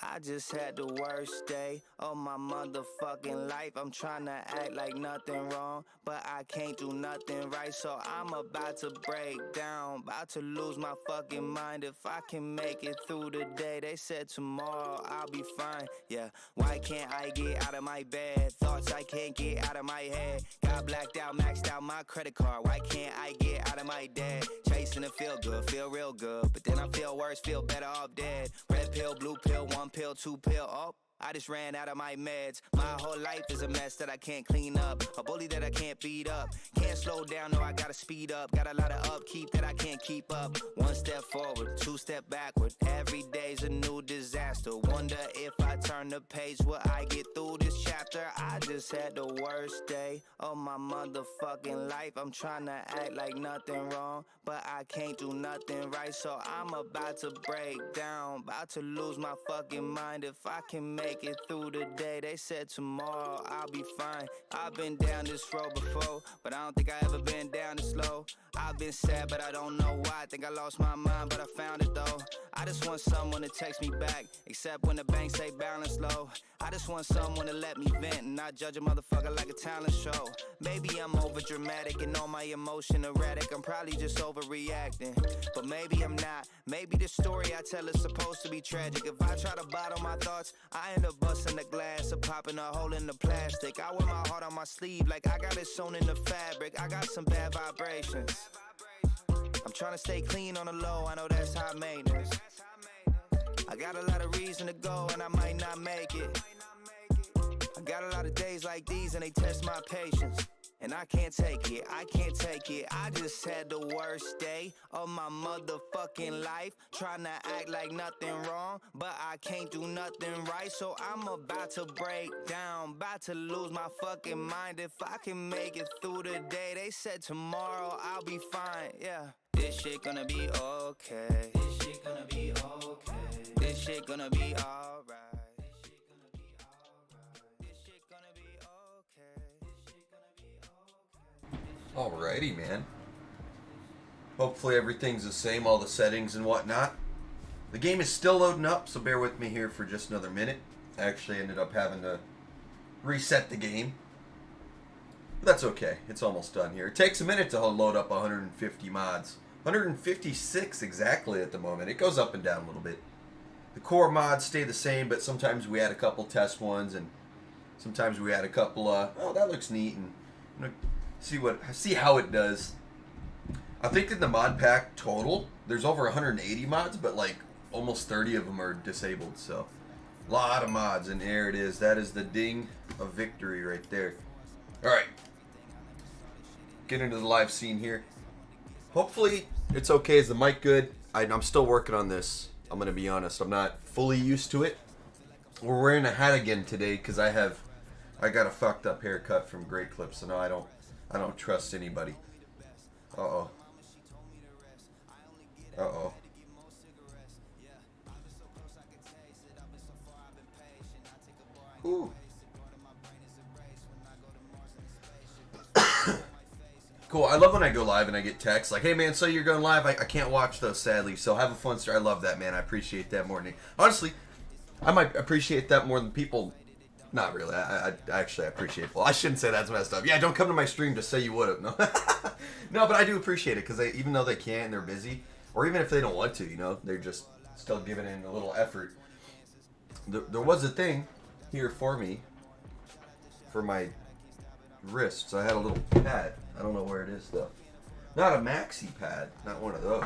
I just had the worst day of my motherfucking life. I'm trying to act like nothing wrong, but I can't do nothing right. So I'm about to break down, about to lose my fucking mind. If I can make it through the day, they said tomorrow I'll be fine. Yeah, why can't I get out of my bed? Thoughts I can't get out of my head. Got blacked out, maxed out my credit card. Why can't I get out of my debt? Chasing and feel good, feel real good, but then I feel worse, feel better off dead. Red pill, blue pill, one pill, two pill, oh, I just ran out of my meds. My whole life is a mess that I can't clean up, a bully that I can't beat up. Can't slow down, no, I gotta speed up. Got a lot of upkeep that I can't keep up. One step forward, two step backward. Every day's a new disaster. Wonder if I turn the page, will I get through this chapter? I just had the worst day of my motherfucking life. I'm trying to act like nothing wrong, but I can't do nothing right. So I'm about to break down, about to lose my fucking mind. If I can make it through the day, they said tomorrow I'll be fine. I've been down this road before, but I don't think I ever been down this slow. I've been sad, but I don't know why. I think I lost my mind, but I found it though. I just want someone to text me back, except when the bank say balance low. I just want someone to let me vent and not judge a motherfucker like a talent show. Maybe I'm over dramatic and all my emotion erratic. I'm probably just overreacting, but maybe I'm not. Maybe the story I tell is supposed to be tragic. If I try to bottle my thoughts, I end up busting the glass or popping a hole in the plastic. I wear my heart on my sleeve like I got it sewn in the fabric. I got some bad vibrations. I'm trying to stay clean on the low, I know that's high maintenance. I got a lot of reason to go and I might not make it. I got a lot of days like these and they test my patience. And I can't take it, I can't take it. I just had the worst day of my motherfucking life. Trying to act like nothing wrong, but I can't do nothing right. So I'm about to break down, about to lose my fucking mind. If I can make it through the day, they said tomorrow I'll be fine, yeah. This shit gonna be okay. This shit gonna be okay. This shit gonna be alright. This shit gonna be okay. This shit gonna be okay. Alrighty, man. Hopefully everything's the same, all the settings and whatnot. The game is still loading up, so bear with me here for just another minute. I actually ended up having to reset the game. But that's okay. It's almost done here. It takes a minute to load up 150 mods. 156 exactly at the moment. It goes up and down a little bit. The core mods stay the same, but sometimes we add a couple test ones, and sometimes we add a couple, oh, that looks neat, and you know, see how it does. I think in the mod pack total, there's over 180 mods, but like almost 30 of them are disabled, so a lot of mods, and there it is. That is the ding of victory right there. Alright, get into the live scene here. Hopefully it's okay. Is the mic good? I'm still working on this. I'm going to be honest. I'm not fully used to it. We're wearing a hat again today because I got a fucked up haircut from Great Clips, so no, I don't trust anybody. Uh-oh. Uh-oh. Ooh. Cool. I love when I go live and I get texts like, hey man, so you're going live? I can't watch those, sadly, so have a fun start. I love that, man. I appreciate that more than... Honestly, I might appreciate that more than people... Not really. I actually appreciate it. Well, I shouldn't say that's messed up. Yeah, don't come to my stream to say you would have. No. No, but I do appreciate it because even though they can't and they're busy, or even if they don't want to, you know, they're just still giving in a little effort. There was a thing here for me for my wrists. I had a little pad. I don't know where it is though. Not a maxi pad. Not one of those.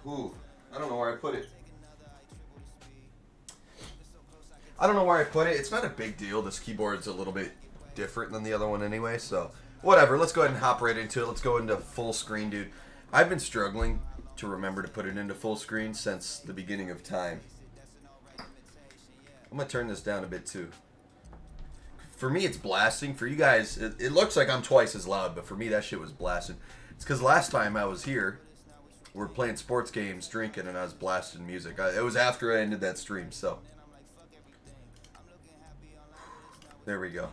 Ooh, I don't know where I put it. I don't know where I put it. It's not a big deal. This keyboard's a little bit different than the other one anyway, so whatever. Let's go ahead and hop right into it. Let's go into full screen, dude. I've been struggling to remember to put it into full screen since the beginning of time. I'm going to turn this down a bit too. For me, it's blasting. For you guys, it looks like I'm twice as loud, but for me, that shit was blasting. It's because last time I was here, we were playing sports games, drinking, and I was blasting music. It was after I ended that stream, so... There we go.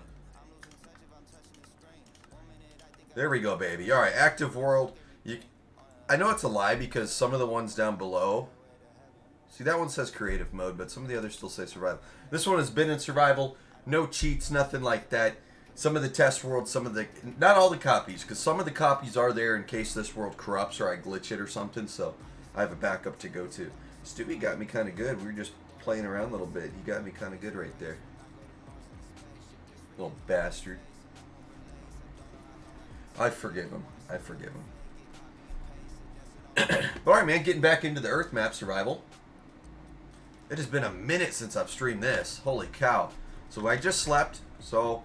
There we go, baby. All right, active world. I know it's a lie because some of the ones down below See, that one says creative mode, but some of the others still say survival. This one has been in survival. No cheats, nothing like that. Some of the test worlds, not all the copies, because some of the copies are there in case this world corrupts or I glitch it or something, so I have a backup to go to. Stewie got me kind of good. We were just playing around a little bit. He got me kind of good right there. Little bastard. I forgive him. I forgive him. But alright, man, getting back into the Earth map survival. It has been a minute since I've streamed this. Holy cow. So I just slept, so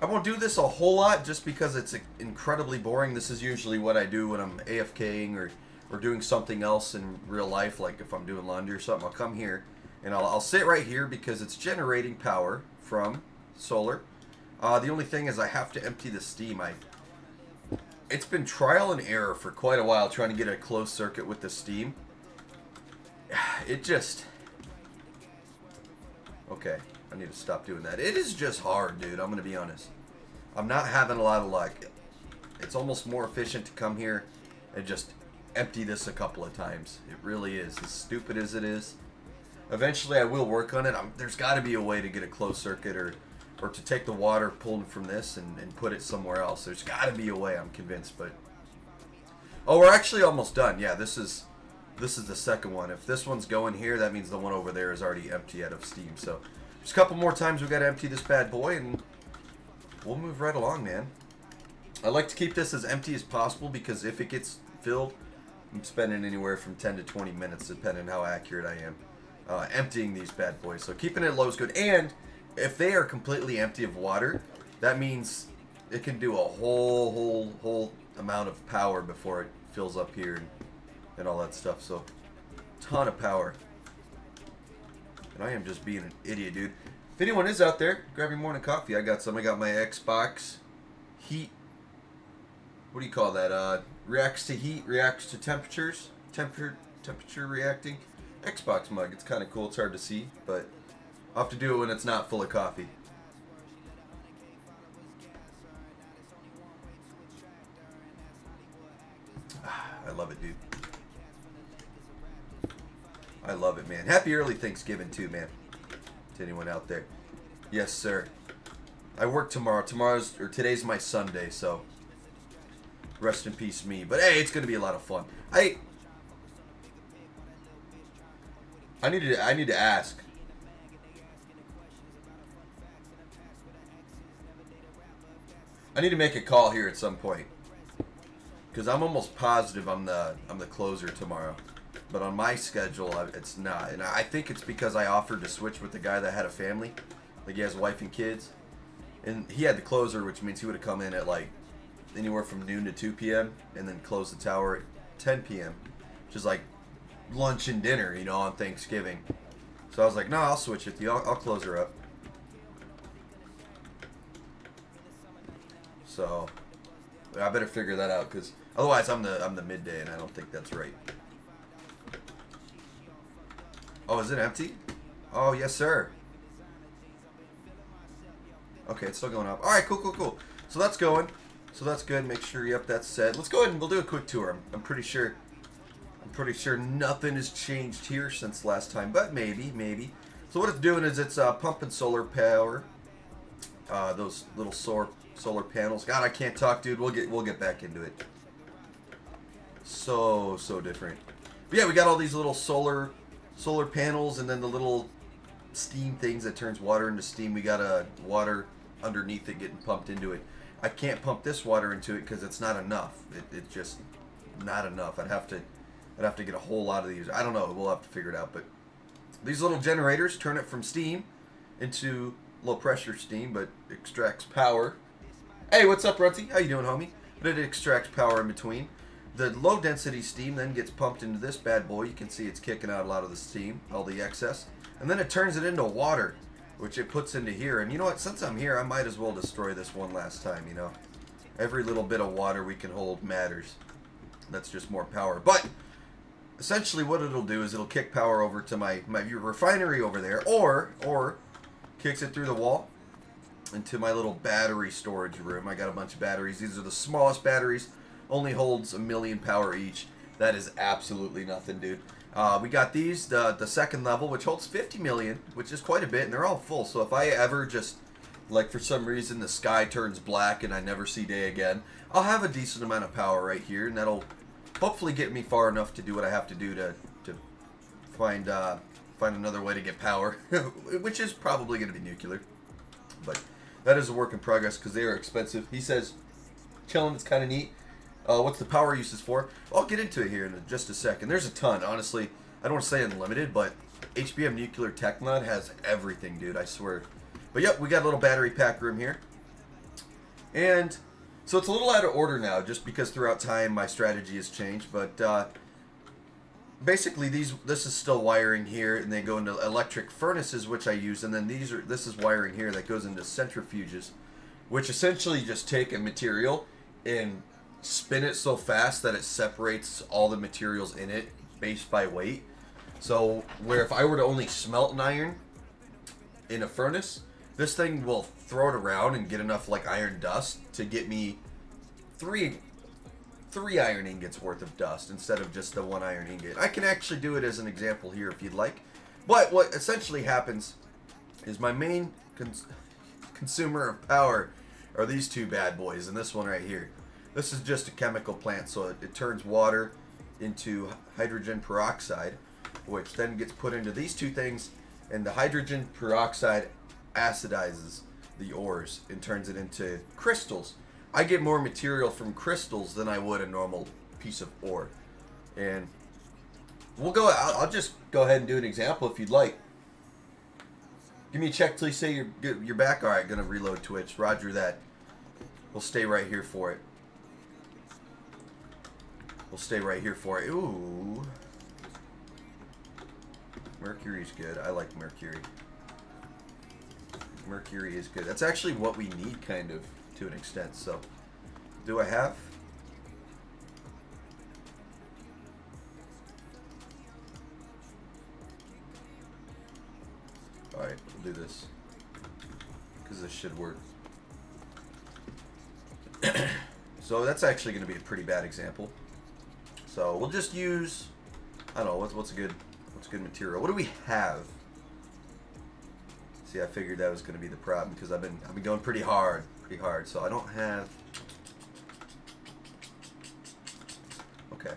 I won't do this a whole lot just because it's incredibly boring. This is usually what I do when I'm AFKing or doing something else in real life, like if I'm doing laundry or something. I'll come here and I'll sit right here because it's generating power from solar. The only thing is I have to empty the steam. It's been trial and error for quite a while trying to get a closed circuit with the steam. It just... Okay, I need to stop doing that. It is just hard, dude. I'm going to be honest. I'm not having a lot of luck. It's almost more efficient to come here and just empty this a couple of times. It really is. As stupid as it is. Eventually, I will work on it. There's got to be a way to get a closed circuit or to take the water pulled from this and put it somewhere else. There's got to be a way, I'm convinced. But oh, we're actually almost done. Yeah, this is the second one. If this one's going here, that means the one over there is already empty out of steam. So just a couple more times we got to empty this bad boy, and we'll move right along, man. I like to keep this as empty as possible because if it gets filled, I'm spending anywhere from 10 to 20 minutes, depending on how accurate I am, emptying these bad boys. So keeping it low is good. And if they are completely empty of water, that means it can do a whole amount of power before it fills up here and all that stuff. So, ton of power. And I am just being an idiot, dude. If anyone is out there, grab your morning coffee. I got some. I got my Xbox heat. What do you call that? Reacts to heat, reacts to temperatures. Temperature reacting. Xbox mug. It's kind of cool. It's hard to see, but I'll have to do it when it's not full of coffee. I love it, dude. I love it, man. Happy early Thanksgiving, too, man. To anyone out there. Yes, sir. I work tomorrow. Today's my Sunday, so rest in peace, me. But hey, it's gonna be a lot of fun. I need to ask. I need to make a call here at some point, because I'm almost positive I'm the closer tomorrow, but on my schedule it's not, and I think it's because I offered to switch with the guy that had a family, like he has a wife and kids, and he had the closer, which means he would have come in at like anywhere from noon to 2 p.m. and then close the tower at 10 p.m., which is like lunch and dinner, you know, on Thanksgiving. So I was like, no, I'll switch with you. I'll close her up. So I better figure that out, because otherwise I'm the midday, and I don't think that's right. Oh, is it empty? Oh, yes, sir. Okay, it's still going up. All right, cool. So that's going. So that's good. Make sure, yep, that's set. Let's go ahead and we'll do a quick tour. I'm pretty sure nothing has changed here since last time, but maybe. So what it's doing is it's pumping solar power. Those little solar panels. God, I can't talk, dude. We'll get back into it. So different. But yeah, we got all these little solar panels, and then the little steam things that turns water into steam. We got water underneath it getting pumped into it. I can't pump this water into it because it's not enough. It's just not enough. I'd have to get a whole lot of these. I don't know. We'll have to figure it out. But these little generators turn it from steam into low pressure steam, but extracts power. Hey, what's up, Runty? How you doing, homie? But it extracts power in between. The low density steam then gets pumped into this bad boy. You can see it's kicking out a lot of the steam, all the excess. And then it turns it into water, which it puts into here. And you know what? Since I'm here, I might as well destroy this one last time, you know. Every little bit of water we can hold matters. That's just more power. But essentially what it'll do is it'll kick power over to my refinery over there, or kicks it through the wall into my little battery storage room. I got a bunch of batteries. These are the smallest batteries. Only holds 1 million power each. That is absolutely nothing, dude. We got these, the second level, which holds 50 million, which is quite a bit, and they're all full. So if I ever just, like for some reason the sky turns black and I never see day again, I'll have a decent amount of power right here, and that'll hopefully get me far enough to do what I have to do to find another way to get power, which is probably going to be nuclear. But that is a work in progress because they are expensive. He says, chilling, it's kind of neat. What's the power uses for? I'll get into it here in just a second. There's a ton, honestly. I don't want to say unlimited, but HBM Nuclear Tech Mod has everything, dude, I swear. But yep, we got a little battery pack room here. And so it's a little out of order now, just because throughout time my strategy has changed. But basically, this is still wiring here, and they go into electric furnaces, which I use, and then this is wiring here that goes into centrifuges, which essentially just take a material and spin it so fast that it separates all the materials in it based by weight. So where if I were to only smelt an iron in a furnace, this thing will throw it around and get enough like iron dust to get me three iron ingots worth of dust instead of just the one iron ingot. I can actually do it as an example here if you'd like. But what essentially happens is my main consumer of power are these two bad boys, and this one right here. This is just a chemical plant, so it turns water into hydrogen peroxide, which then gets put into these two things, and the hydrogen peroxide acidizes the ores and turns it into crystals. I get more material from crystals than I would a normal piece of ore. And I'll just go ahead and do an example if you'd like. Give me a check till you say you're back. All right, gonna reload Twitch. Roger that. We'll stay right here for it. We'll stay right here for it. Ooh. Mercury's good. I like mercury. Mercury is good. That's actually what we need, kind of, to an extent. So, do I have? Alright, we'll do this. Because this should work. So, that's actually going to be a pretty bad example. So we'll just use, I don't know, what's a good material. What do we have? See, I figured that was going to be the problem because I've been going pretty hard. So I don't have. Okay.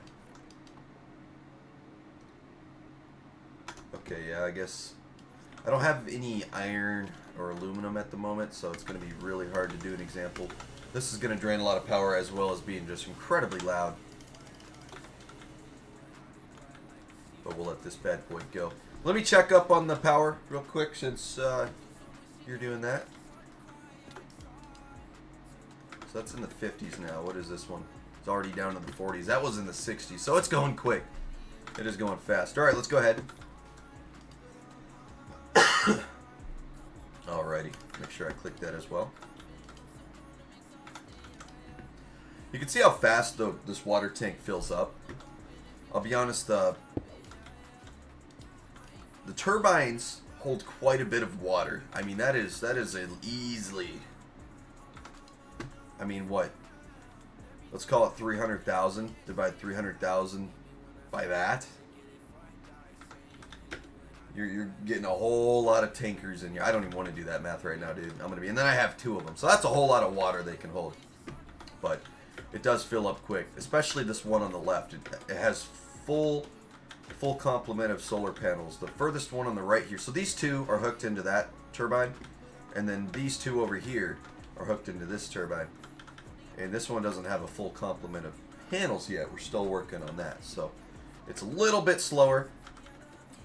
Okay, yeah, I guess I don't have any iron or aluminum at the moment, so it's going to be really hard to do an example. This is going to drain a lot of power as well as being just incredibly loud. But we'll let this bad boy go. Let me check up on the power real quick since you're doing that. So that's in the 50s now. What is this one? It's already down to the 40s. That was in the 60s. So it's going quick. It is going fast. All right, let's go ahead. Alrighty. Make sure I click that as well. You can see how fast this water tank fills up. I'll be honest, the turbines hold quite a bit of water. I mean, that is an easily, I mean, what? Let's call it 300,000. Divide 300,000 by that. You're getting a whole lot of tankers in here. I don't even want to do that math right now, dude. And then I have two of them. So that's a whole lot of water they can hold. But it does fill up quick, especially this one on the left. It has full complement of solar panels. The furthest one on the right here. So these two are hooked into that turbine, and then these two over here are hooked into this turbine. And this one doesn't have a full complement of panels yet. We're still working on that. So it's a little bit slower.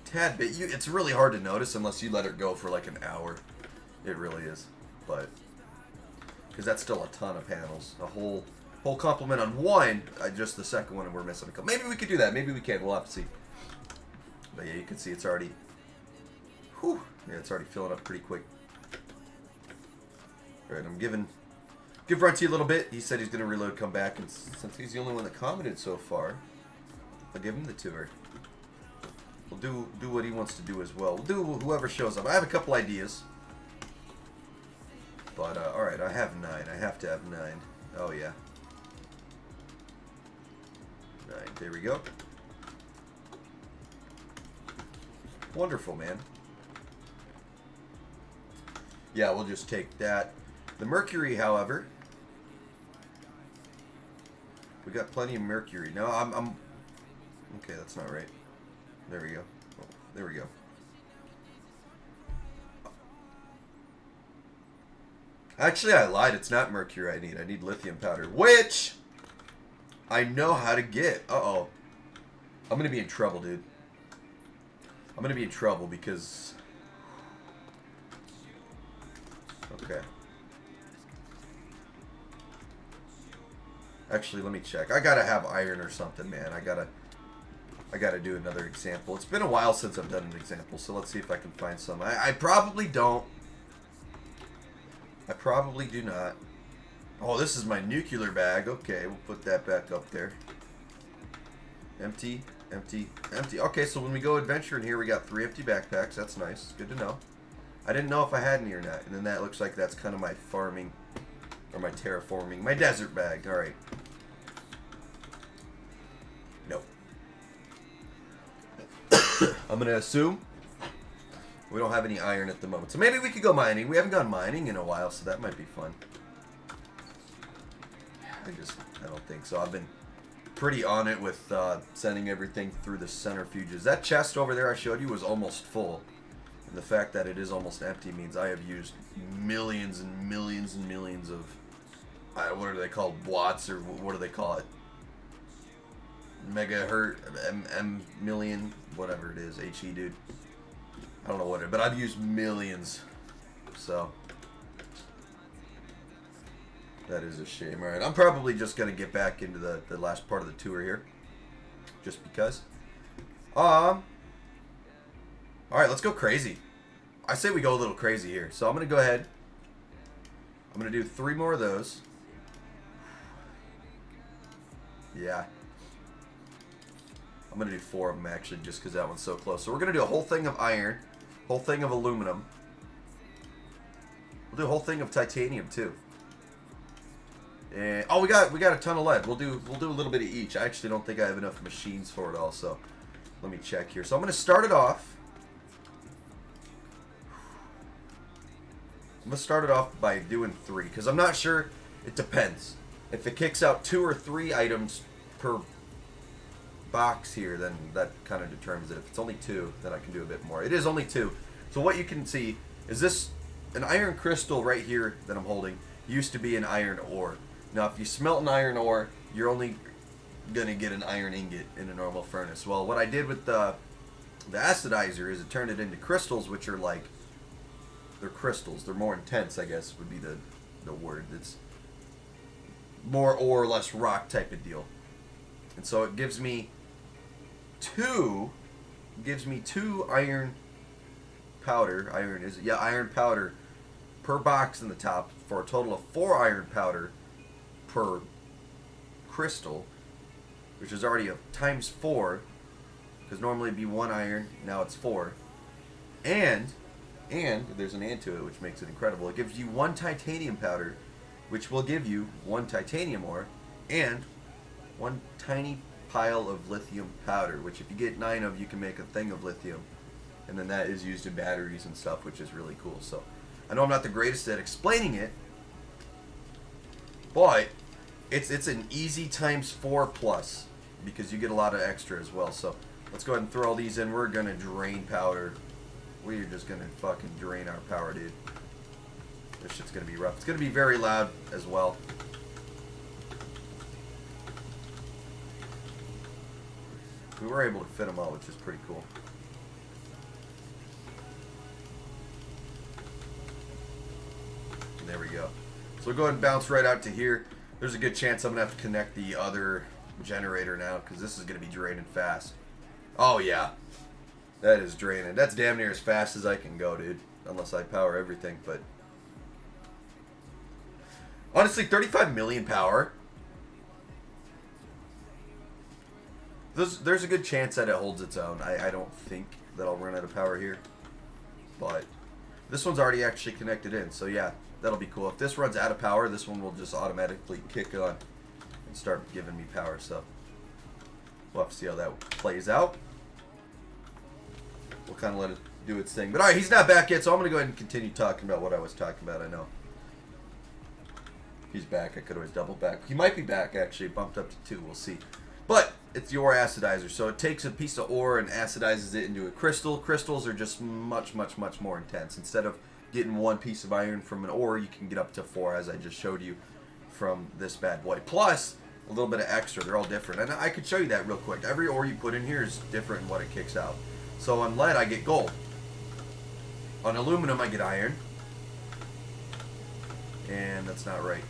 Tad bit. It's really hard to notice unless you let it go for like an hour. It really is. But because that's still a ton of panels. A whole complement on one. Just the second one, and we're missing a couple. Maybe we could do that. Maybe we can. We'll have to see. But yeah, you can see it's already. Whew, yeah, it's already filling up pretty quick. All right, I'm give Runty a little bit. He said he's gonna reload, come back, and since he's the only one that commented so far, I'll give him the tour. We'll do what he wants to do as well. We'll do whoever shows up. I have a couple ideas. But, alright, I have 9. I have to have 9. Oh, yeah. 9. There we go. Wonderful, man. Yeah, we'll just take that. The mercury, however, we got plenty of mercury. No, I'm okay, that's not right. There we go. Oh, there we go. Actually, I lied. It's not mercury I need. I need lithium powder, which I know how to get. Uh-oh. I'm going to be in trouble, dude. I'm going to be in trouble because... Okay. Actually, let me check. I got to have iron or something, man. I got to do another example. It's been a while since I've done an example, so let's see if I can find some. I probably don't. I probably do not. Oh, this is my nuclear bag. Okay, we'll put that back up there. Empty, empty, empty. Okay, so when we go adventuring here, we got 3 empty backpacks. That's nice. Good to know. I didn't know if I had any or not. And then that looks like that's kind of my farming, or my terraforming. My desert bag. All right. Nope. I'm going to assume we don't have any iron at the moment. So maybe we could go mining. We haven't gone mining in a while, so that might be fun. I don't think so. I've been pretty on it with sending everything through the centrifuges. That chest over there I showed you was almost full. And the fact that it is almost empty means I have used millions and millions and millions of, what are they called, watts, or what do they call it? Megahertz, M million, whatever it is, HE, dude. I don't know what it, but I've used millions, so that is a shame. All right, I'm probably just gonna get back into the last part of the tour here, just because. All right, let's go crazy. I say we go a little crazy here, so I'm gonna go ahead. I'm gonna do 3 more of those. Yeah. I'm gonna do 4 of them actually, just because that one's so close. So we're gonna do a whole thing of iron. Whole thing of aluminum. We'll do a whole thing of titanium too. And oh, we got a ton of lead. We'll do a little bit of each. I actually don't think I have enough machines for it all, so let me check here. So I'm gonna start it off. I'm gonna start it off by doing 3 because I'm not sure. It depends. If it kicks out 2 or 3 items per box here, then that kind of determines it. If it's only 2, then I can do a bit more. It is only 2. So what you can see is this, an iron crystal right here that I'm holding used to be an iron ore. Now if you smelt an iron ore, you're only gonna get an iron ingot in a normal furnace. Well, what I did with the acidizer is it turned it into crystals, which are like, they're crystals. They're more intense, I guess would be the word. It's more ore, less rock type of deal. And so it gives me 2 iron powder. Iron powder per box in the top for a total of 4 iron powder per crystal, which is already a times 4, because normally it'd be 1 iron, now it's 4. And there's an and to it, which makes it incredible. It gives you 1 titanium powder, which will give you 1 titanium ore, and 1 tiny pile of lithium powder, which if you get 9 of, you can make a thing of lithium, and then that is used in batteries and stuff, which is really cool. So I know I'm not the greatest at explaining it, but it's an easy times 4 plus, because you get a lot of extra as well. So let's go ahead and throw all these in. We're gonna drain powder. We're just gonna fucking drain our power, dude. This shit's gonna be rough. It's gonna be very loud as well. We were able to fit them all, which is pretty cool. And there we go. So we'll go ahead and bounce right out to here. There's a good chance I'm going to have to connect the other generator now, because this is going to be draining fast. Oh, yeah. That is draining. That's damn near as fast as I can go, dude. Unless I power everything, but... honestly, 35 million power... There's a good chance that it holds its own. I don't think that I'll run out of power here. But this one's already actually connected in. So yeah, that'll be cool. If this runs out of power, this one will just automatically kick on and start giving me power. So we'll have to see how that plays out. we'll kind of let it do its thing. But all right, he's not back yet, so I'm going to go ahead and continue talking about what I was talking about. I know. He's back. I could always double back. He might be back, actually. Bumped up to 2. We'll see. But it's the ore acidizer. So it takes a piece of ore and acidizes it into a crystal. Crystals are just much, much, much more intense. Instead of getting 1 piece of iron from an ore, you can get up to 4, as I just showed you from this bad boy. Plus a little bit of extra. They're all different. And I could show you that real quick. Every ore you put in here is different in what it kicks out. So on lead, I get gold. On aluminum, I get iron. And that's not right.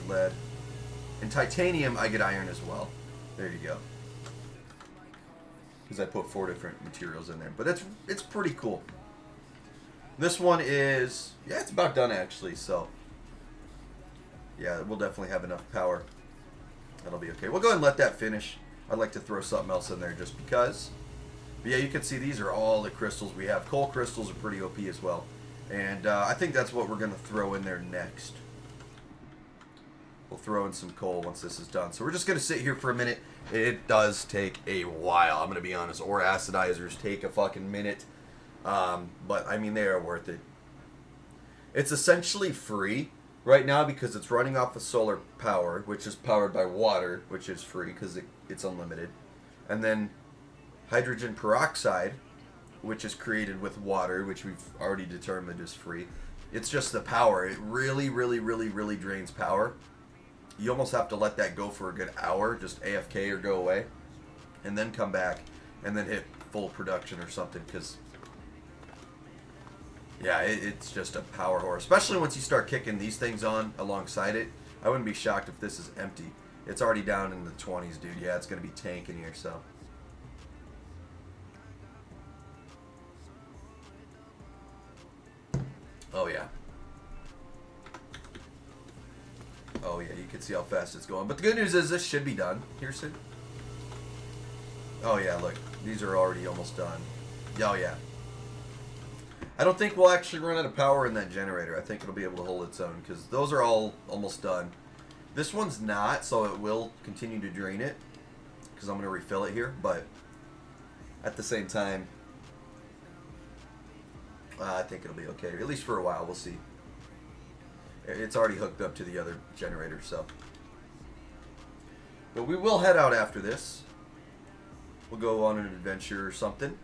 Lead. In titanium, I get iron as well. There you go. Because I put 4 different materials in there. But it's pretty cool. This one is... yeah, it's about done, actually. So, yeah, we'll definitely have enough power. That'll be okay. We'll go ahead and let that finish. I'd like to throw something else in there just because. But yeah, you can see these are all the crystals we have. Coal crystals are pretty OP as well. And I think that's what we're going to throw in there next. We'll throw in some coal once this is done. So we're just going to sit here for a minute. It does take a while. I'm going to be honest. Ore acidizers take a fucking minute. But, I mean, they are worth it. It's essentially free right now because it's running off of solar power, which is powered by water, which is free because it's unlimited. And then hydrogen peroxide, which is created with water, which we've already determined is free. It's just the power. It really, really, really, really drains power. You almost have to let that go for a good hour, just AFK or go away, and then come back and then hit full production or something because, yeah, it's just a power whore. Especially once you start kicking these things on alongside it. I wouldn't be shocked if this is empty. It's already down in the 20s, dude. Yeah, it's going to be tanking here, so... oh, yeah. Oh, yeah, you can see how fast it's going. But the good news is this should be done. Here, Sid. Oh, yeah, look. These are already almost done. Oh, yeah. I don't think we'll actually run out of power in that generator. I think it'll be able to hold its own because those are all almost done. This one's not, so it will continue to drain it because I'm going to refill it here. But at the same time, I think it'll be okay. At least for a while. We'll see. It's already hooked up to the other generator, so. But we will head out after this. We'll go on an adventure or something.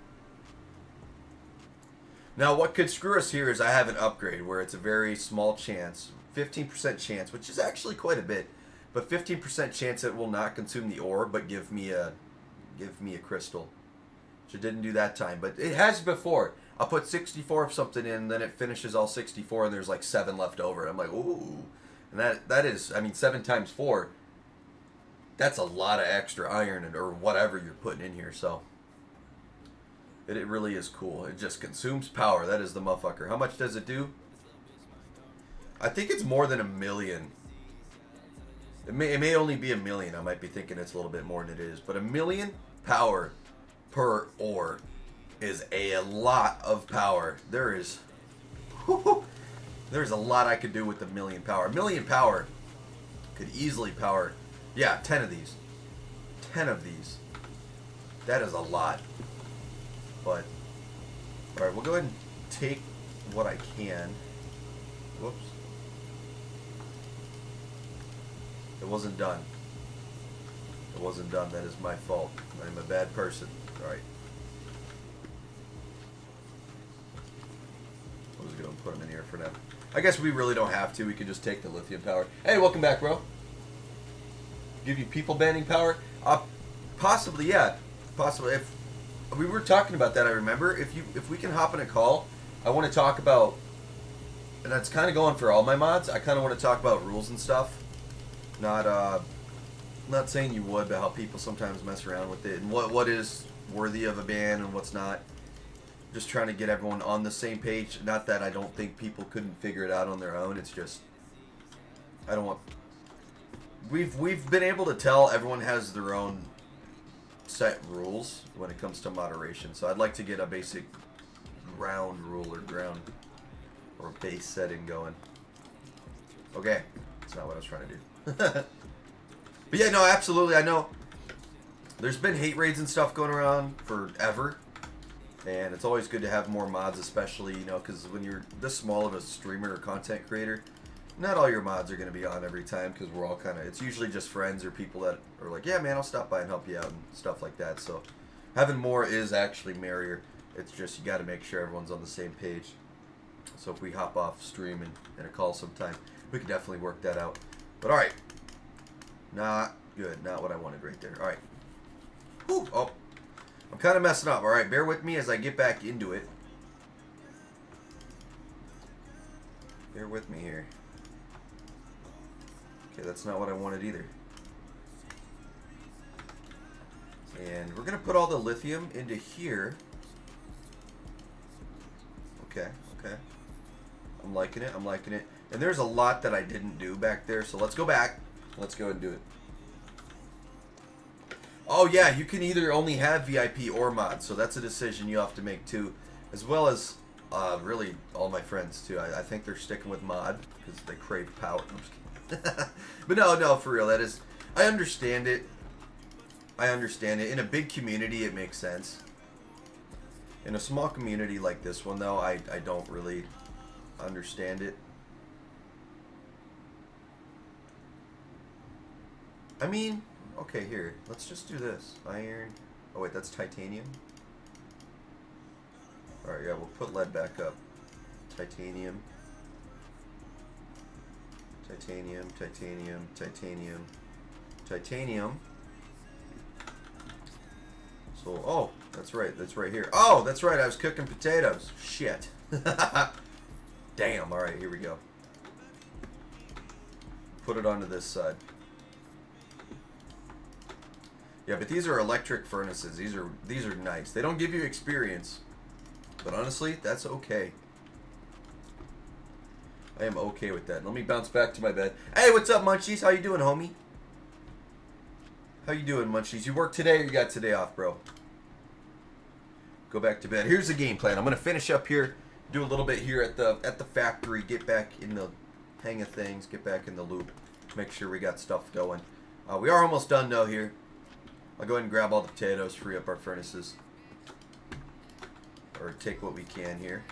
Now, what could screw us here is I have an upgrade where it's a very small chance, 15% chance, which is actually quite a bit, but 15% chance it will not consume the ore, but give me a crystal, which it didn't do that time, but it has before. I'll put 64 of something in, then it finishes all 64, and there's like 7 left over. I'm like, ooh. And that is, I mean, 7 times 4, that's a lot of extra iron or whatever you're putting in here, so. It really is cool. It just consumes power. That is the motherfucker. How much does it do? I think it's more than 1 million. It may only be 1 million. I might be thinking it's a little bit more than it is. But 1 million power per ore is a lot of power. There's a lot I could do with 1 million power. 1 million power could easily power, yeah, 10 of these. 10 of these. That is a lot. But, alright, we'll go ahead and take what I can. Whoops. It wasn't done. It wasn't done. That is my fault. I'm a bad person. Alright. I was going to put them in here for now. I guess we really don't have to. We can just take the lithium power. Hey, welcome back, bro. Give you people banning power? Possibly, yeah. Possibly. If we were talking about that, I remember. If we can hop in a call, I want to talk about, and that's kind of going for all my mods. I kind of want to talk about rules and stuff. Not saying you would, but how people sometimes mess around with it and what is worthy of a ban and what's not. Just trying to get everyone on the same page. Not that I don't think people couldn't figure it out on their own. It's just I don't want. We've been able to tell everyone has their own set rules when it comes to moderation, so I'd like to get a basic ground rule or base setting going. Okay, that's not what I was trying to do. But yeah, no, absolutely. I know there's been hate raids and stuff going around forever, And it's always good to have more mods, especially, you know, because when you're this small of a streamer or content creator, not all your mods are going to be on every time, because we're all kind of, it's usually just friends or people that are like, yeah, man, I'll stop by and help you out and stuff like that. So having more is actually merrier. It's just you got to make sure everyone's on the same page. So if we hop off stream and a call sometime, we can definitely work that out. But all right, not good, not what I wanted right there. All right. Whew. Oh, I'm kind of messing up. All right, bear with me as I get back into it. Bear with me here. Okay, that's not what I wanted either. And we're going to put all the lithium into here. Okay, okay. I'm liking it, I'm liking it. And there's a lot that I didn't do back there, so let's go back. Let's go and do it. Oh yeah, you can either only have VIP or mod, so that's a decision you have to make too. As well as really all my friends too. I think they're sticking with mod because they crave power. I'm just kidding. But no, for real, that is, I understand it. I understand it. In a big community, it makes sense. In a small community like this one, though, I don't really understand it. I mean, okay, here. Let's just do this. Iron. Oh, wait, that's titanium? Alright, yeah, we'll put lead back up. Titanium. Titanium, titanium, titanium, titanium. So, oh, that's right here. Oh, that's right, I was cooking potatoes. Shit. Damn, alright, here we go. Put it onto this side. Yeah, but these are electric furnaces. These are nice. They don't give you experience, but honestly, that's okay. I am okay with that. Let me bounce back to my bed. Hey, what's up, Munchies? How you doing, homie? How you doing, Munchies? You work today or you got today off, bro? Go back to bed. Here's the game plan. I'm gonna finish up here, do a little bit here at the factory, get back in the hang of things, get back in the loop, make sure we got stuff going. We are almost done though here. I'll go ahead and grab all the potatoes, free up our furnaces, or take what we can here.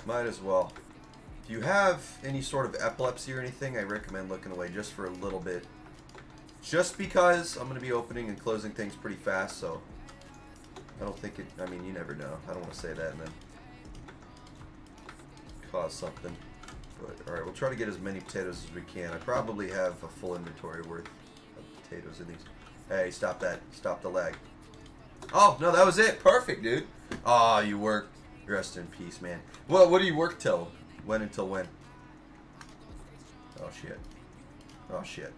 Might as well. If you have any sort of epilepsy or anything, I recommend looking away just for a little bit. Just because I'm going to be opening and closing things pretty fast, so I don't think it, I mean, you never know. I don't want to say that and then cause something. But, alright, we'll try to get as many potatoes as we can. I probably have a full inventory worth of potatoes in these. Hey, stop that. Stop the lag. Oh, no, that was it. Perfect, dude. Aw, you work. Rest in peace, man. Well, what do you work till? When until when? Oh, shit. Oh, shit.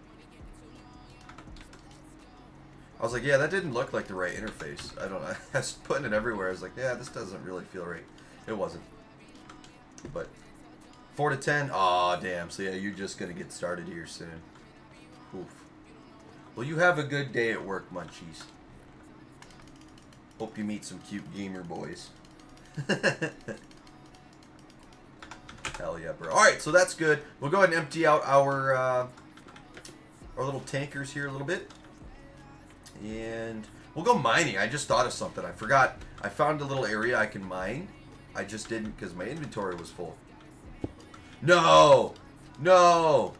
I was like, yeah, that didn't look like the right interface. I don't know. I was putting it everywhere. I was like, yeah, this doesn't really feel right. It wasn't. But 4 to 10? Aw, damn. So, yeah, you're just going to get started here soon. Oof. Well, you have a good day at work, Munchies. Hope you meet some cute gamer boys. Hell yeah, bro. Alright, so that's good. We'll go ahead and empty out our little tankers here a little bit. And we'll go mining. I just thought of something. I forgot. I found a little area I can mine. I just didn't because my inventory was full. No! No!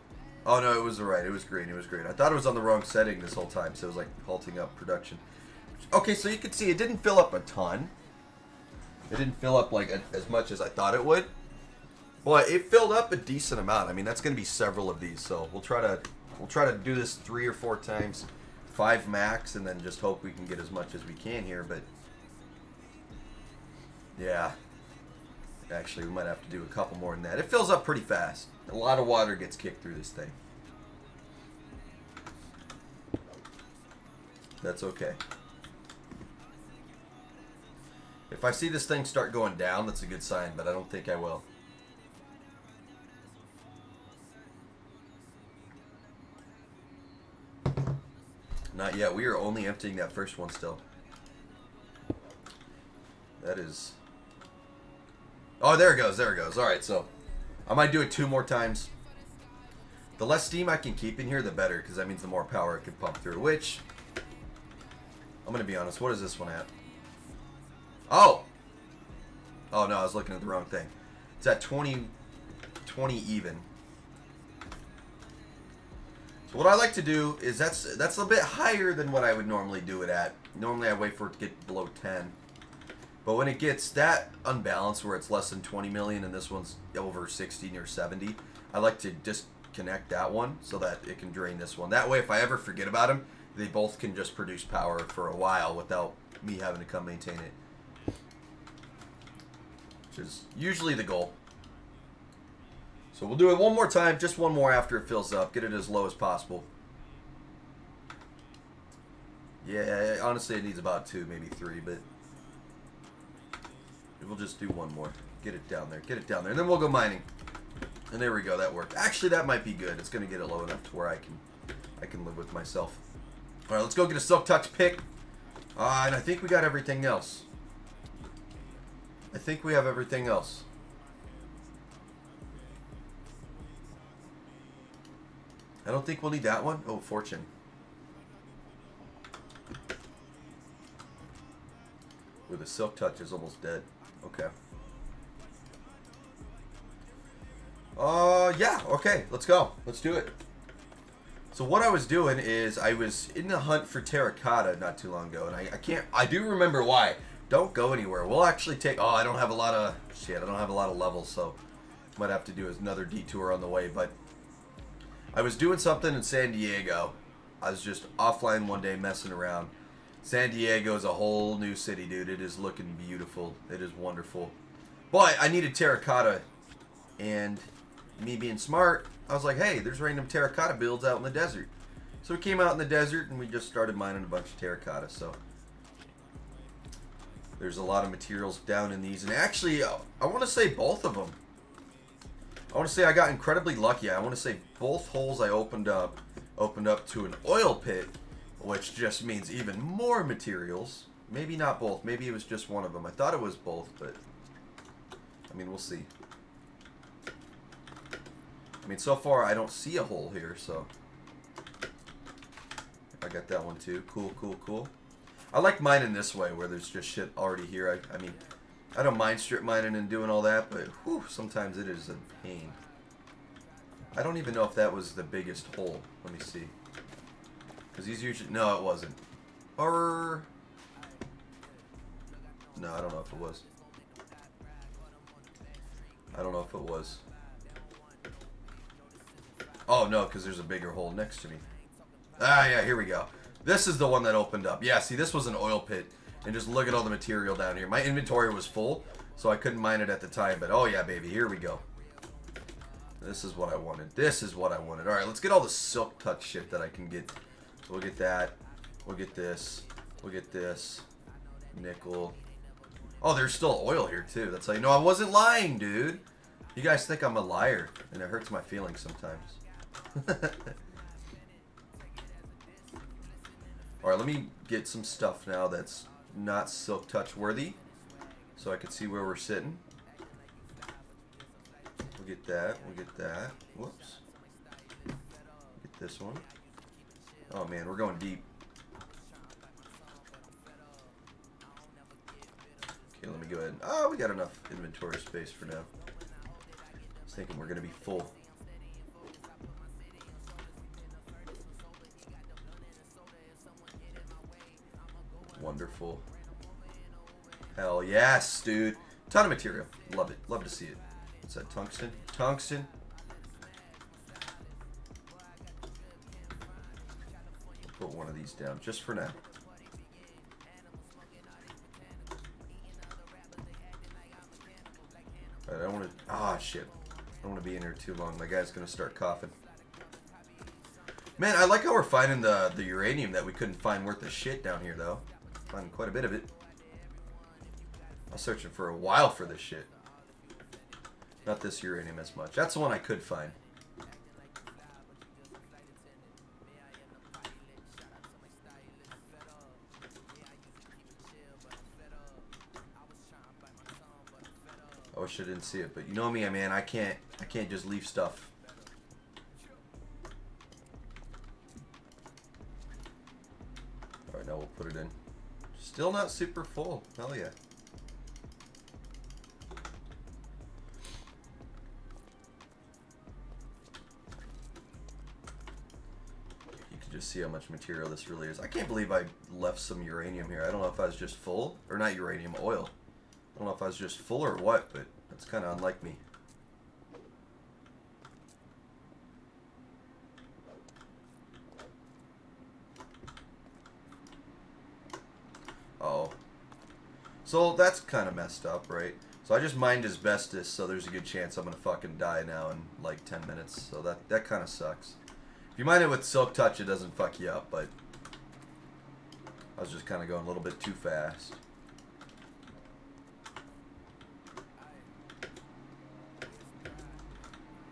Oh, no, it was alright. It was green. It was green. I thought it was on the wrong setting this whole time, so it was like halting up production. Okay, so you can see it didn't fill up a ton. It didn't fill up like as much as I thought it would. But it filled up a decent amount. I mean, that's going to be several of these, so we'll try to do this 3 or 4 times, 5 max, and then just hope we can get as much as we can here. But yeah, actually, we might have to do a couple more than that. It fills up pretty fast. A lot of water gets kicked through this thing. That's okay. If I see this thing start going down, that's a good sign, but I don't think I will. Not yet. We are only emptying that first one still. That is... Oh, there it goes. There it goes. Alright, so I might do it 2 more times. The less steam I can keep in here, the better, because that means the more power it can pump through, which... I'm going to be honest. What is this one at? Oh! Oh no, I was looking at the wrong thing. It's at 20 even. So what I like to do is that's a bit higher than what I would normally do it at. Normally I wait for it to get below 10. But when it gets that unbalanced where it's less than 20 million and this one's over 60 or 70, I like to disconnect that one so that it can drain this one. That way if I ever forget about them, they both can just produce power for a while without me having to come maintain it. Which is usually the goal. So we'll do it one more time, just one more after it fills up. Get it as low as possible. Yeah, honestly it needs about 2, maybe 3, but we'll just do one more. Get it down there. Get it down there. And then we'll go mining. And there we go. That worked. Actually, that might be good. It's going to get it low enough to where I can live with myself. All right, let's go get a Silk Touch pick. And I think we got everything else. I think we have everything else. I don't think we'll need that one. Oh, Fortune. Ooh, the Silk Touch is almost dead. Okay. Yeah, okay, let's go. Let's do it. So what I was doing is I was in the hunt for terracotta not too long ago, and I do remember why. Don't go anywhere. We'll actually take, oh, I don't have a lot of levels, so might have to do another detour on the way, but I was doing something in San Diego. I was just offline one day messing around. San Diego is a whole new city, dude. It is looking beautiful. It is wonderful. But I needed terracotta, and me being smart, I was like, hey, there's random terracotta builds out in the desert. So we came out in the desert, and we just started mining a bunch of terracotta. So there's a lot of materials down in these. And actually, I want to say both of them. I want to say I got incredibly lucky. I want to say both holes I opened up to an oil pit, which just means even more materials. Maybe not both. Maybe it was just one of them. I thought it was both, but I mean, we'll see. I mean, so far I don't see a hole here, so I got that one too. Cool, cool, cool. I like mining this way where there's just shit already here. I mean, I don't mind strip mining and doing all that, but whew, sometimes it is a pain. I don't even know if that was the biggest hole. Let me see. Because these usually... No, it wasn't. Or... No, I don't know if it was. I don't know if it was. Oh, no, because there's a bigger hole next to me. Ah, yeah, here we go. This is the one that opened up. Yeah, see, this was an oil pit. And just look at all the material down here. My inventory was full, so I couldn't mine it at the time. But, oh, yeah, baby, here we go. This is what I wanted. This is what I wanted. All right, let's get all the Silk Touch shit that I can get. So we'll get that. We'll get this. We'll get this. Nickel. Oh, there's still oil here, too. That's how you know I wasn't lying, dude. You guys think I'm a liar, and it hurts my feelings sometimes. All right, let me get some stuff now that's not Silk Touch worthy, so I can see where we're sitting. We'll get that. We'll get that. Whoops. Get this one. Oh man, we're going deep. Okay, let me go ahead. Oh, we got enough inventory space for now. I was thinking we're gonna be full. Wonderful. Hell yes, dude. Ton of material. Love it. Love to see it. What's that? Tungsten? Tungsten. We'll put one of these down just for now. Alright, I don't want to... Ah, shit. I don't want to be in here too long. My guy's going to start coughing. Man, I like how we're finding the uranium that we couldn't find worth a shit down here, though. Finding quite a bit of it. I was searching for a while for this shit. Not this uranium as much. That's the one I could find. I wish I didn't see it, but you know me, man. I can't just leave stuff. All right, now we'll put it in. Still not super full. Hell yeah. just see how much material this really is. I can't believe I left some uranium here. I don't know if I was just full, or not uranium, oil. I don't know if I was just full or what, but that's kind of unlike me. Oh. So that's kind of messed up, right? So I just mined asbestos, so there's a good chance I'm going to fucking die now in like 10 minutes. So that kind of sucks. If you mine it with Silk Touch, it doesn't fuck you up, but I was just kind of going a little bit too fast.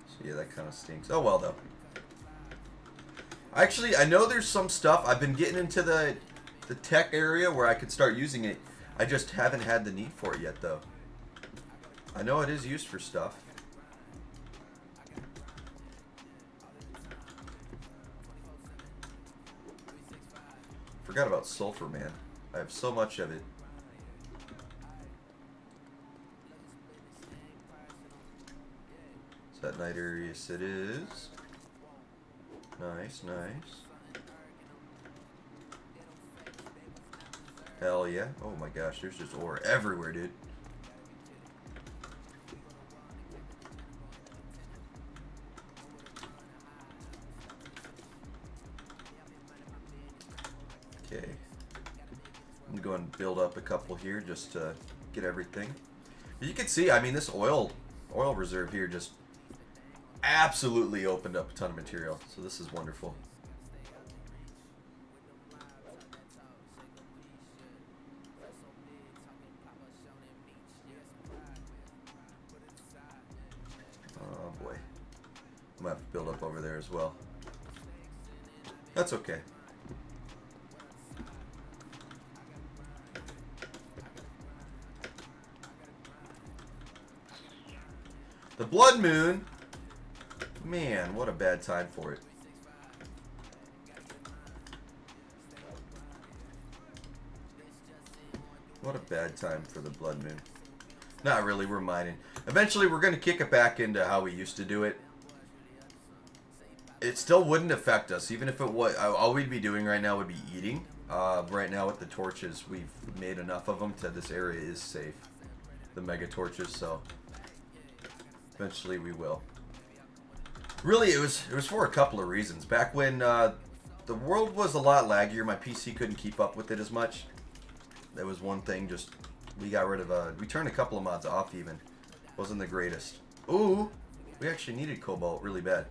So yeah, that kind of stinks. Oh well, though. Actually, I know there's some stuff. I've been getting into the tech area where I could start using it. I just haven't had the need for it yet, though. I know it is used for stuff. Forgot about sulfur, man. I have so much of it. Is that niter? Yes, it is. Nice, nice. Hell yeah. Oh my gosh, there's just ore everywhere, dude. Okay. I'm gonna go and build up a couple here just to get everything. You can see, I mean, this oil reserve here just absolutely opened up a ton of material. So this is wonderful. Oh boy. I'm gonna have to build up over there as well. That's okay. The blood moon. Man, what a bad time for it. What a bad time for the blood moon. Not really, we're mining. Eventually we're going to kick it back into how we used to do it. It still wouldn't affect us, even if it was. All we'd be doing right now would be eating. Right now with the torches, we've made enough of them to this area is safe. The mega torches, so eventually we will. Really, it was for a couple of reasons. Back when the world was a lot laggier, my PC couldn't keep up with it as much. That was one thing. Just we got rid of we turned a couple of mods off. Even wasn't the greatest. Ooh, we actually needed cobalt really bad,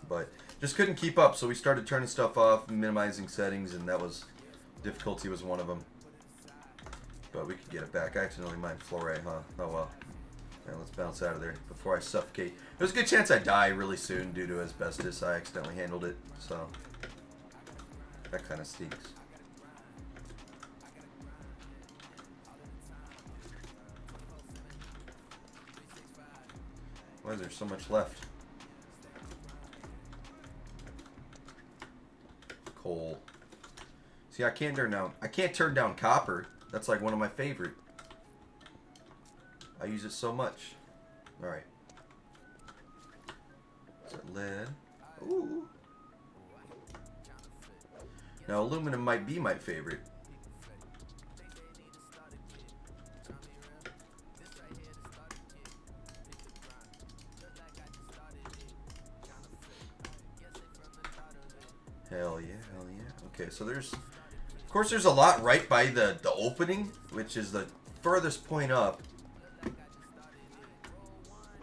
but just couldn't keep up. So we started turning stuff off, minimizing settings, and that was difficulty was one of them. But we could get it back. I accidentally mined fluorite, huh? Oh well. Yeah, let's bounce out of there before I suffocate. There's a good chance I die really soon due to asbestos. I accidentally handled it, so that kind of stinks. Why is there so much left? Coal. See, I can't turn down copper. That's like one of my favorite. I use it so much. Alright. Is that lead? Ooh. Now aluminum might be my favorite. Hell yeah, hell yeah. Okay, so there's, of course there's a lot right by the opening, which is the furthest point up.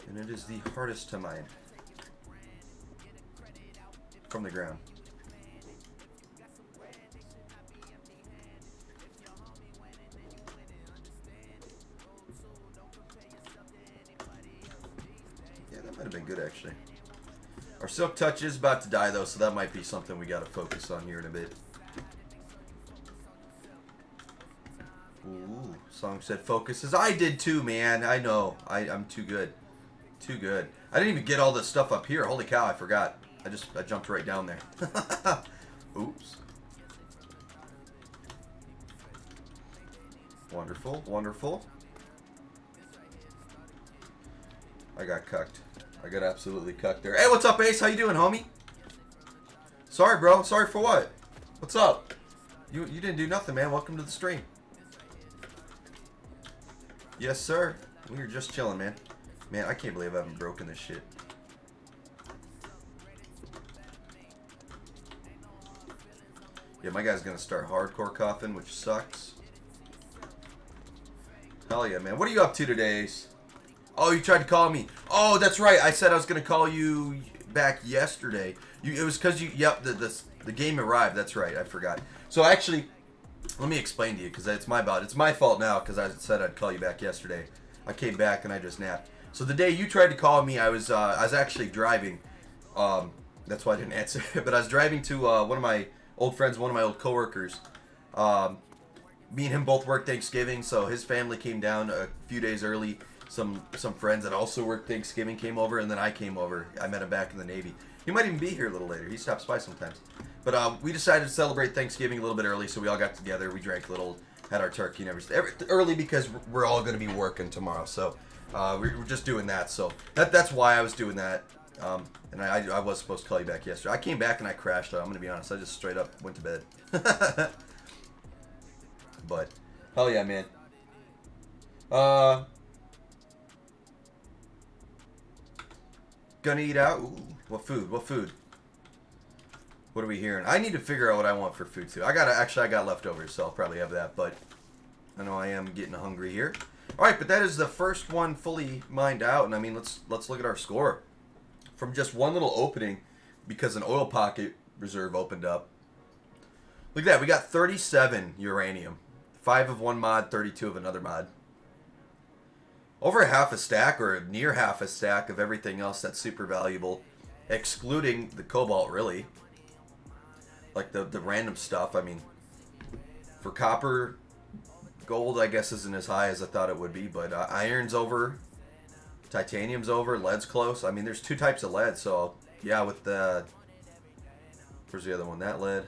And it is the hardest to mine. From the ground. Yeah, that might have been good actually. Our Silk Touch is about to die though, so that might be something we got to focus on here in a bit. Ooh, song said focuses. I did too, man. I know. I'm too good. Too good. I didn't even get all this stuff up here. Holy cow, I forgot. I jumped right down there. Oops. Wonderful, wonderful. I got cucked. I got absolutely cucked there. Hey, what's up, Ace? How you doing, homie? Sorry, bro. Sorry for what? What's up? You didn't do nothing, man. Welcome to the stream. Yes, sir. We were just chilling, man. Man, I can't believe I haven't broken this shit. Yeah, my guy's gonna start hardcore coughing, which sucks. Hell yeah, man. What are you up to today, Ace? Oh, you tried to call me. Oh, that's right. I said I was gonna call you back yesterday. It was because you. Yep, the game arrived. That's right. I forgot. So actually, let me explain to you because it's my bad. It's my fault now because I said I'd call you back yesterday. I came back and I just napped. So the day you tried to call me, I was actually driving. That's why I didn't answer. But I was driving to one of my old friends, one of my old coworkers. Me and him both worked Thanksgiving, so his family came down a few days early. Some friends that also worked Thanksgiving came over, and then I came over. I met him back in the Navy. He might even be here a little later. He stops by sometimes. But we decided to celebrate Thanksgiving a little bit early, so we all got together. We drank a little, had our turkey and everything. Early because we're all going to be working tomorrow, so we're just doing that. So that's why I was doing that. And I was supposed to call you back yesterday. I came back and I crashed out. I'm going to be honest. I just straight up went to bed. But, hell yeah, man. Gonna eat out? Ooh, what food? What food? What are we hearing? I need to figure out what I want for food too. I got leftovers, so I'll probably have that, but I know I am getting hungry here. Alright, but that is the first one fully mined out, and I mean let's look at our score. From just one little opening, because an oil pocket reserve opened up. Look at that, we got 37 uranium. 5 of one mod, 32 of another mod. Over half a stack, or near half a stack of everything else that's super valuable, excluding the cobalt, really. Like the random stuff. I mean, for copper, gold, I guess isn't as high as I thought it would be, but iron's over, titanium's over, lead's close. I mean, there's 2 types of lead, so yeah, with the... Where's the other one? That lead.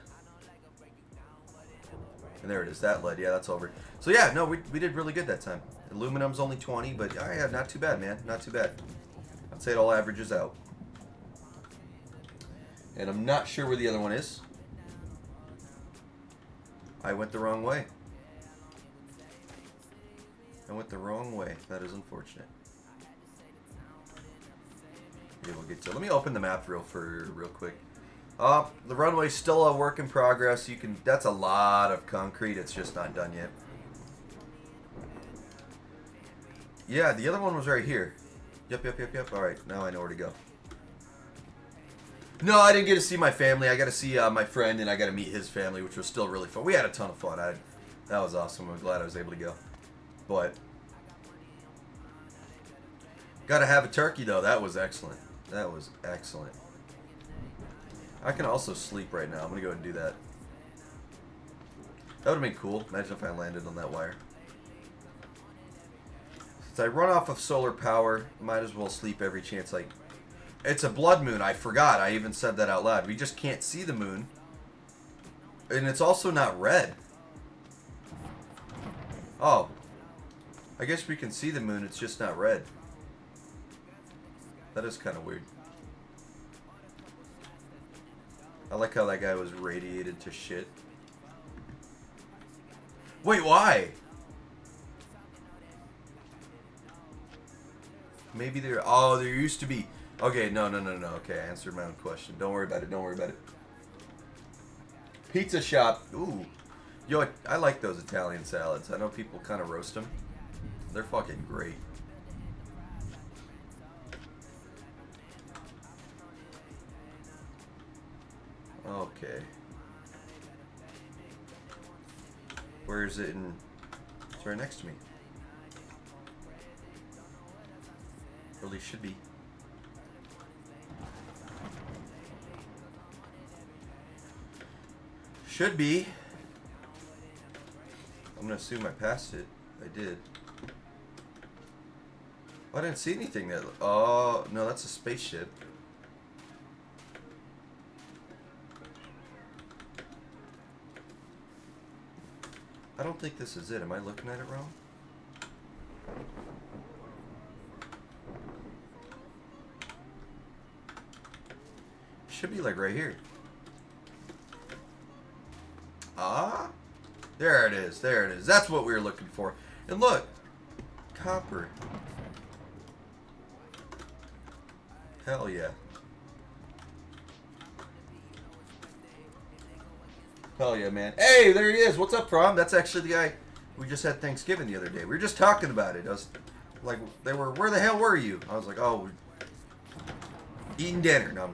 And there it is, that lead. Yeah, that's over. So yeah, no, we did really good that time. Aluminum's only 20, but yeah, not too bad, man. Not too bad. I'd say it all averages out. And I'm not sure where the other one is. I went the wrong way. I went the wrong way. That is unfortunate. Yeah, we'll get to. Let me open the map real quick. The runway's still a work in progress. That's a lot of concrete. It's just not done yet. Yeah, the other one was right here. Yep. Alright, now I know where to go. No, I didn't get to see my family. I got to see my friend, and I got to meet his family, which was still really fun. We had a ton of fun. That was awesome. I'm glad I was able to go. But got to have a turkey, though. That was excellent. That was excellent. I can also sleep right now. I'm going to go ahead and do that. That would have been cool. Imagine if I landed on that wire. Since I run off of solar power, might as well sleep every chance I... It's a blood moon. I forgot. I even said that out loud. We just can't see the moon. And it's also not red. Oh. I guess we can see the moon. It's just not red. That is kind of weird. I like how that guy was radiated to shit. Wait, why? Maybe there... Oh, there used to be... Okay, no. Okay, I answered my own question. Don't worry about it. Pizza shop. Ooh. Yo, I like those Italian salads. I know people kind of roast them. They're fucking great. Okay. Where is it It's right next to me. Really should be. Should be. I'm gonna assume I passed it. I did. Oh, I didn't see anything there. Oh, no, that's a spaceship. I don't think this is it. Am I looking at it wrong? Should be like right here. Ah, there it is. There it is. That's what we were looking for. And look, copper. Hell yeah. Hell yeah, man. Hey, there he is. What's up, Prom? That's actually the guy we just had Thanksgiving the other day. We were just talking about it. I was like, they were, where the hell were you? I was like, oh, we're eating dinner. No.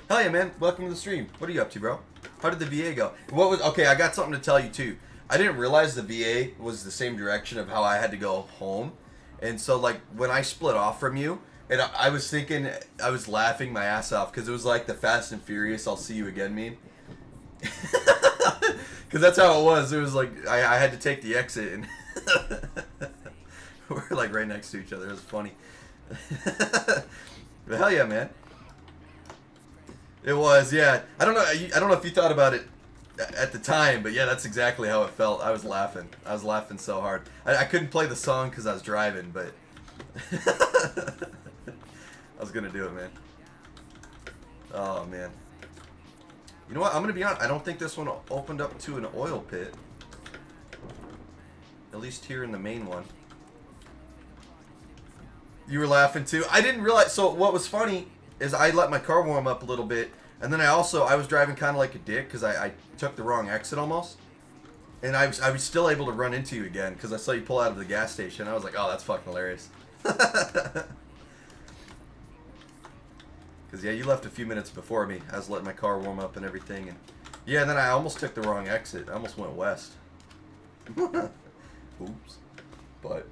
Hell yeah, man. Welcome to the stream. What are you up to, bro? How did the VA go? Okay, I got something to tell you, too. I didn't realize the VA was the same direction of how I had to go home. And so, like, when I split off from you, and I was thinking, I was laughing my ass off because it was like the Fast and Furious, I'll see you again meme. Because that's how it was. It was like I had to take the exit, and we're like right next to each other. It was funny. But hell yeah, man! It was, yeah. I don't know if you thought about it at the time, but yeah, that's exactly how it felt. I was laughing. I was laughing so hard. I couldn't play the song because I was driving, but I was gonna do it, man. Oh man. You know what? I'm going to be honest. I don't think this one opened up to an oil pit. At least here in the main one. You were laughing too? I didn't realize. So what was funny is I let my car warm up a little bit. And then I was driving kind of like a dick because I took the wrong exit almost. And I was still able to run into you again because I saw you pull out of the gas station. I was like, oh, that's fucking hilarious. Because, yeah, you left a few minutes before me. I was letting my car warm up and everything. And yeah, and then I almost took the wrong exit. I almost went west. Oops. But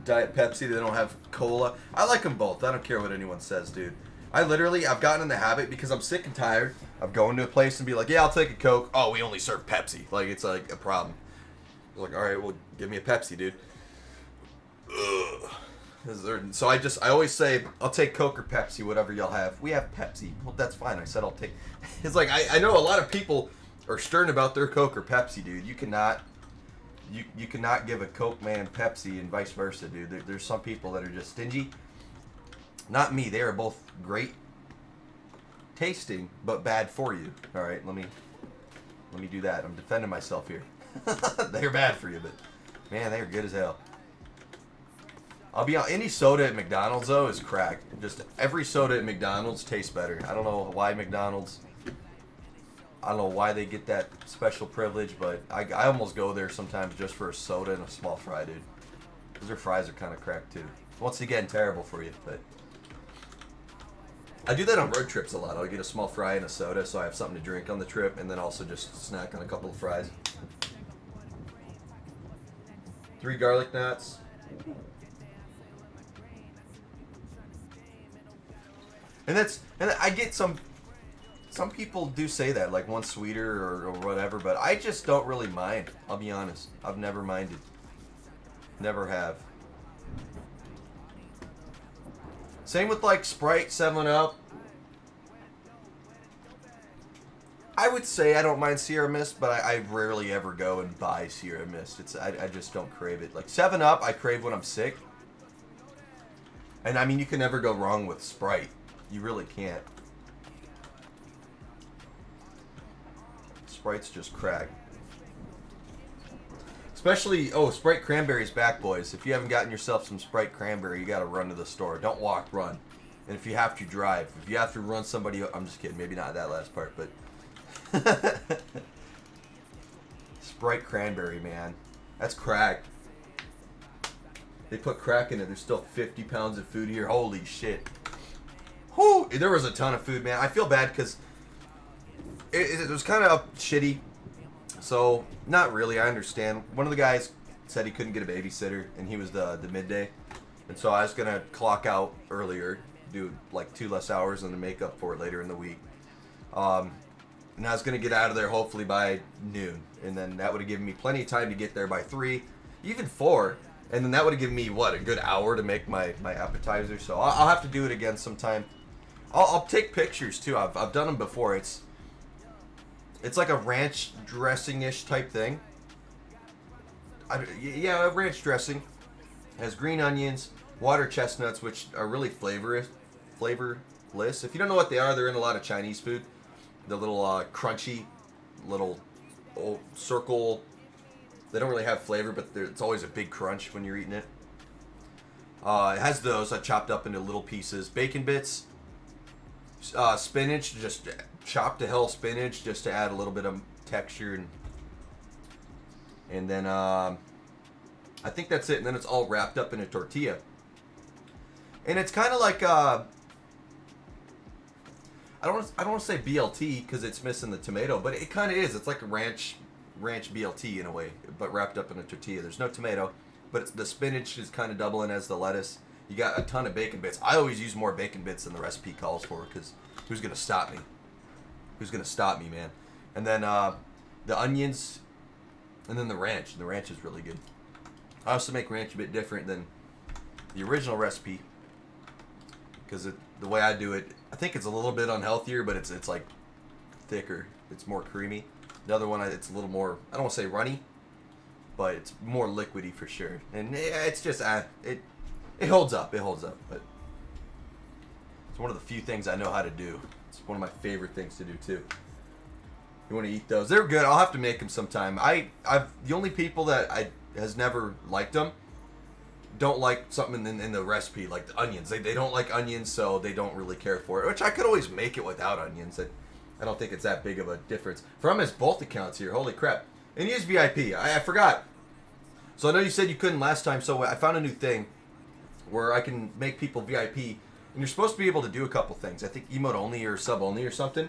Diet Pepsi, they don't have cola. I like them both. I don't care what anyone says, dude. I've gotten in the habit because I'm sick and tired of going to a place and be like, yeah, I'll take a Coke. Oh, we only serve Pepsi. Like, it's like a problem. I was like, all right, well, give me a Pepsi, dude. Ugh. So I always say, I'll take Coke or Pepsi, whatever y'all have. We have Pepsi. Well, that's fine. I said I'll take. It's like I know a lot of people are stern about their Coke or Pepsi, dude. You cannot give a Coke man Pepsi and vice versa, dude. There's some people that are just stingy. Not me. They are both great tasting, but bad for you. All right, let me do that. I'm defending myself here. They're bad for you, but man, they're good as hell. I'll be honest, any soda at McDonald's, though, is crack. Just every soda at McDonald's tastes better. I don't know why McDonald's, I don't know why they get that special privilege, but I almost go there sometimes just for a soda and a small fry, dude. Because their fries are kind of crack, too. Once again, terrible for you, but I do that on road trips a lot. I'll get a small fry and a soda so I have something to drink on the trip, and then also just snack on a couple of fries. 3 garlic knots. And I get some people do say that, like one sweeter or whatever, but I just don't really mind. I'll be honest. I've never minded. Never have. Same with like Sprite, 7-Up. I would say I don't mind Sierra Mist, but I rarely ever go and buy Sierra Mist. I just don't crave it. Like 7-Up, I crave when I'm sick. And I mean, you can never go wrong with Sprite. You really can't. Sprite's just crack. Especially, Sprite Cranberry's back, boys. If you haven't gotten yourself some Sprite Cranberry, you gotta run to the store. Don't walk, run. And if you have to, drive. If you have to run somebody, I'm just kidding. Maybe not that last part, but Sprite Cranberry, man. That's crack. They put crack in it. There's still 50 pounds of food here. Holy shit. Whew. There was a ton of food, man. I feel bad because it was kind of shitty. So, not really. I understand. One of the guys said he couldn't get a babysitter, and he was the midday. And so I was going to clock out earlier, do like 2 less hours, and then make up for it later in the week. And I was going to get out of there hopefully by noon. And then that would have given me plenty of time to get there by 3, even 4. And then that would have given me, what, a good hour to make my appetizer. So I'll have to do it again sometime. I'll take pictures, too. I've done them before. It's like a ranch dressing-ish type thing. Yeah, ranch dressing. It has green onions, water chestnuts, which are really flavorless. If you don't know what they are, they're in a lot of Chinese food. The little crunchy little circle. They don't really have flavor, but it's always a big crunch when you're eating it. It has those chopped up into little pieces. Bacon bits, spinach, just chopped to hell spinach just to add a little bit of texture. And then I think that's it. And then it's all wrapped up in a tortilla. And it's kind of like I don't want to say BLT because it's missing the tomato, but it kind of is. It's like a ranch BLT in a way, but wrapped up in a tortilla. There's no tomato, but the spinach is kind of doubling as the lettuce. You got a ton of bacon bits. I always use more bacon bits than the recipe calls for because who's gonna stop me? Who's gonna stop me, man? And then the onions, and then the ranch. The ranch is really good. I also make ranch a bit different than the original recipe because the way I do it, I think it's a little bit unhealthier, but it's like thicker. It's more creamy. The other one, it's a little more, I don't want to say runny, but it's more liquidy for sure. And it's just, it holds up. It holds up. But it's one of the few things I know how to do. It's one of my favorite things to do too. You want to eat those? They're good. I'll have to make them sometime. The only people that has never liked them don't like something in the recipe, like the onions. They don't like onions, so they don't really care for it. Which I could always make it without onions. I don't think it's that big of a difference. From his both accounts here, holy crap. And he is VIP. I forgot. So I know you said you couldn't last time, so I found a new thing where I can make people VIP. And you're supposed to be able to do a couple things. I think emote only or sub only or something.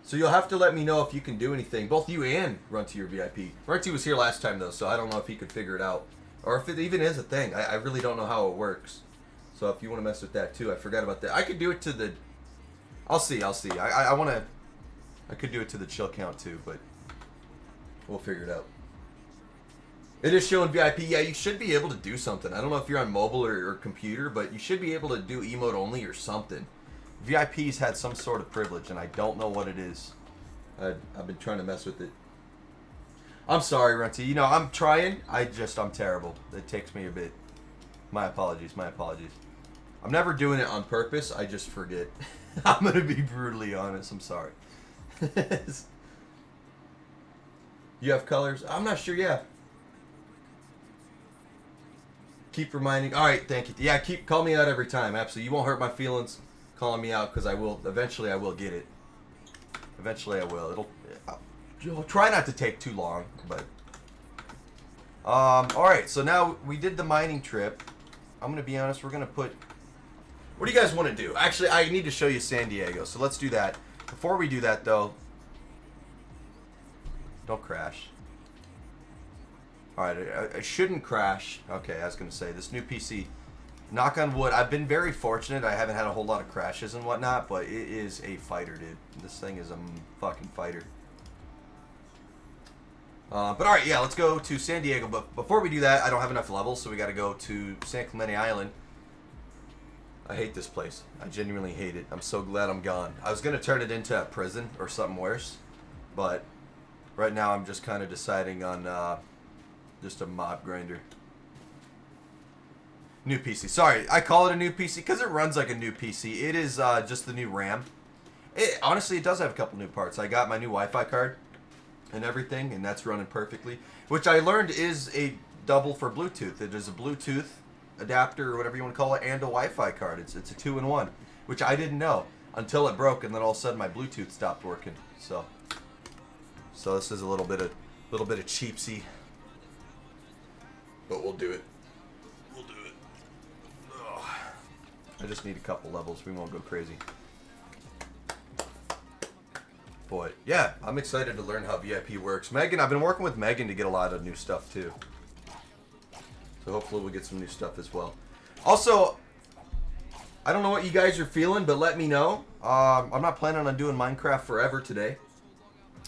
So you'll have to let me know if you can do anything. Both you and Runty are VIP. Runty was here last time though, so I don't know if he could figure it out. Or if it even is a thing. I really don't know how it works. So if you want to mess with that too, I forgot about that. I could do it to the... I'll see. I want to... I could do it to the chill count too, but we'll figure it out. It is showing VIP. Yeah, you should be able to do something. I don't know if you're on mobile or computer, but you should be able to do emote only or something. VIP's had some sort of privilege, and I don't know what it is. I've been trying to mess with it. I'm sorry, Runty. You know, I'm trying. I'm terrible. It takes me a bit. My apologies. I'm never doing it on purpose. I just forget. I'm going to be brutally honest. I'm sorry. You have colors? I'm not sure. Yeah. Keep reminding. All right. Thank you. Yeah. Call me out every time. Absolutely. You won't hurt my feelings calling me out because I will. Eventually, I will get it. Eventually, I will. I'll try not to take too long, but. All right. So now we did the mining trip. I'm gonna be honest. We're gonna put. What do you guys want to do? Actually, I need to show you San Diego. So let's do that. Before we do that, though, don't crash. Alright, I shouldn't crash. Okay, I was going to say, this new PC, knock on wood, I've been very fortunate. I haven't had a whole lot of crashes and whatnot, but it is a fighter, dude. This thing is a fucking fighter. But alright, yeah, let's go to San Diego. But before we do that, I don't have enough levels, so we got to go to San Clemente Island. I hate this place. I genuinely hate it. I'm so glad I'm gone. I was going to turn it into a prison or something worse. But right now I'm just kind of deciding on just a mob grinder. New PC. Sorry, I call it a new PC because it runs like a new PC. It is just the new RAM. Honestly, it does have a couple new parts. I got my new Wi-Fi card and everything, and that's running perfectly. Which I learned is a double for Bluetooth. It is a Bluetooth adapter or whatever you want to call it, and a Wi-Fi card. It's a 2-in-1, which I didn't know until it broke, and then all of a sudden my Bluetooth stopped working. So this is a little bit of cheapsy, but we'll do it. Ugh. I just need a couple levels. We won't go crazy. But yeah, I'm excited to learn how VIP works. Megan, I've been working with Megan to get a lot of new stuff too. So hopefully we'll get some new stuff as well. Also, I don't know what you guys are feeling, but let me know. I'm not planning on doing Minecraft forever today.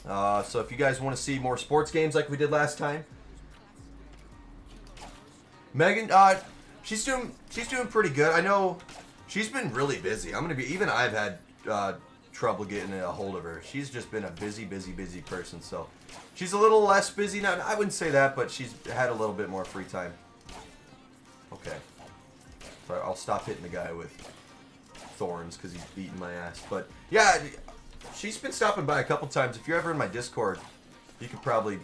So if you guys want to see more sports games like we did last time. Megan, she's doing pretty good. I know she's been really busy. Even I've had trouble getting a hold of her. She's just been a busy person. So she's a little less busy now. I wouldn't say that, but she's had a little bit more free time. Okay. So I'll stop hitting the guy with thorns because he's beating my ass. But yeah, She's been stopping by a couple times. If you're ever in my Discord, you could probably...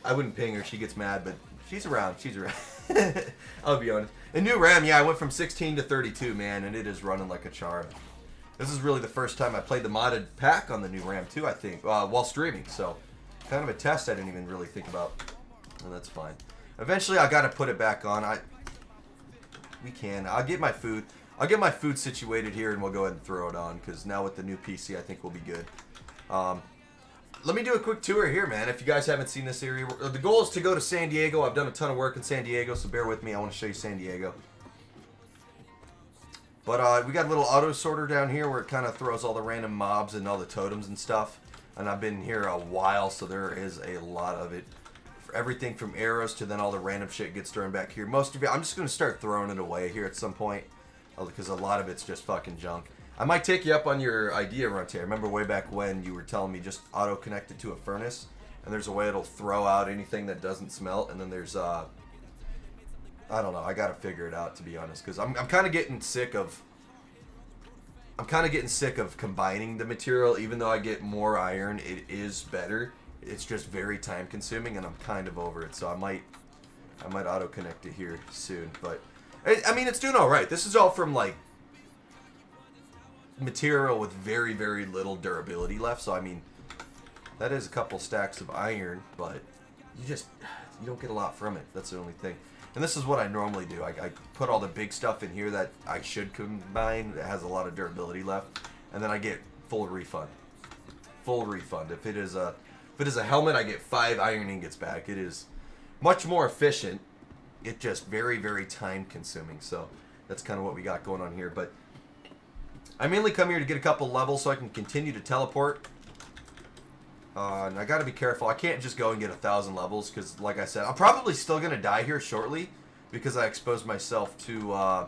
I wouldn't ping her. She gets mad, but she's around. She's around. I'll be honest. A new RAM, yeah, I went from 16 to 32, man, and it is running like a charm. This is really the first time I played the modded pack on the new RAM, too, I think, while streaming. So, kind of a test I didn't even really think about. And that's fine. Eventually, I got to put it back on. I'll get my food. I'll get my food situated here, and we'll go ahead and throw it on, because now with the new PC, I think we'll be good. Let me do a quick tour here, man, if you guys haven't seen this area. The goal is to go to San Diego. I've done a ton of work in San Diego, so bear with me. I want to show you San Diego. But we got a little auto sorter down here where it kind of throws all the random mobs and all the totems and stuff. And I've been here a while, so there is a lot of it. For everything from arrows to then all the random shit gets thrown back here. Most of it, I'm just going to start throwing it away here at some point, because a lot of it's just fucking junk. I might take you up on your idea, Runte. I remember way back when you were telling me just auto-connect it to a furnace, and there's a way it'll throw out anything that doesn't smelt, and then there's, I don't know, I gotta figure it out, to be honest, because I'm kind of getting sick of, combining the material. Even though I get more iron, it is better. It's just very time-consuming, and I'm kind of over it, so I might auto-connect it here soon, but, I mean, it's doing alright. This is all from, like, material with very, very little durability left, so I mean, that is a couple stacks of iron, but you don't get a lot from it. That's the only thing. And this is what I normally do. I put all the big stuff in here that I should combine that has a lot of durability left, and then I get full refund. Full refund. If it is a helmet, I get 5 iron ingots back. It is much more efficient. It's just very, very time consuming. So that's kind of what we got going on here. But I mainly come here to get a couple levels so I can continue to teleport. And I gotta be careful. I can't just go and get 1,000 levels because, like I said, I'm probably still gonna die here shortly because I exposed myself to,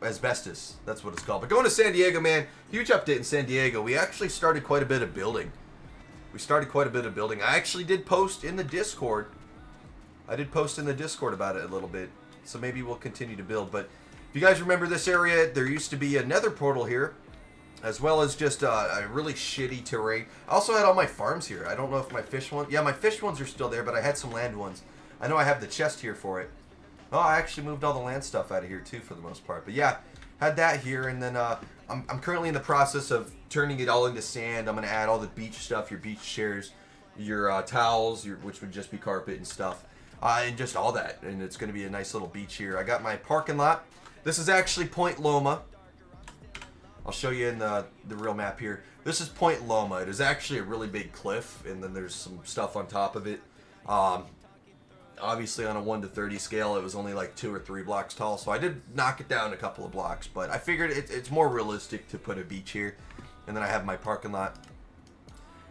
asbestos. That's what it's called. But going to San Diego, man, huge update in San Diego. We actually started quite a bit of building. I actually did post in the Discord. about it a little bit. So maybe we'll continue to build. But if you guys remember this area, there used to be a nether portal here, as well as just a really shitty terrain. I also had all my farms here. I don't know if my fish ones... Yeah, my fish ones are still there, but I had some land ones. I know I have the chest here for it. Oh, I actually moved all the land stuff out of here, too, for the most part. But yeah, had that here, and then I'm currently in the process of turning it all into sand. I'm going to add all the beach stuff, your beach chairs, your towels, which would just be carpet and stuff, and just all that. And it's going to be a nice little beach here. I got my parking lot. This is actually Point Loma. I'll show you in the real map here. This is Point Loma. It is actually a really big cliff, and then there's some stuff on top of it. Obviously, on a 1 to 30 scale, it was only like 2 or 3 blocks tall, so I did knock it down a couple of blocks, but I figured it's more realistic to put a beach here. And then I have my parking lot.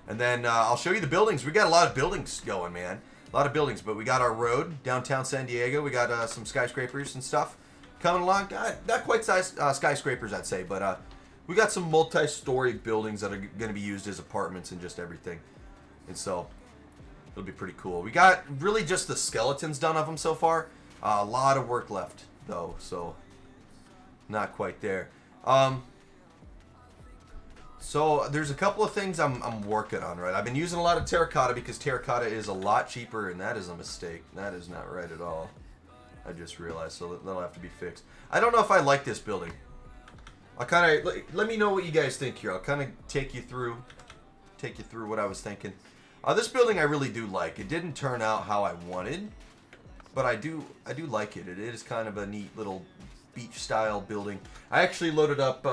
And then I'll show you the buildings. We got a lot of buildings going, man. A lot of buildings, but we got our road, downtown San Diego. We got some skyscrapers and stuff coming along. Not quite skyscrapers, I'd say, but we got some multi-story buildings that are going to be used as apartments and just everything. And so it'll be pretty cool. We got really just the skeletons done of them so far. A lot of work left, though, so not quite there. So there's a couple of things I'm working on, right? I've been using a lot of terracotta because terracotta is a lot cheaper, and that is a mistake. That is not right at all. I just realized, so that'll have to be fixed. I don't know if I like this building. I'll kind of let me know what you guys think here. I'll kind of take you through what I was thinking. This building I really do like. It didn't turn out how I wanted, but I do like it. It is kind of a neat little beach style building. I actually loaded up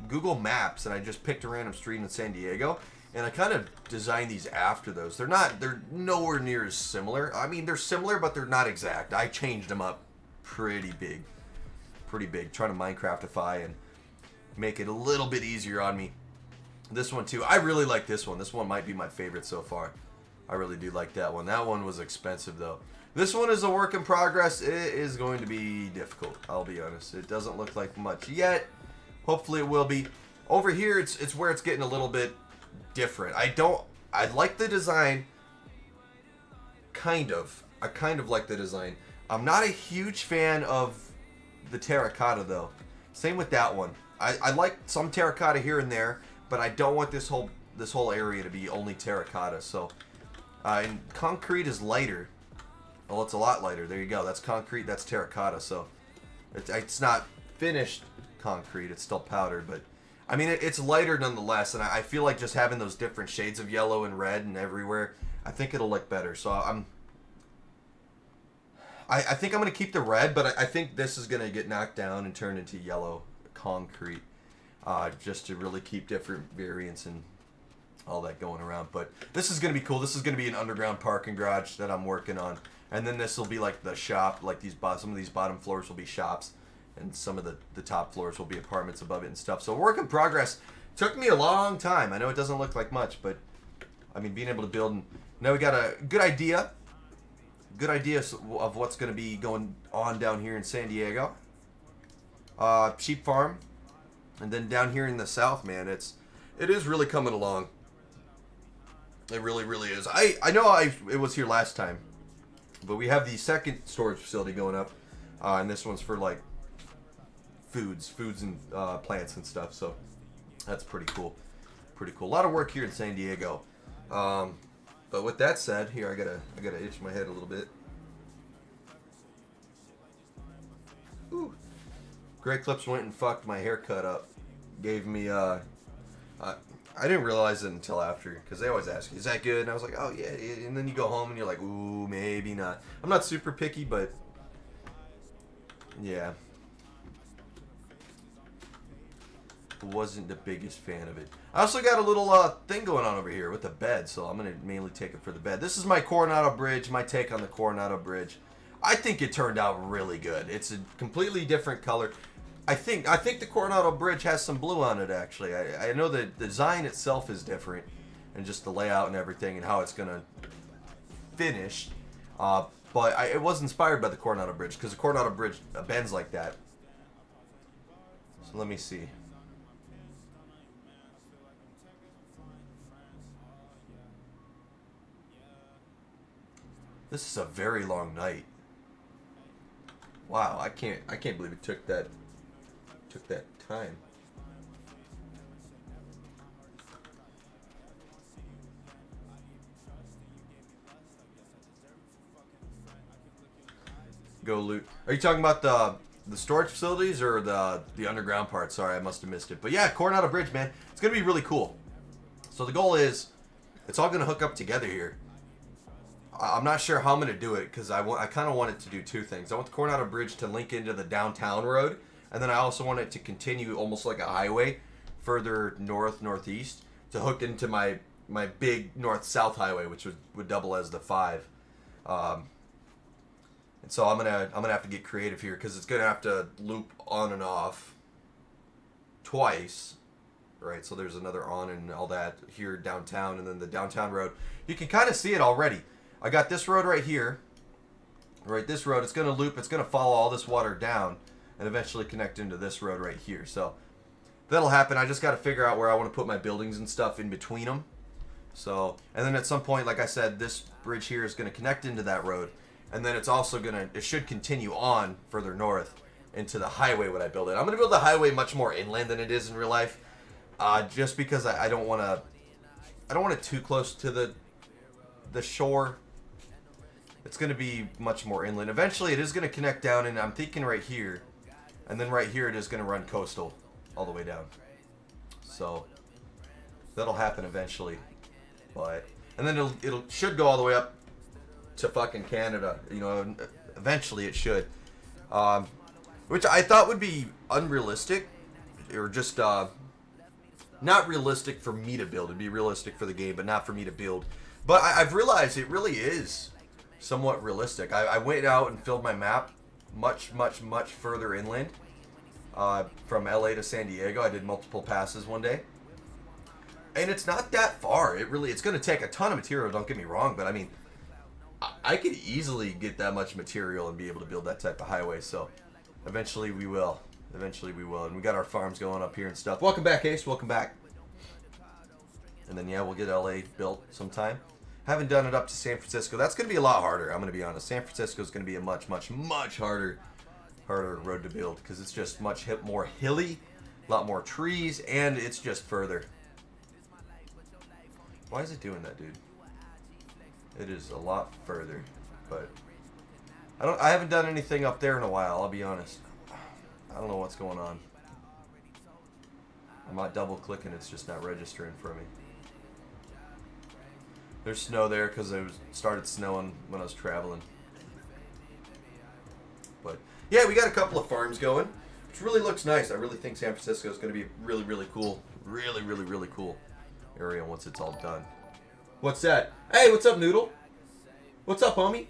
Google Maps and I just picked a random street in San Diego, and I kind of designed these after those. They're nowhere near as similar. I mean, they're similar, but they're not exact. I changed them up pretty big, trying to Minecraftify and make it a little bit easier on me. This one too. I really like this one. This one might be my favorite so far. I really do like that one. That one was expensive though. This one is a work in progress. It is going to be difficult, I'll be honest. It doesn't look like much yet. Hopefully it will be. Over here it's where it's getting a little bit different. I like the design. I kind of like the design. I'm not a huge fan of the terracotta though. Same with that one. I like some terracotta here and there, but I don't want this whole area to be only terracotta. So, and concrete is lighter. Well, it's a lot lighter. There you go. That's concrete. That's terracotta. So, it's not finished concrete. It's still powdered, but I mean it's lighter nonetheless. And I feel like just having those different shades of yellow and red and everywhere, I think it'll look better. So I think I'm going to keep the red, but I think this is going to get knocked down and turned into yellow concrete, just to really keep different variants and all that going around. But this is going to be cool. This is going to be an underground parking garage that I'm working on. And then this will be like the shop, like some of these bottom floors will be shops, and some of the top floors will be apartments above it and stuff. So work in progress. Took me a long time. I know it doesn't look like much, but I mean, being able to build, and now we got a good idea of what's going to be going on down here in San Diego. Sheep farm, and then down here in the south, man, it is really coming along. It really, really is. I know it was here last time, but we have the second storage facility going up, and this one's for like foods and plants and stuff. So that's pretty cool. Pretty cool. A lot of work here in San Diego. But with that said, here I gotta itch my head a little bit. Ooh. Great Clips went and fucked my haircut up. Gave me I didn't realize it until after, because they always ask, "Is that good?" And I was like, "Oh yeah." And then you go home and you're like, "Ooh, maybe not." I'm not super picky, but yeah, wasn't the biggest fan of it. I also got a little thing going on over here with the bed, so I'm gonna mainly take it for the bed. This is my Coronado Bridge, my take on the Coronado Bridge. I think it turned out really good. It's a completely different color. I think the Coronado Bridge has some blue on it, actually. I know the design itself is different, and just the layout and everything and how it's gonna finish. But it was inspired by the Coronado Bridge, because the Coronado Bridge bends like that. So let me see. This is a very long night. Wow, I can't believe it took that time. Go loot. Are you talking about the storage facilities or the underground part? Sorry, I must have missed it. But yeah, Coronado Bridge, man. It's going to be really cool. So the goal is it's all going to hook up together here. I'm not sure how I'm going to do it, because I kind of want it to do two things. I want the Coronado Bridge to link into the downtown road, and then I also want it to continue almost like a highway further northeast to hook into my big north-south highway, which would double as the 5. And so I'm gonna have to get creative here, because it's gonna have to loop on and off twice, right? So there's another on and all that here downtown, and then the downtown road. You can kind of see it already. I got this road right here. Right, this road, it's gonna loop. It's gonna follow all this water down, and eventually connect into this road right here. So that'll happen. I just got to figure out where I want to put my buildings and stuff in between them. So, and then at some point, like I said, this bridge here is gonna connect into that road. And then it's also it should continue on further north into the highway when I build it. I'm going to build the highway much more inland than it is in real life. Just because I don't want it too close to the shore. It's going to be much more inland. Eventually it is going to connect down, and I'm thinking right here. And then right here it is going to run coastal all the way down. So that'll happen eventually. And then it should go all the way up to fucking Canada, eventually it should, which I thought would be unrealistic, or just not realistic for me to build. It'd be realistic for the game, but not for me to build. But I've realized it really is somewhat realistic. I went out and filled my map much further inland, from LA to San Diego. I did multiple passes one day, and it's not that far. It's going to take a ton of material, don't get me wrong, but I mean, I could easily get that much material and be able to build that type of highway. So eventually we will. And we got our farms going up here and stuff. Welcome back, Ace. Welcome back. And then, yeah, we'll get LA built sometime. Haven't done it up to San Francisco. That's going to be a lot harder. I'm going to be honest. San Francisco is going to be a much harder road to build, because it's just much more hilly A lot more trees, and it's just further. Why is it doing that, dude? It is a lot further, but I haven't done anything up there in a while, I'll be honest. I don't know what's going on. I'm not double clicking, it's just not registering for me. There's snow there because it started snowing when I was traveling. But yeah, we got a couple of farms going, which really looks nice. I really think San Francisco is going to be really, really cool. Really, really, really cool area once it's all done. What's that? Hey, what's up, Noodle? What's up, homie?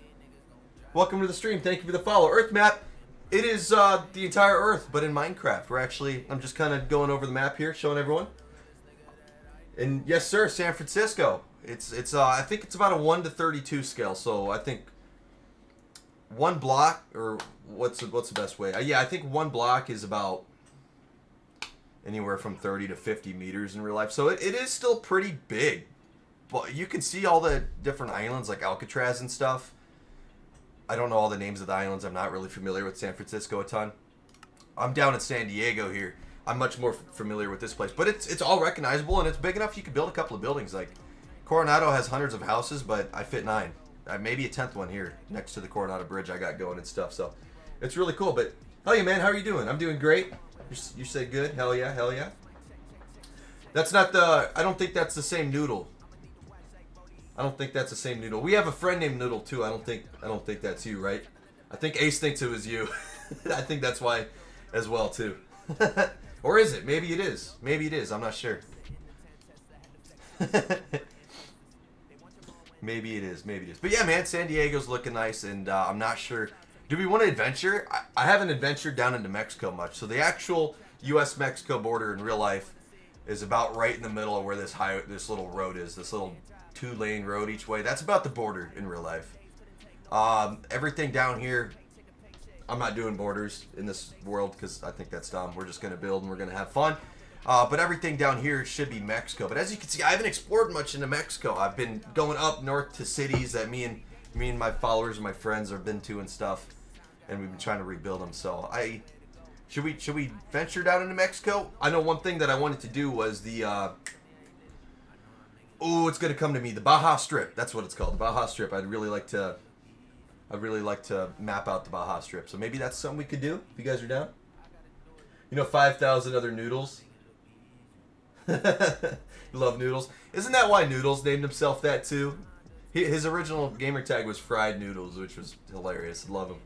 Welcome to the stream. Thank you for the follow. Earth map. It is the entire Earth, but in Minecraft. I'm just kind of going over the map here, showing everyone. And yes, sir, San Francisco. It's I think it's about a 1 to 32 scale. So I think one block, or what's the best way? Yeah, I think one block is about anywhere from 30 to 50 meters in real life. So it is still pretty big. But you can see all the different islands like Alcatraz and stuff. I don't know all the names of the islands. I'm not really familiar with San Francisco a ton. I'm down in San Diego here. I'm much more familiar with this place. But it's all recognizable, and it's big enough you could build a couple of buildings. Like, Coronado has hundreds of houses, but I fit 9. Maybe a 10th one here next to the Coronado Bridge I got going and stuff. So it's really cool. But hell yeah, man, how are you doing? I'm doing great. You said good. Hell yeah, hell yeah. That's not the... I don't think that's the same Noodle. I don't think that's the same Noodle. We have a friend named Noodle too. I don't think that's you, right? I think Ace thinks it was you. I think that's why as well too. Or is it? Maybe it is. Maybe it is. I'm not sure. Maybe it is. Maybe it is. But yeah, man, San Diego's looking nice, and I'm not sure. Do we want to adventure? I haven't adventured down into Mexico much. So the actual U.S.-Mexico border in real life is about right in the middle of where this little road is. This little 2-lane road each way. That's about the border in real life. Everything down here, I'm not doing borders in this world because I think that's dumb. We're just going to build and we're going to have fun. But everything down here should be Mexico. But as you can see, I haven't explored much into Mexico. I've been going up north to cities that me and my followers and my friends have been to and stuff, and we've been trying to rebuild them. So should we venture down into Mexico? I know one thing that I wanted to do was the it's gonna come to me. The Baja Strip. That's what it's called. The Baja Strip. I'd really like to map out the Baja Strip. So maybe that's something we could do if you guys are down. 5,000 other noodles. Love Noodles. Isn't that why Noodles named himself that too? His original gamer tag was Fried Noodles, which was hilarious. Love him.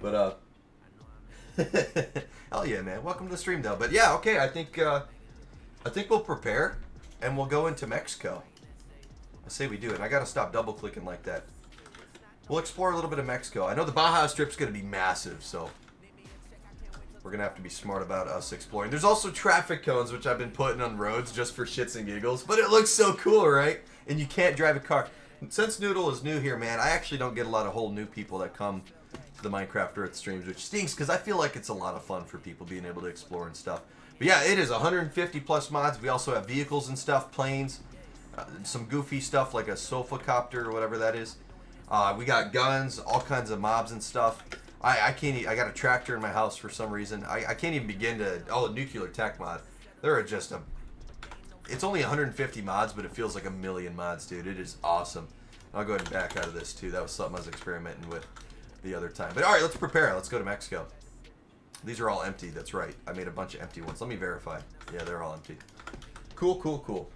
But hell yeah, man. Welcome to the stream, though. But yeah, okay. I think we'll prepare and we'll go into Mexico. I say we do it. I gotta stop double clicking like that. We'll explore a little bit of Mexico. I know the Baja Strip's gonna be massive, so we're gonna have to be smart about us exploring. There's also traffic cones, which I've been putting on roads just for shits and giggles. But it looks so cool, right? And you can't drive a car. Since Noodle is new here, man, I actually don't get a lot of whole new people that come to the Minecraft Earth streams, which stinks because I feel like it's a lot of fun for people being able to explore and stuff. But yeah, it is 150 plus mods. We also have vehicles and stuff, planes, some goofy stuff like a sofa copter or whatever that is. We got guns, all kinds of mobs and stuff. I can't. I got a tractor in my house for some reason. I can't even begin to. Oh, a nuclear tech mod. There are just It's only 150 mods, but it feels like a million mods, dude. It is awesome. I'll go ahead and back out of this too. That was something I was experimenting with the other time. But all right, let's prepare. Let's go to Mexico. These are all empty. That's right. I made a bunch of empty ones. Let me verify. Yeah, they're all empty. Cool, cool, cool.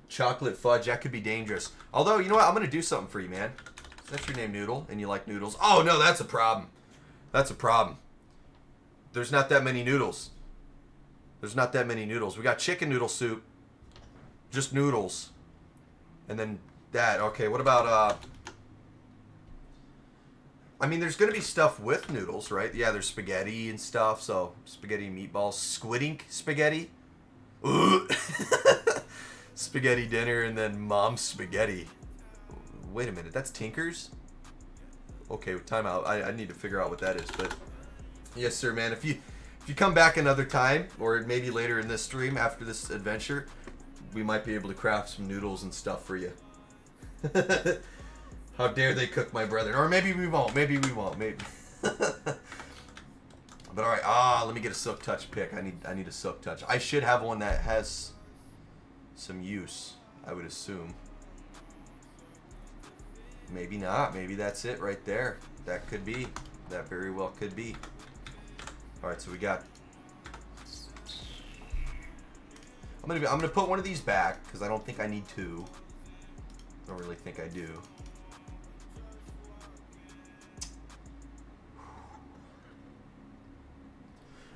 Chocolate fudge. That could be dangerous. Although, you know what? I'm going to do something for you, man. That's your name, Noodle, and you like noodles. Oh, no, that's a problem. That's a problem. There's not that many noodles. There's not that many noodles. We got chicken noodle soup. Just noodles. And then that. Okay, what about, I mean, there's going to be stuff with noodles, right? Yeah, there's spaghetti and stuff. So, spaghetti and meatballs. Squid ink spaghetti. Ooh. Spaghetti dinner and then mom's spaghetti. Wait a minute, that's Tinker's? Okay, time out. I need to figure out what that is. But yes, sir, man. If you come back another time, or maybe later in this stream after this adventure, we might be able to craft some noodles and stuff for you. How dare they cook my brother? Or maybe we won't. Maybe we won't. Maybe. But alright, let me get a Silk Touch pick. I need a Silk Touch. I should have one that has some use, I would assume. Maybe not. Maybe that's it right there. That could be. That very well could be. Alright, so we got... I'm gonna put one of these back, because I don't think I need two. I don't really think I do.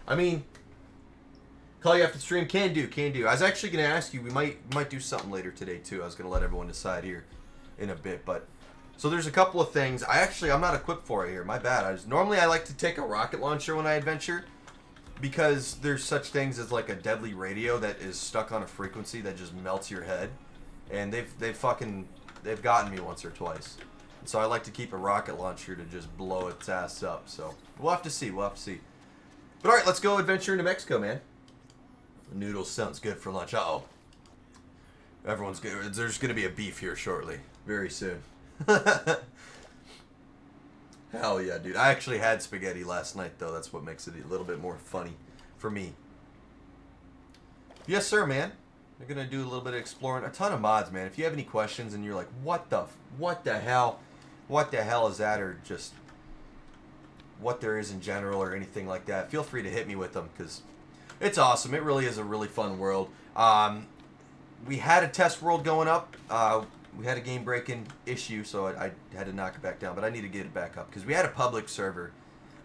I mean, call you after the stream, can do. I was actually gonna ask you, we might do something later today too. I was gonna let everyone decide here in a bit, but so there's a couple of things. I'm not equipped for it here. My bad. Normally I like to take a rocket launcher when I adventure, because there's such things as like a deadly radio that is stuck on a frequency that just melts your head, and they've gotten me once or twice. So I like to keep a rocket launcher to just blow its ass up. So we'll have to see. But alright, let's go adventure into Mexico, man. Noodles sounds good for lunch. Uh-oh. Everyone's good. There's going to be a beef here shortly. Very soon. Hell yeah, dude. I actually had spaghetti last night, though. That's what makes it a little bit more funny for me. Yes, sir, man. We're going to do a little bit of exploring. A ton of mods, man. If you have any questions and you're like, what the hell is that, or just what there is in general or anything like that, feel free to hit me with them, because it's awesome. It really is a really fun world. We had a test world going up. We had a game breaking issue, so I had to knock it back down, but I need to get it back up because we had a public server.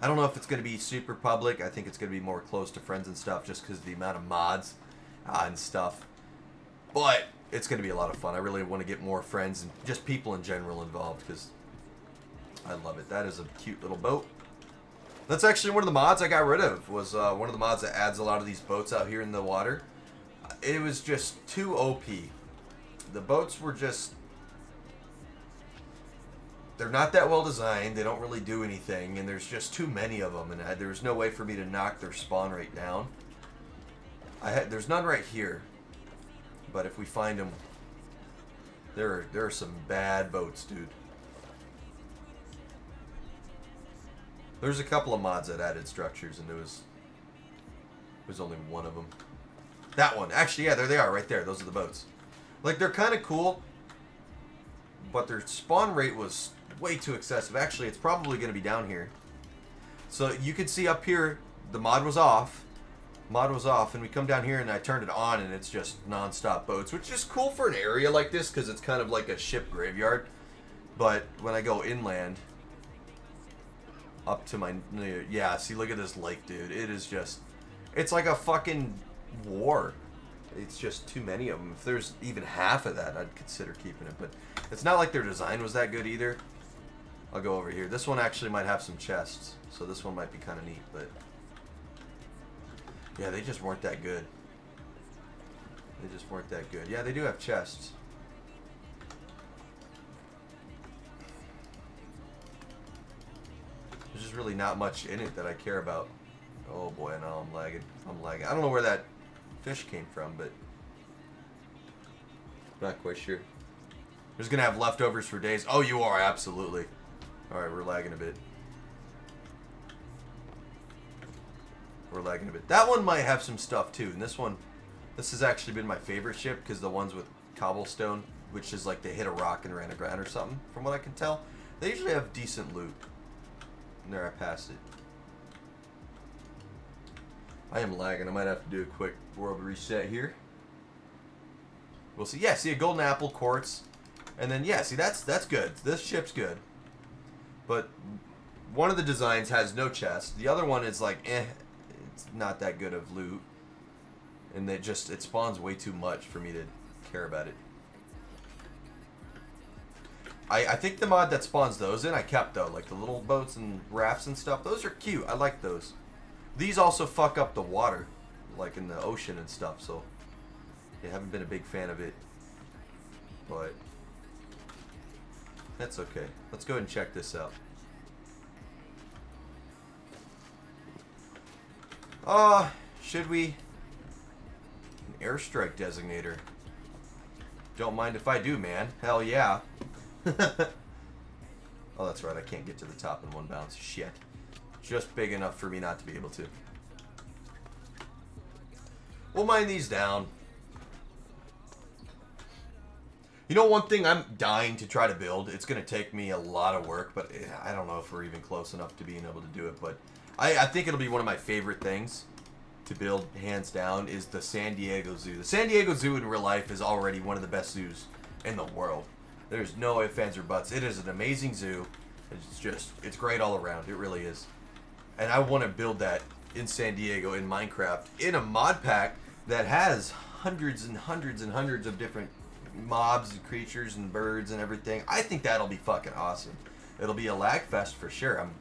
I don't know if it's going to be super public. I think it's going to be more close to friends and stuff, just because of the amount of mods and stuff. But it's going to be a lot of fun. I really want to get more friends and just people in general involved, because I love it. That is a cute little boat. That's actually one of the mods I got rid of. Was one of the mods that adds a lot of these boats out here in the water. It was just too OP. The boats were just... they're not that well designed. They don't really do anything. And there's just too many of them. And there was no way for me to knock their spawn rate down. There's none right here. But if we find them... There are some bad boats, dude. There's a couple of mods that added structures, and there was only one of them. That one. Actually, yeah, there they are, right there. Those are the boats. Like, they're kind of cool, but their spawn rate was way too excessive. Actually, it's probably going to be down here. So you can see up here, the mod was off. And we come down here, and I turned it on, and it's just non-stop boats, which is cool for an area like this, because it's kind of like a ship graveyard. But when I go inland... up to my... yeah, see, look at this lake, dude. It is just... it's like a fucking war. It's just too many of them. If there's even half of that, I'd consider keeping it. But it's not like their design was that good either. I'll go over here. This one actually might have some chests. So this one might be kind of neat, but... yeah, they just weren't that good. Yeah, they do have chests. There's just really not much in it that I care about. Oh boy, now I'm lagging. I don't know where that fish came from, but not quite sure. We're just gonna have leftovers for days. Oh, you are, absolutely. Alright, we're lagging a bit. That one might have some stuff too. And this has actually been my favorite ship, because the ones with cobblestone, which is like they hit a rock and ran aground or something, from what I can tell, they usually have decent loot. And there, I passed it. I am lagging. I might have to do a quick world reset here. We'll see. Yeah, see a golden apple, quartz. And then, yeah, see, that's good. This ship's good. But one of the designs has no chest. The other one is like, it's not that good of loot. And it spawns way too much for me to care about it. I think the mod that spawns those in, I kept though. Like the little boats and rafts and stuff. Those are cute. I like those. These also fuck up the water. Like in the ocean and stuff. So, I haven't been a big fan of it. But, that's okay. Let's go ahead and check this out. Should we? An airstrike designator. Don't mind if I do, man. Hell yeah. Oh, that's right. I can't get to the top in one bounce. Shit. just big enough for me not to be able to. We'll mine these down. You know, one thing I'm dying to try to build, it's going to take me a lot of work, but I don't know if we're even close enough to being able to do it, but I think it'll be one of my favorite things to build, hands down, is the San Diego Zoo. The San Diego Zoo in real life is already one of the best zoos in the world. There's no ifs, ands, or buts. It is an amazing zoo. It's great all around. It really is. And I want to build that in San Diego in Minecraft in a mod pack that has hundreds and hundreds and hundreds of different mobs and creatures and birds and everything. I think that'll be fucking awesome. It'll be a lag fest for sure. I'm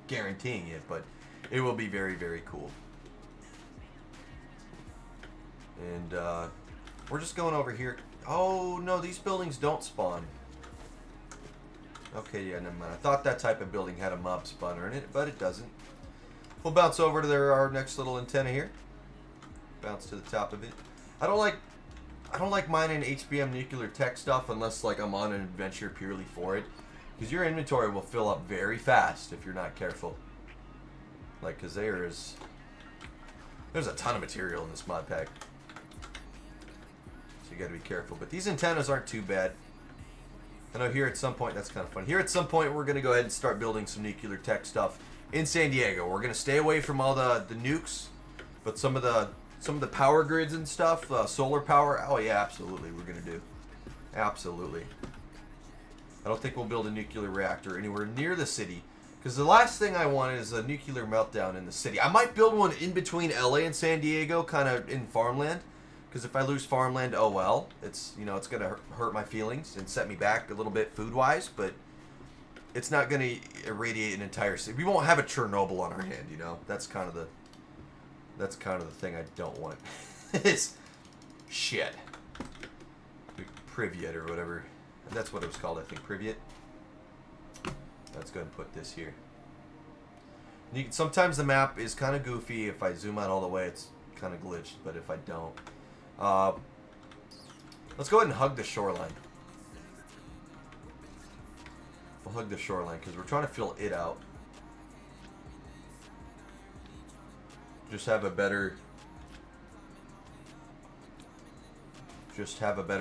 guaranteeing it, but it will be very, very cool. And we're just going over here. Oh no, these buildings don't spawn. Okay, yeah, never mind. I thought that type of building had a mob spawner in it, but it doesn't. We'll bounce over to our next little antenna here. Bounce to the top of it. I don't like mining HBM nuclear tech stuff unless like I'm on an adventure purely for it, because your inventory will fill up very fast if you're not careful. Like, because there's a ton of material in this mod pack, so you got to be careful. But these antennas aren't too bad. I know here at some point, that's kind of fun. Here at some point, we're gonna go ahead and start building some nuclear tech stuff in San Diego. We're gonna stay away from all the nukes, but some of the power grids and stuff, solar power. Oh yeah, absolutely, we're gonna do. Absolutely. I don't think we'll build a nuclear reactor anywhere near the city, because the last thing I want is a nuclear meltdown in the city. I might build one in between LA and San Diego, kind of in farmland, because if I lose farmland, oh well. It's, you know, it's gonna hurt my feelings and set me back a little bit food-wise, but it's not gonna irradiate an entire city. We won't have a Chernobyl on our hand, you know. That's kind of the thing I don't want. It's shit. Privyet or whatever. That's what it was called, I think. Privyet. Let's go ahead and put this here. Sometimes the map is kind of goofy. If I zoom out all the way, it's kind of glitched. But if I don't, let's go ahead and hug the shoreline. We'll hug the shoreline because we're trying to fill it out. Just have a better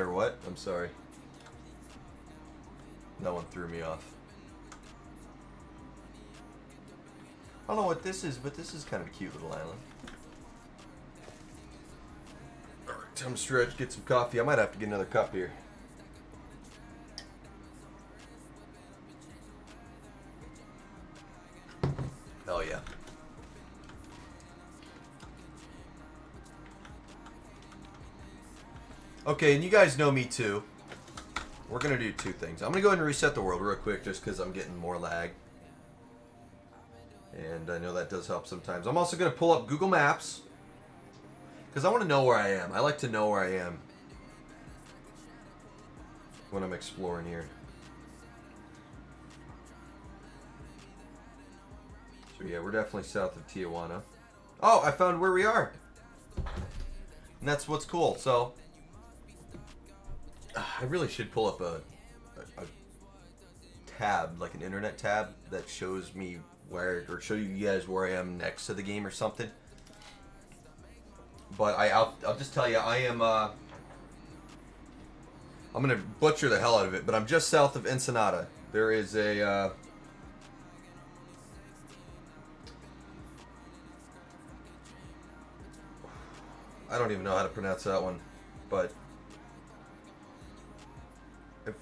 what? I'm sorry. No one threw me off. I don't know what this is, but this is kind of a cute little island. Alright, time to stretch, get some coffee. I might have to get another cup here. Hell yeah. Okay, and you guys know me too. We're going to do two things. I'm going to go ahead and reset the world real quick just because I'm getting more lag. And I know that does help sometimes. I'm also going to pull up Google Maps because I want to know where I am. I like to know where I am when I'm exploring here. So yeah, we're definitely south of Tijuana. Oh, I found where we are. And that's what's cool. So I really should pull up a tab, like an internet tab that shows me where, or show you guys where I am next to the game or something. But I'll just tell you, I am I'm gonna butcher the hell out of it, but I'm just south of Ensenada. There is a I don't even know how to pronounce that one, but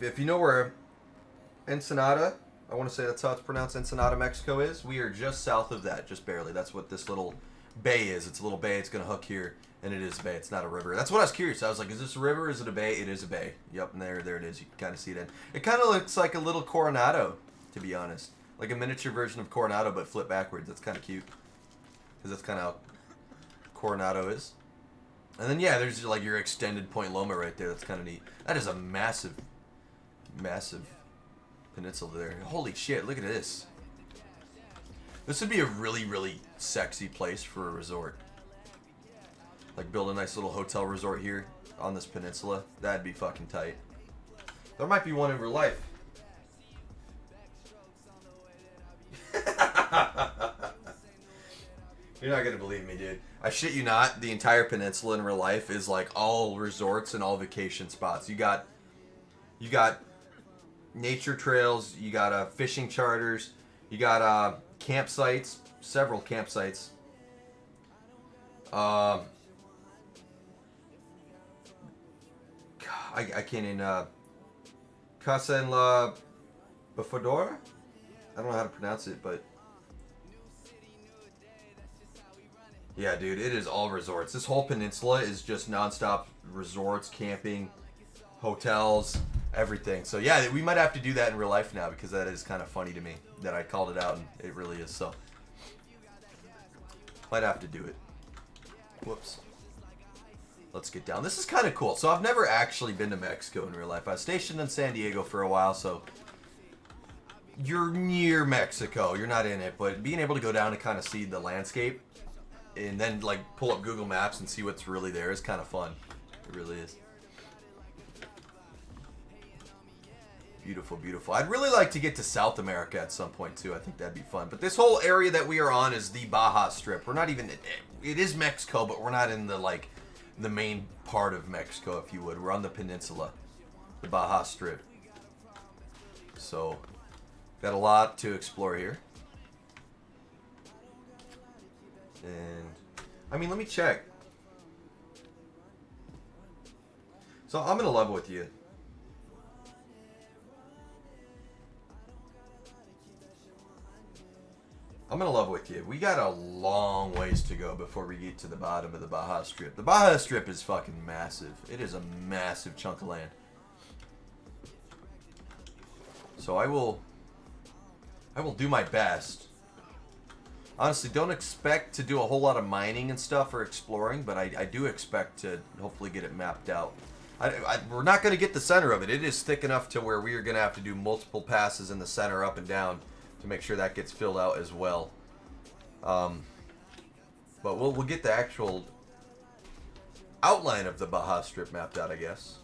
if you know where Ensenada, I want to say that's how it's pronounced, Ensenada, Mexico is, we are just south of that, just barely. That's what this little bay is. It's a little bay. It's going to hook here, and it is a bay. It's not a river. That's what I was curious. I was like, is this a river? Is it a bay? It is a bay. Yep, and there it is. You can kind of see it. It kind of looks like a little Coronado, to be honest. Like a miniature version of Coronado, but flipped backwards. That's kind of cute, because that's kind of how Coronado is. And then, yeah, there's like your extended Point Loma right there. That's kind of neat. That is a massive peninsula there. Holy shit, look at this. This would be a really, really sexy place for a resort. Like build a nice little hotel resort here on this peninsula. That'd be fucking tight. There might be one in real life. You're not gonna believe me, dude. I shit you not. The entire peninsula in real life is like all resorts and all vacation spots. You got nature trails. You got fishing charters. You got campsites. Several campsites. I can't in Casa en la Bufadora? I don't know how to pronounce it, but yeah, dude, it is all resorts. This whole peninsula is just nonstop resorts, camping, hotels, everything. So yeah, we might have to do that in real life now because that is kind of funny to me that I called it out and it really is. So might have to do it. Whoops. Let's get down. This is kind of cool. So I've never actually been to Mexico in real life. I was stationed in San Diego for a while, so you're near Mexico. You're not in it, but being able to go down and kind of see the landscape and then like pull up Google Maps and see what's really there is kind of fun. It really is. Beautiful, beautiful. I'd really like to get to South America at some point too. I think that'd be fun. But this whole area that we are on is the Baja Strip. We're not even, it is Mexico, but we're not in the like the main part of Mexico, if you would. We're on the peninsula, the Baja Strip. So, got a lot to explore here. And, I mean, let me check. So, I'm going to level with you. I'm going to level with you. We got a long ways to go before we get to the bottom of the Baja Strip. The Baja Strip is fucking massive. It is a massive chunk of land. So I will do my best. Honestly, don't expect to do a whole lot of mining and stuff or exploring, but I do expect to hopefully get it mapped out. We're not going to get the center of it. It is thick enough to where we are going to have to do multiple passes in the center up and down to make sure that gets filled out as well. But we'll get the actual outline of the Baja Strip mapped out, I guess.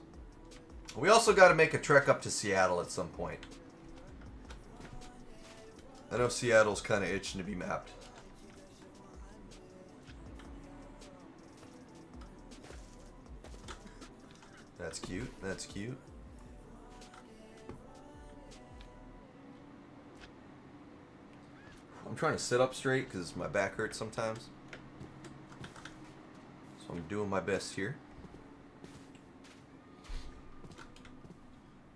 We also got to make a trek up to Seattle at some point. I know Seattle's kind of itching to be mapped. That's cute. That's cute. I'm trying to sit up straight because my back hurts sometimes. So I'm doing my best here.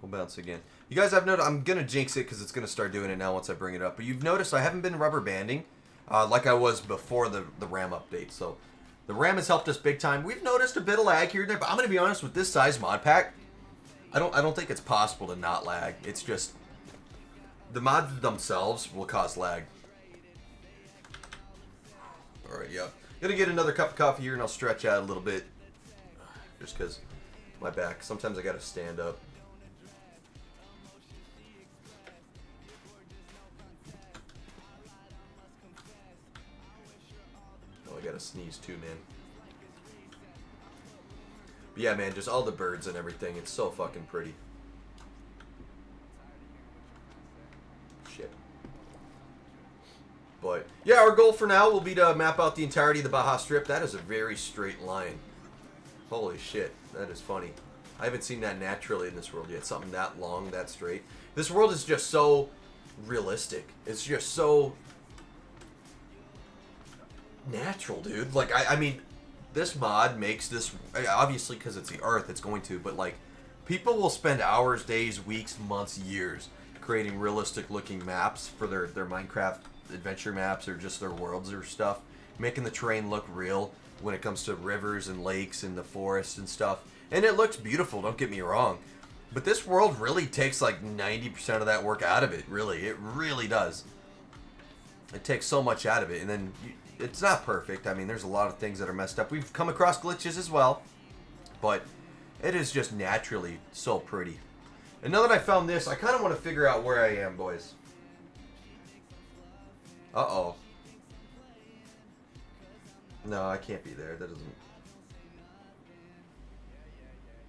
We'll bounce again. You guys have noticed, I'm going to jinx it because it's going to start doing it now once I bring it up. But you've noticed I haven't been rubber banding like I was before the RAM update. So the RAM has helped us big time. We've noticed a bit of lag here and there. But I'm going to be honest, with this size mod pack, I don't think it's possible to not lag. It's just the mods themselves will cause lag. Alright, yeah. Gonna get another cup of coffee here and I'll stretch out a little bit. Just because my back, sometimes I gotta stand up. Oh, I gotta sneeze too, man. But yeah, man, just all the birds and everything. It's so fucking pretty. Shit. But yeah, our goal for now will be to map out the entirety of the Baja Strip. That is a very straight line. Holy shit, that is funny. I haven't seen that naturally in this world yet. Something that long, that straight. This world is just so realistic. It's just so natural, dude. Like, I mean, this mod makes this, obviously because it's the Earth, it's going to, but like, people will spend hours, days, weeks, months, years creating realistic looking maps for their Minecraft adventure maps or just their worlds or stuff, making the terrain look real when it comes to rivers and lakes and the forests and stuff. And it looks beautiful, don't get me wrong. But this world really takes like 90% of that work out of it, really. It really does. It takes so much out of it. And then it's not perfect. I mean, there's a lot of things that are messed up. We've come across glitches as well. But it is just naturally so pretty. And now that I found this, I kind of want to figure out where I am, boys. Uh-oh. No, I can't be there. That doesn't...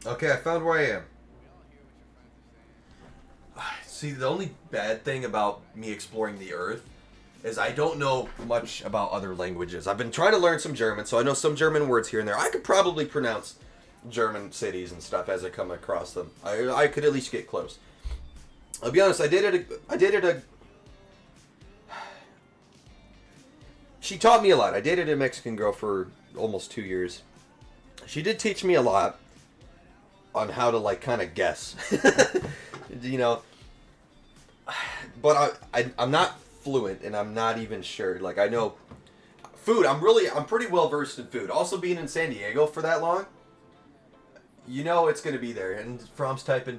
Okay, I found where I am. See, the only bad thing about me exploring the Earth is I don't know much about other languages. I've been trying to learn some German, so I know some German words here and there. I could probably pronounce German cities and stuff as I come across them. I could at least get close. I'll be honest, I dated a she taught me a lot. I dated a Mexican girl for almost 2 years. She did teach me a lot on how to like kind of guess. You know, but I'm not fluent, and I'm not even sure. Like, I know food. I'm pretty well versed in food. Also, being in San Diego for that long, you know it's gonna be there. And From's typing.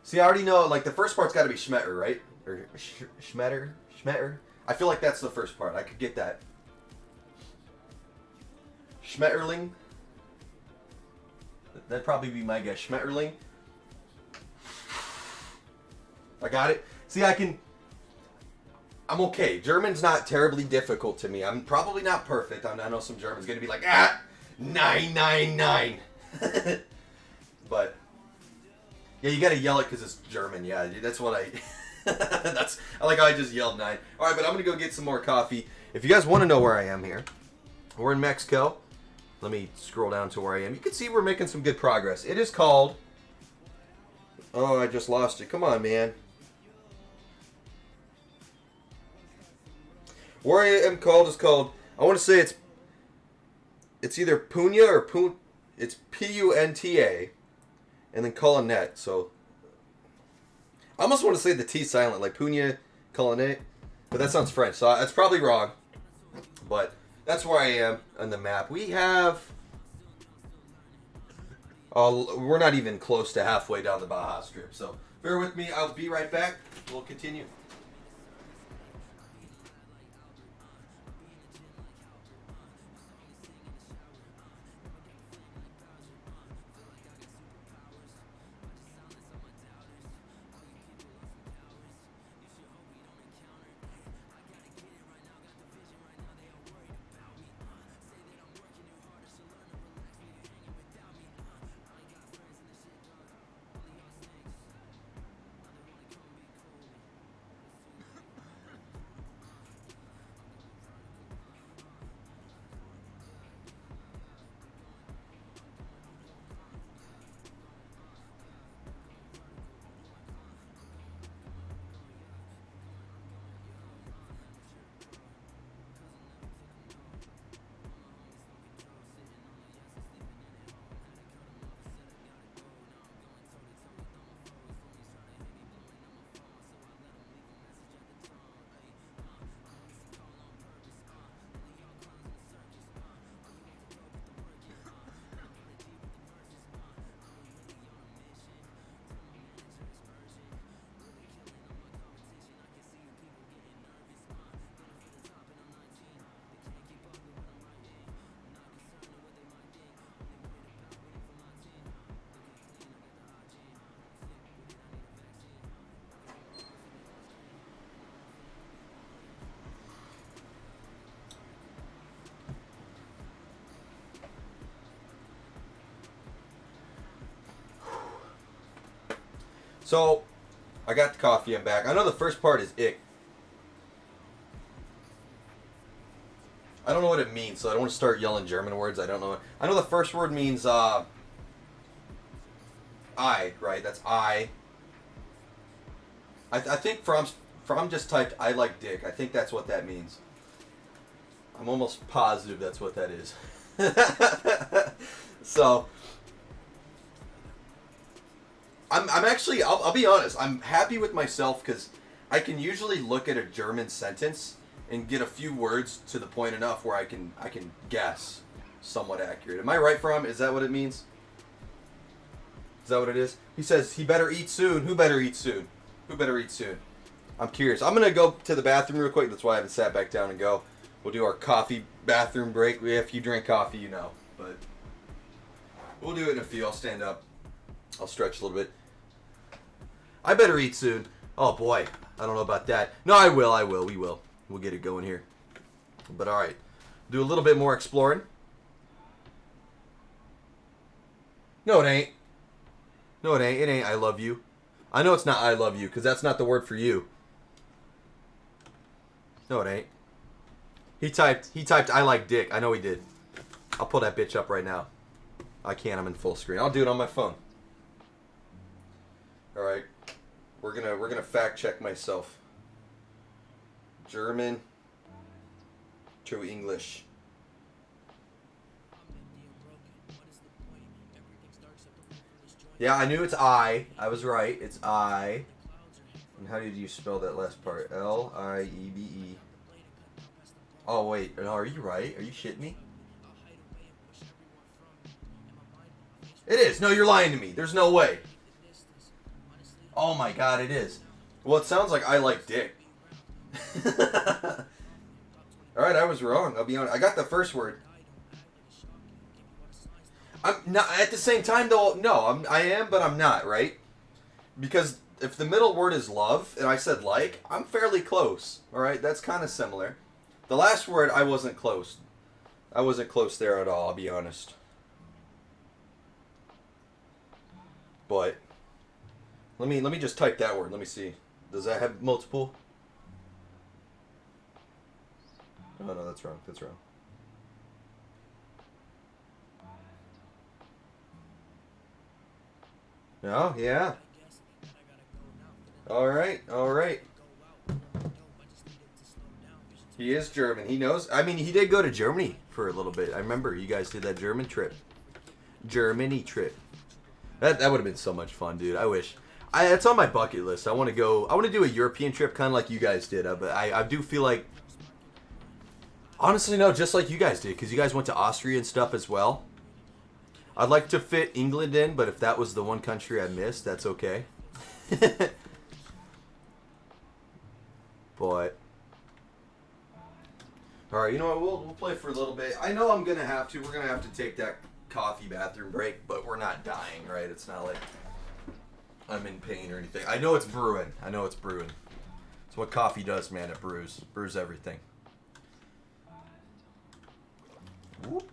See, I already know. Like, the first part's got to be Schmetter, right? Or Schmetter. I feel like that's the first part. I could get that. Schmetterling. That'd probably be my guess. Schmetterling. I got it. See, I'm okay. German's not terribly difficult to me. I'm probably not perfect. I know some German's going to be like, 999. But, yeah, you got to yell it because it's German. Yeah, that's what I like how I just yelled 9. All right, but I'm going to go get some more coffee. If you guys want to know where I am here, we're in Mexico. Let me scroll down to where I am. You can see we're making some good progress. It is called... Oh, I just lost it. Come on, man. Where I am called is called... I want to say it's either Punya or Pun... It's Punta. And then Colonet. So... I almost want to say the T silent. Like Punya, Colonet. But that sounds French. So that's probably wrong. But... That's where I am on the map. We have... we're not even close to halfway down the Baja Strip. So bear with me. I'll be right back. We'll continue. So, I got the coffee. I'm back. I know the first part is ick. I don't know what it means, so I don't want to start yelling German words. I don't know. I know the first word means I, right? That's I. I think from just typed I like dick. I think that's what that means. I'm almost positive that's what that is. So, I'm actually, I'll be honest, I'm happy with myself because I can usually look at a German sentence and get a few words to the point enough where I can guess somewhat accurate. Am I right, From? Is that what it means? Is that what it is? He says, he better eat soon. Who better eat soon? Who better eat soon? I'm curious. I'm going to go to the bathroom real quick. That's why I haven't sat back down and go. We'll do our coffee bathroom break. If you drink coffee, you know. But we'll do it in a few. I'll stand up. I'll stretch a little bit. I better eat soon. Oh, boy. I don't know about that. No, I will. We will. We'll get it going here. But, all right. Do a little bit more exploring. No, it ain't. No, it ain't. It ain't I love you. I know it's not I love you because that's not the word for you. No, it ain't. He typed, I like dick. I know he did. I'll pull that bitch up right now. I can't, I'm in full screen. I'll do it on my phone. Alright. We're gonna fact check myself. German to English. Yeah, I knew it's I. I was right. It's I. And how did you spell that last part? Liebe. Oh, wait. No, are you right? Are you shitting me? It is. No, you're lying to me. There's no way. Oh my god, it is. Well, it sounds like I like dick. Alright, I was wrong. I'll be honest. I got the first word. I'm not at the same time though. No, I am, but I'm not, right? Because if the middle word is love and I said like, I'm fairly close. All right, that's kind of similar. The last word I wasn't close. I wasn't close there at all. I'll be honest. But let me just type that word. Let me see. Does that have multiple? Oh no, that's wrong. That's wrong. Oh, yeah. Alright, alright. He is German. He knows. I mean, he did go to Germany for a little bit. I remember you guys did that German trip. Germany trip. That would have been so much fun, dude. I wish. It's on my bucket list. I want to go. I want to do a European trip kind of like you guys did. But I do feel like... Honestly, no, just like you guys did. Because you guys went to Austria and stuff as well. I'd like to fit England in, but if that was the one country I missed, that's okay. But... Alright, you know what? We'll play for a little bit. I know I'm going to have to. We're going to have to take that coffee bathroom break, but we're not dying, right? It's not like I'm in pain or anything. I know it's brewing. I know it's brewing. It's what coffee does, man. It brews. Brews everything. Whoop.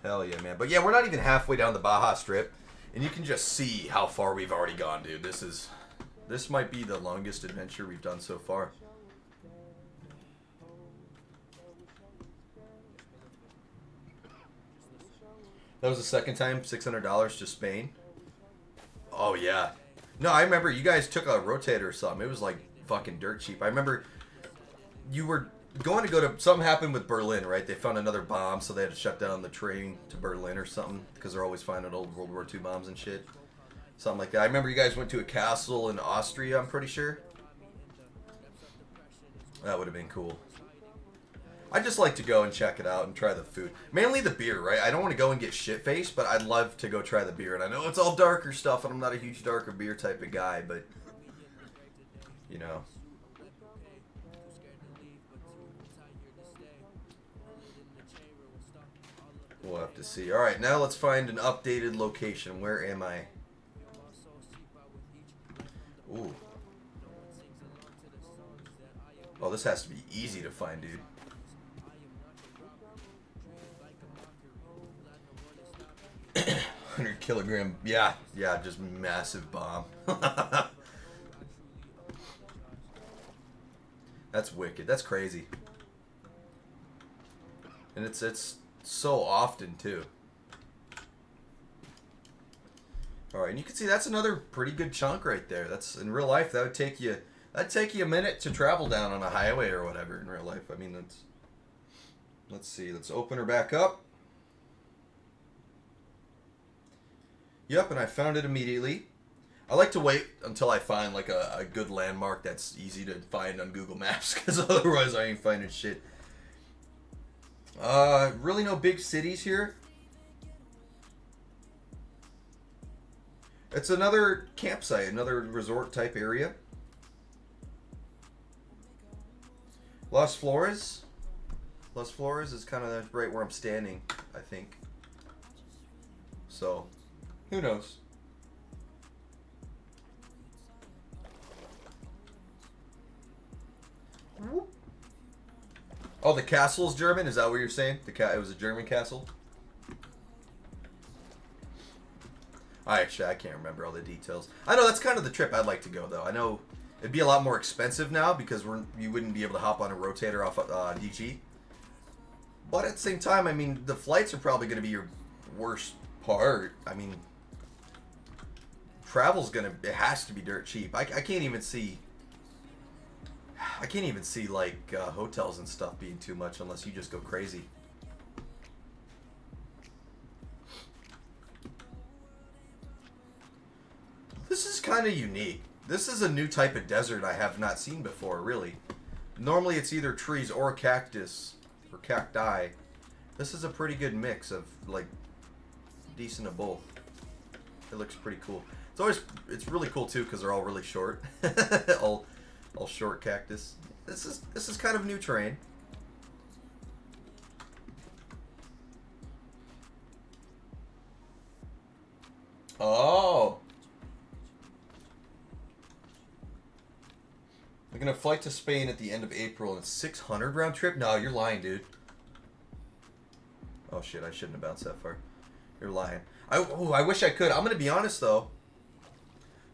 Hell yeah, man. But yeah, we're not even halfway down the Baja Strip, and you can just see how far we've already gone, dude. This might be the longest adventure we've done so far. That was the second time, $600 to Spain. Oh, yeah. No, I remember you guys took a rotator or something. It was like fucking dirt cheap. I remember you were going to go to... Something happened with Berlin, right? They found another bomb, so they had to shut down the train to Berlin or something because they're always finding old World War II bombs and shit. Something like that. I remember you guys went to a castle in Austria, I'm pretty sure. That would have been cool. I'd just like to go and check it out and try the food. Mainly the beer, right? I don't want to go and get shit-faced, but I'd love to go try the beer. And I know it's all darker stuff, and I'm not a huge darker beer type of guy, but... You know... We'll have to see. Alright, now let's find an updated location. Where am I? Ooh. Oh, this has to be easy to find, dude. $100 kilogram. Yeah, just massive bomb. That's wicked. That's crazy. And it's so often too. Alright, and you can see that's another pretty good chunk right there. That's in real life that'd take you a minute to travel down on a highway or whatever in real life. I mean, let's see, let's open her back up. Yep, and I found it immediately. I like to wait until I find like a good landmark that's easy to find on Google Maps, because otherwise I ain't finding shit. Really no big cities here. It's another campsite, another resort type area. Las Flores. Las Flores is kind of right where I'm standing, I think. So, who knows? Oh, the castle's German? Is that what you're saying? It was a German castle? I can't remember all the details. I know that's kind of the trip I'd like to go though. I know it'd be a lot more expensive now because you wouldn't be able to hop on a rotator off DG. But at the same time, I mean, the flights are probably going to be your worst part. I mean, it has to be dirt cheap. I can't even see like hotels and stuff being too much unless you just go crazy. This is kind of unique. This is a new type of desert I have not seen before, really. Normally it's either trees or cactus or cacti. This is a pretty good mix of like decent of both. It looks pretty cool. It's really cool too because they're all really short. all short cactus. This is kind of new terrain. Oh. I'm gonna fly to Spain at the end of April and it's 600 round trip? No, you're lying, dude. Oh shit, I shouldn't have bounced that far. You're lying. I wish I could. I'm gonna be honest though.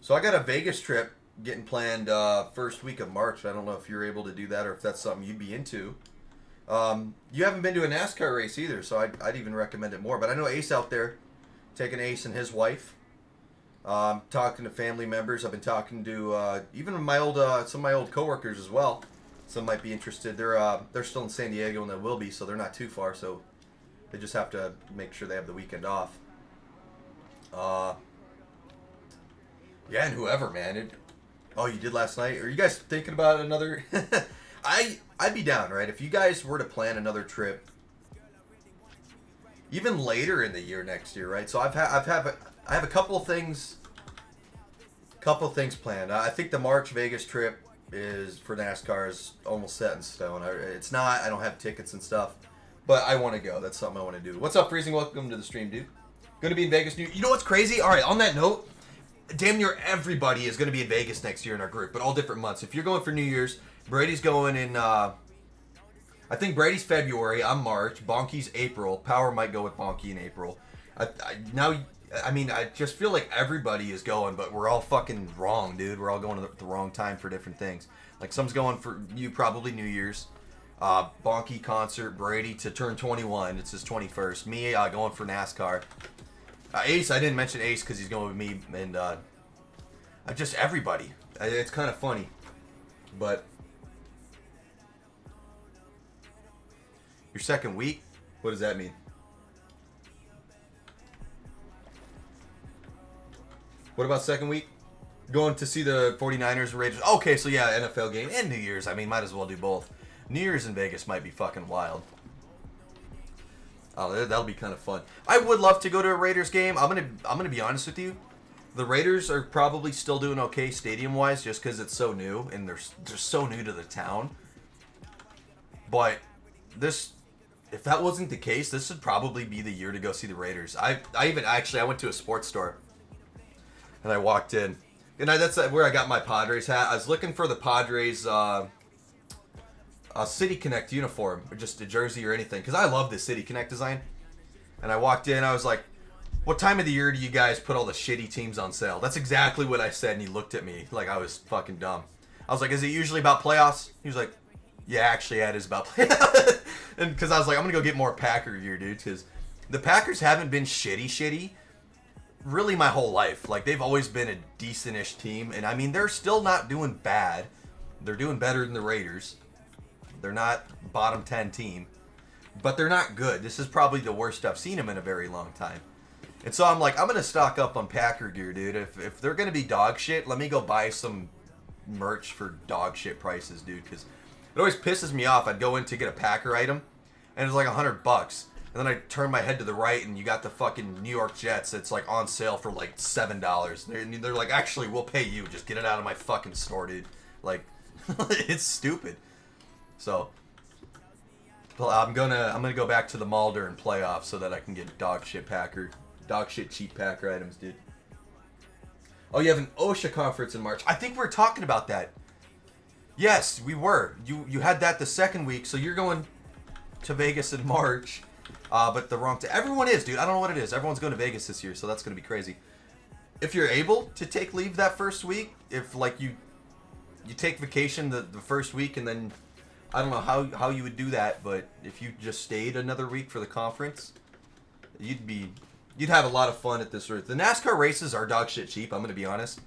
So I got a Vegas trip getting planned first week of March. I don't know if you're able to do that or if that's something you'd be into. You haven't been to a NASCAR race either, so I'd even recommend it more. But I know Ace out there, taking Ace and his wife. Talking to family members. I've been talking to even some of my old coworkers as well. Some might be interested. They're still in San Diego and they will be, so they're not too far. So they just have to make sure they have the weekend off. Yeah, and whoever, man. Oh, you did last night? Are you guys thinking about another? I'd be down, right? If you guys were to plan another trip, even later in the year next year, right? So I have a couple of things planned. I think the March Vegas trip is for NASCAR is almost set in stone. It's not. I don't have tickets and stuff, but I want to go. That's something I want to do. What's up, Freezing? Welcome to the stream, dude. Going to be in Vegas. You know what's crazy? All right, on that note, damn near everybody is going to be in Vegas next year in our group, but all different months. If you're going for New Year's, Brady's going in, I think Brady's February, I'm March, Bonky's April, Power might go with Bonky in April. I just feel like everybody is going, but we're all fucking wrong, dude. We're all going at the wrong time for different things. Like, some's going for you, probably New Year's. Bonky concert, Brady to turn 21. It's his 21st. Me, going for NASCAR. Ace, I didn't mention Ace because he's going with me, and just everybody. It's kind of funny, but your second week? What does that mean? What about second week? Going to see the 49ers and Raiders. Okay, so yeah, NFL game and New Year's. I mean, might as well do both. New Year's in Vegas might be fucking wild. Oh, that'll be kind of fun. I would love to go to a Raiders game. I'm gonna be honest with you. The Raiders are probably still doing okay stadium-wise just because it's so new and they're so new to the town. But if that wasn't the case, this would probably be the year to go see the Raiders. I went to a sports store and I walked in, and that's where I got my Padres hat. I was looking for the Padres City Connect uniform, or just a jersey or anything, because I love this City Connect design. And I walked in, I was like, what time of the year do you guys put all the shitty teams on sale? That's exactly what I said, and he looked at me like I was fucking dumb. I was like, is it usually about playoffs? He was like, yeah, actually, yeah, it is about playoffs. And because I was like, I'm going to go get more Packer gear, dude, because the Packers haven't been shitty really my whole life. Like, they've always been a decent-ish team, and I mean, they're still not doing bad. They're doing better than the Raiders. They're not bottom 10 team, but they're not good. This is probably the worst I've seen them in a very long time. And so I'm like, I'm going to stock up on Packer gear, dude. If they're going to be dog shit, let me go buy some merch for dog shit prices, dude, because it always pisses me off. I'd go in to get a Packer item, and it's like $100. And then I turn my head to the right, and you got the fucking New York Jets. It's like on sale for like $7. They're like, actually, we'll pay you. Just get it out of my fucking store, dude. Like, it's stupid. So I'm gonna go back to the mall during playoffs so that I can get dog shit cheap Packer items, dude. Oh, you have an OSHA conference in March. I think we were talking about that. Yes, we were. You had that the second week, so you're going to Vegas in March, but the wrong everyone is, dude. I don't know what it is. Everyone's going to Vegas this year, so that's gonna be crazy. if you're able to take leave that first week, if like you take vacation the first week and then I don't know how you would do that, but if you just stayed another week for the conference, you'd have a lot of fun at this race. The NASCAR races are dog shit cheap, I'm going to be honest.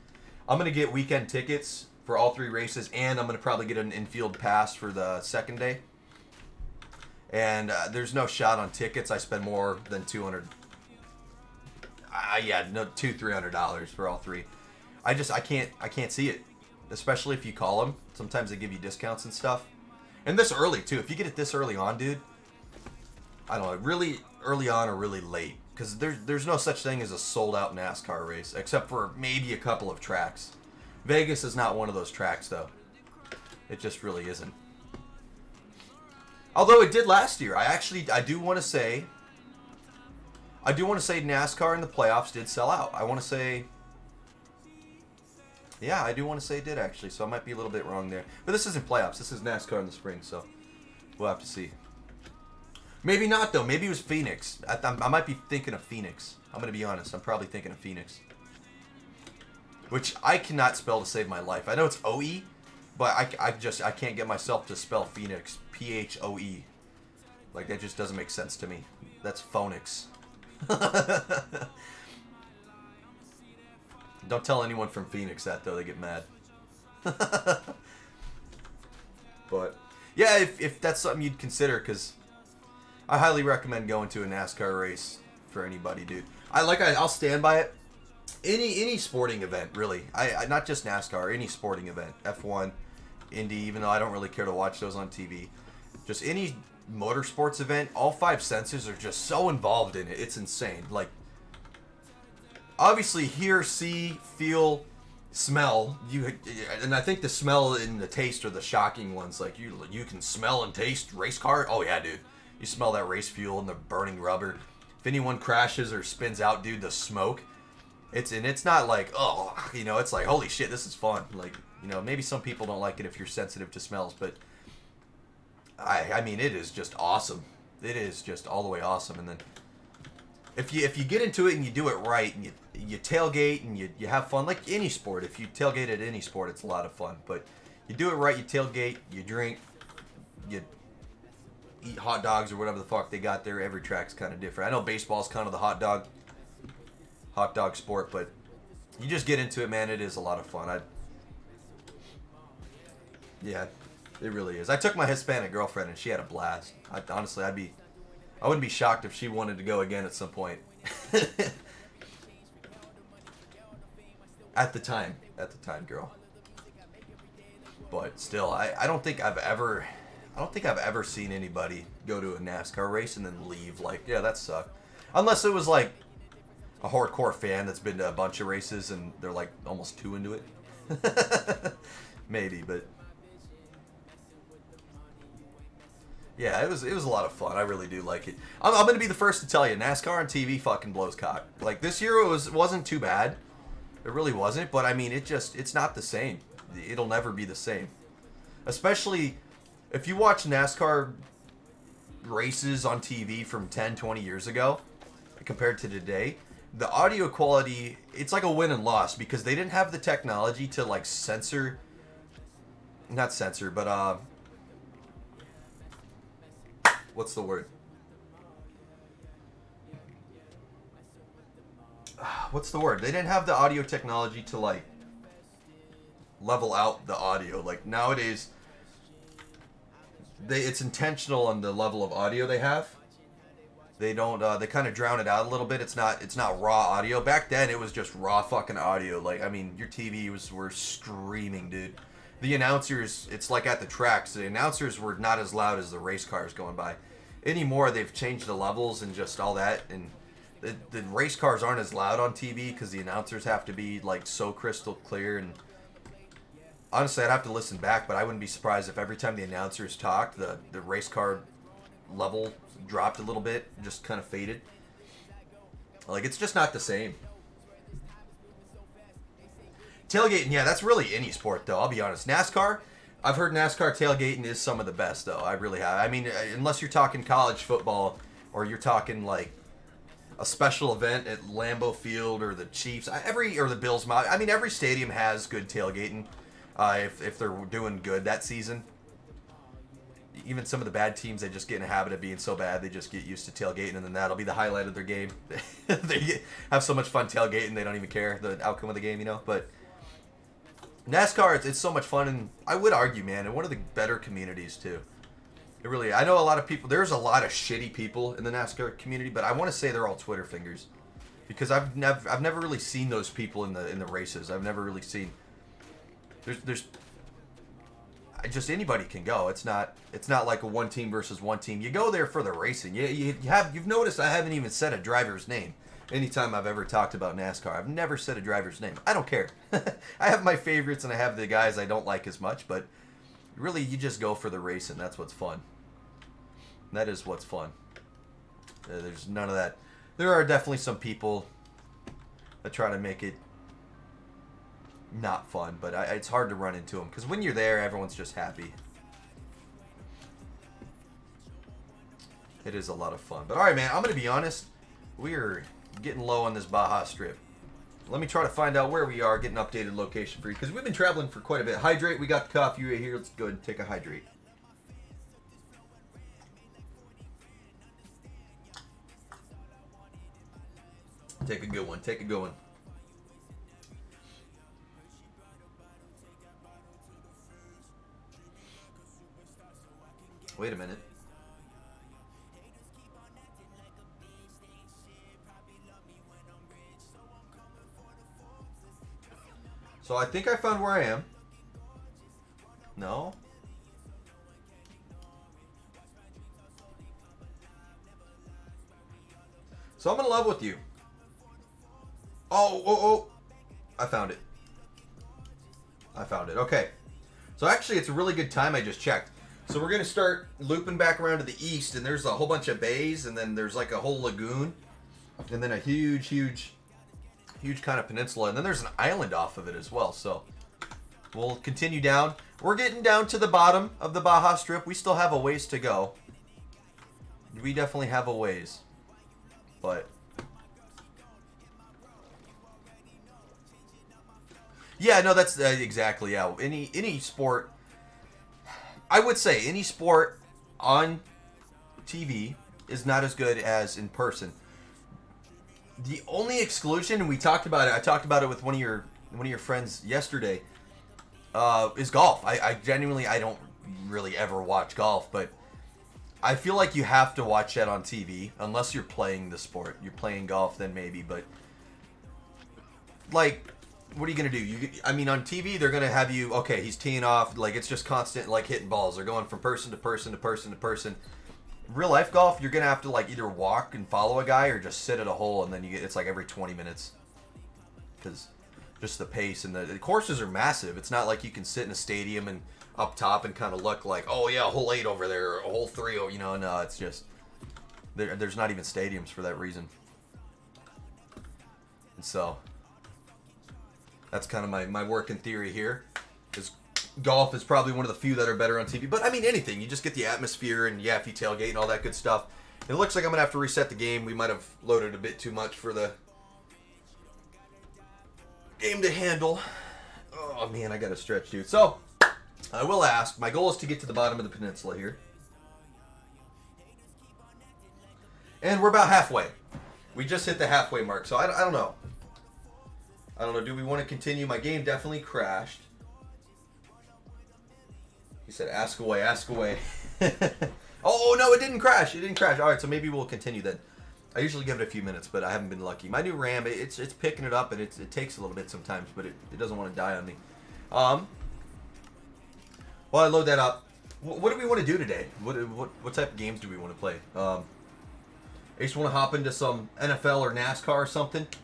I'm going to get weekend tickets for all 3 races, and I'm going to probably get an infield pass for the second day. And there's no shot on tickets. I spend more than $200. $300 for all 3. I can't see it, especially if you call them. Sometimes they give you discounts and stuff. And this early too. If you get it this early on, dude, I don't know, really early on or really late, because there's no such thing as a sold out NASCAR race except for maybe a couple of tracks. Vegas is not one of those tracks though. It just really isn't. Although it did last year. I do want to say NASCAR in the playoffs did sell out. I want to say, yeah, I do want to say it did actually, so I might be a little bit wrong there. But this isn't playoffs. This is NASCAR in the spring, so we'll have to see. Maybe not, though. Maybe it was Phoenix. I might be thinking of Phoenix. I'm going to be honest. I'm probably thinking of Phoenix. Which I cannot spell to save my life. I know it's O-E, but I can't get myself to spell Phoenix. P-H-O-E. Like, that just doesn't make sense to me. That's phonics. Don't tell anyone from Phoenix that, though. They get mad. But, yeah, if that's something you'd consider, because I highly recommend going to a NASCAR race for anybody, dude. I'll stand by it. Any sporting event, really. I not just NASCAR, any sporting event. F1, Indy, even though I don't really care to watch those on TV. Just any motorsports event, all 5 senses are just so involved in it. It's insane. Like, obviously, hear, see, feel, smell. And I think the smell and the taste are the shocking ones. Like, you can smell and taste race car. Oh, yeah, dude. You smell that race fuel and the burning rubber. If anyone crashes or spins out, dude, the smoke. It's not like, oh, it's like, holy shit, this is fun. Like, maybe some people don't like it if you're sensitive to smells, but I mean, it is just awesome. It is just all the way awesome. And then if you get into it and you do it right, and you tailgate and you have fun, like any sport. If you tailgate at any sport, it's a lot of fun. But you do it right, you tailgate, you drink, you eat hot dogs or whatever the fuck they got there. Every track's kind of different. I know baseball's kind of the hot dog sport, but you just get into it, man. It is a lot of fun. Yeah, it really is. I took my Hispanic girlfriend and she had a blast. Honestly, I wouldn't be shocked if she wanted to go again at some point. At the time, girl. But still, I don't think I've ever seen anybody go to a NASCAR race and then leave like, yeah, that sucked. Unless it was like a hardcore fan that's been to a bunch of races and they're like almost too into it. Maybe, but yeah, it was a lot of fun. I really do like it. I'm gonna be the first to tell you, NASCAR on TV fucking blows cock. Like this year, it wasn't too bad. It really wasn't, but I mean, it's not the same. It'll never be the same. Especially if you watch NASCAR races on TV from 10, 20 years ago compared to today, the audio quality, it's like a win and loss because they didn't have the technology to like not censor, but what's the word? What's the word? They didn't have the audio technology to like level out the audio. Like nowadays, it's intentional on the level of audio they have. They don't. They kind of drown it out a little bit. It's not raw audio. Back then, it was just raw fucking audio. Like I mean, your TV were screaming, dude. The announcers, it's like at the tracks. The announcers were not as loud as the race cars going by. Anymore, they've changed the levels and just all that. And the race cars aren't as loud on TV because the announcers have to be like so crystal clear. And honestly, I'd have to listen back, but I wouldn't be surprised if every time the announcers talked, the race car level dropped a little bit, just kind of faded. Like, it's just not the same. Tailgating, yeah, that's really any sport, though. I'll be honest. NASCAR, I've heard NASCAR tailgating is some of the best, though. I really have. I mean, unless you're talking college football or you're talking, like, a special event at Lambeau Field or the Chiefs, or the Bills. I mean, every stadium has good tailgating if they're doing good that season. Even some of the bad teams, they just get in a habit of being so bad, they just get used to tailgating, and then that'll be the highlight of their game. They have so much fun tailgating, they don't even care the outcome of the game, you know. But NASCAR, it's so much fun, and I would argue, man, and one of the better communities too. It really, I know a lot of people. There's a lot of shitty people in the NASCAR community, but I want to say they're all Twitter fingers, because I've never really seen those people in the races. I've never really seen. There's just anybody can go. It's not like a one team versus one team. You go there for the racing. You've noticed I haven't even said a driver's name. Anytime I've ever talked about NASCAR, I've never said a driver's name. I don't care. I have my favorites and I have the guys I don't like as much, but really you just go for the racing. That's what's fun. That is what's fun. There's none of that. There are definitely some people that try to make it not fun, but it's hard to run into them because when you're there, everyone's just happy. It is a lot of fun. But all right, man, I'm going to be honest. We're getting low on this Baja Strip. Let me try to find out where we are, get an updated location for you, because we've been traveling for quite a bit. Hydrate, we got the coffee right here. Let's go ahead and take a hydrate. Take a good one. Take a good one. Wait a minute. So I think I found where I am. No? So I'm in love with you. Oh. I found it. Okay. So actually, it's a really good time. I just checked. So we're going to start looping back around to the east, and there's a whole bunch of bays, and then there's like a whole lagoon, and then a huge kind of peninsula, and then there's an island off of it as well. So we'll continue down. We're getting down to the bottom of the Baja Strip. We still have a ways to go. We definitely have a ways. But yeah, no, that's exactly, yeah. Any sport, I would say any sport on TV is not as good as in person. The only exclusion, and we talked about it, I talked about it with one of your friends yesterday, is golf. I genuinely, I don't really ever watch golf, but I feel like you have to watch that on TV, unless you're playing the sport. You're playing golf, then maybe, but like, what are you going to do? I mean, on TV, they're going to have you, okay, he's teeing off, like, it's just constant, like, hitting balls. They're going from person to person to person to person. Real life golf, you're going to have to, like, either walk and follow a guy or just sit at a hole, and then it's like every 20 minutes. Because just the pace, and the courses are massive. It's not like you can sit in a stadium and up top and kind of look like, oh, yeah, hole 8 over there, or hole 3, or, you know, no, it's just, there's not even stadiums for that reason. And so that's kind of my working theory here. Is golf is probably one of the few that are better on TV. But I mean, anything. You just get the atmosphere, and yeah, if you tailgate and all that good stuff. It looks like I'm going to have to reset the game. We might have loaded a bit too much for the game to handle. Oh, man, I got to stretch, dude. So, I will ask. My goal is to get to the bottom of the peninsula here. And we're about halfway. We just hit the halfway mark. So, I don't know. I don't know. Do we want to continue? My game definitely crashed. He said, ask away, ask away. Oh, no, it didn't crash. It didn't crash. All right, so maybe we'll continue then. I usually give it a few minutes, but I haven't been lucky. My new RAM, it's picking it up, and it takes a little bit sometimes, but it doesn't want to die on me. While I load that up, what do we want to do today? What type of games do we want to play? I just want to hop into some NFL or NASCAR or something. Do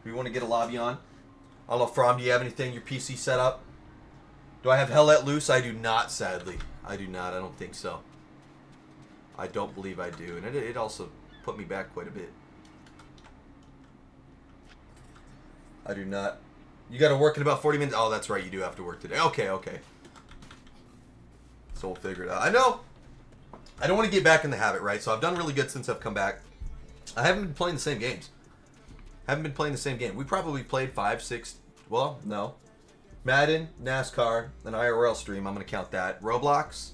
we want to get a lobby on? I don't know, Fromm, do you have anything, your PC set up? Do I have Hell Let Loose? I do not, sadly. I do not. I don't think so. I don't believe I do. And it also put me back quite a bit. I do not. You got to work in about 40 minutes? Oh, that's right. You do have to work today. Okay. So we'll figure it out. I know. I don't want to get back in the habit, right? So I've done really good since I've come back. I haven't been playing the same games. Haven't been playing the same game. We probably played 5, 6. Well, no. Madden, NASCAR, an IRL stream. I'm gonna count that. Roblox,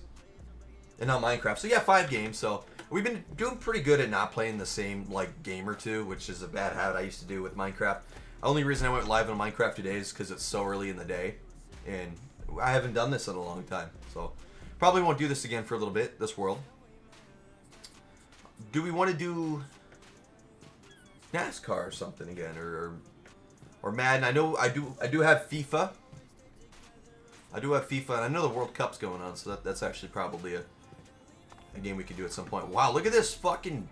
and now Minecraft. So yeah, 5 games. So we've been doing pretty good at not playing the same like game or two, which is a bad habit I used to do with Minecraft. The only reason I went live on Minecraft today is because it's so early in the day, and I haven't done this in a long time. So probably won't do this again for a little bit. This world. Do we want to do NASCAR or something again, or Madden? I know I do have FIFA. I do have FIFA, and I know the World Cup's going on, so that's actually probably a game we could do at some point. Wow, look at this fucking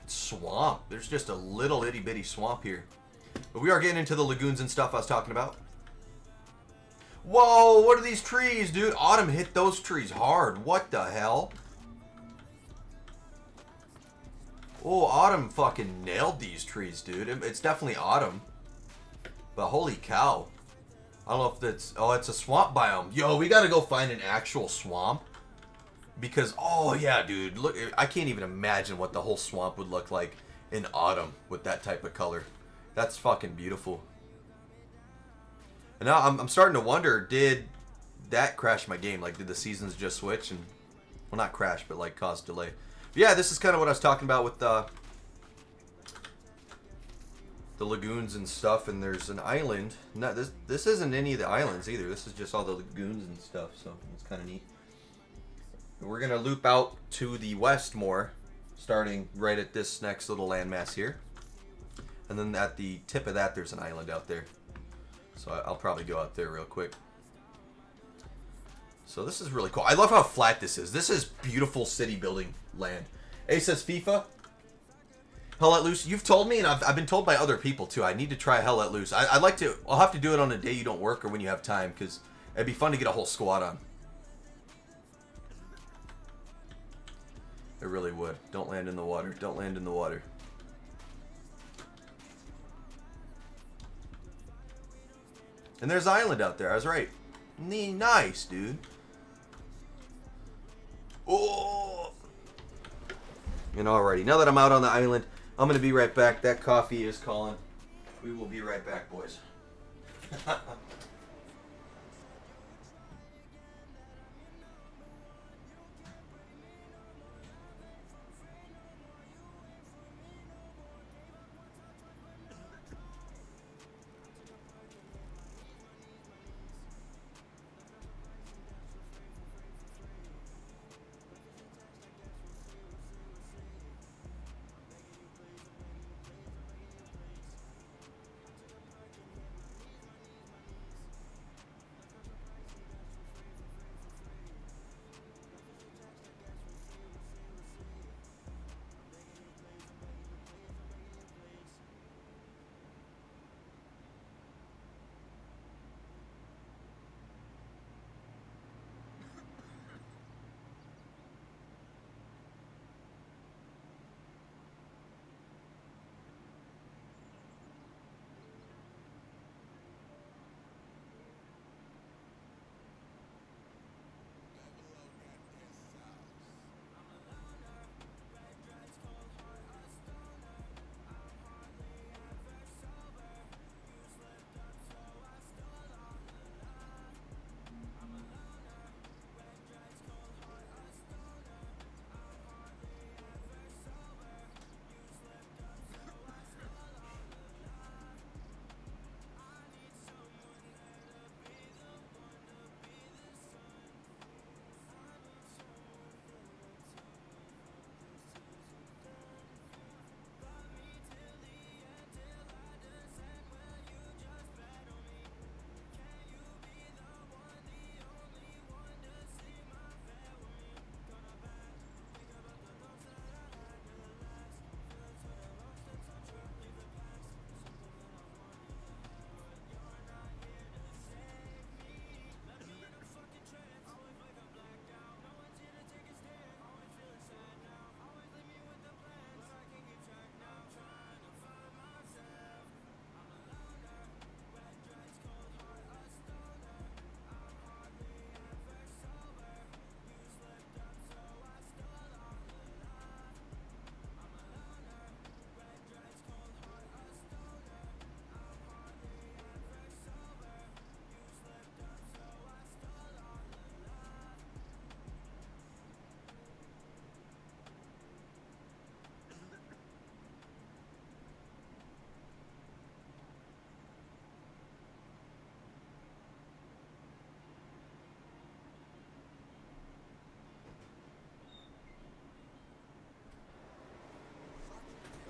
swamp. There's just a little itty bitty swamp here. But we are getting into the lagoons and stuff I was talking about. Whoa, what are these trees, dude? Autumn hit those trees hard. What the hell? Oh, Autumn fucking nailed these trees, dude. It's definitely Autumn. But holy cow. I don't know if that's... Oh, it's a swamp biome. Yo, we gotta go find an actual swamp. Because, oh yeah, dude. Look, I can't even imagine what the whole swamp would look like in autumn with that type of color. That's fucking beautiful. And now I'm starting to wonder, did that crash my game? Like, did the seasons just switch and... Well, not crash, but like cause delay. But yeah, this is kind of what I was talking about with the lagoons and stuff, and there's an island. No, this isn't any of the islands either. This is just all the lagoons and stuff, so it's kind of neat. And we're gonna loop out to the west more, starting right at this next little landmass here, and then at the tip of that, there's an island out there. So I'll probably go out there real quick. So this is really cool. I love how flat this is. This is beautiful city building land. A says FIFA. Hell Let Loose. You've told me, and I've been told by other people too. I need to try Hell Let Loose. I'd like to. I'll have to do it on a day you don't work or when you have time, because it'd be fun to get a whole squad on. It really would. Don't land in the water. Don't land in the water. And there's an island out there. I was right. Nice, dude. Oh. And alrighty, now that I'm out on the island, I'm going to be right back. That coffee is calling. We will be right back, boys.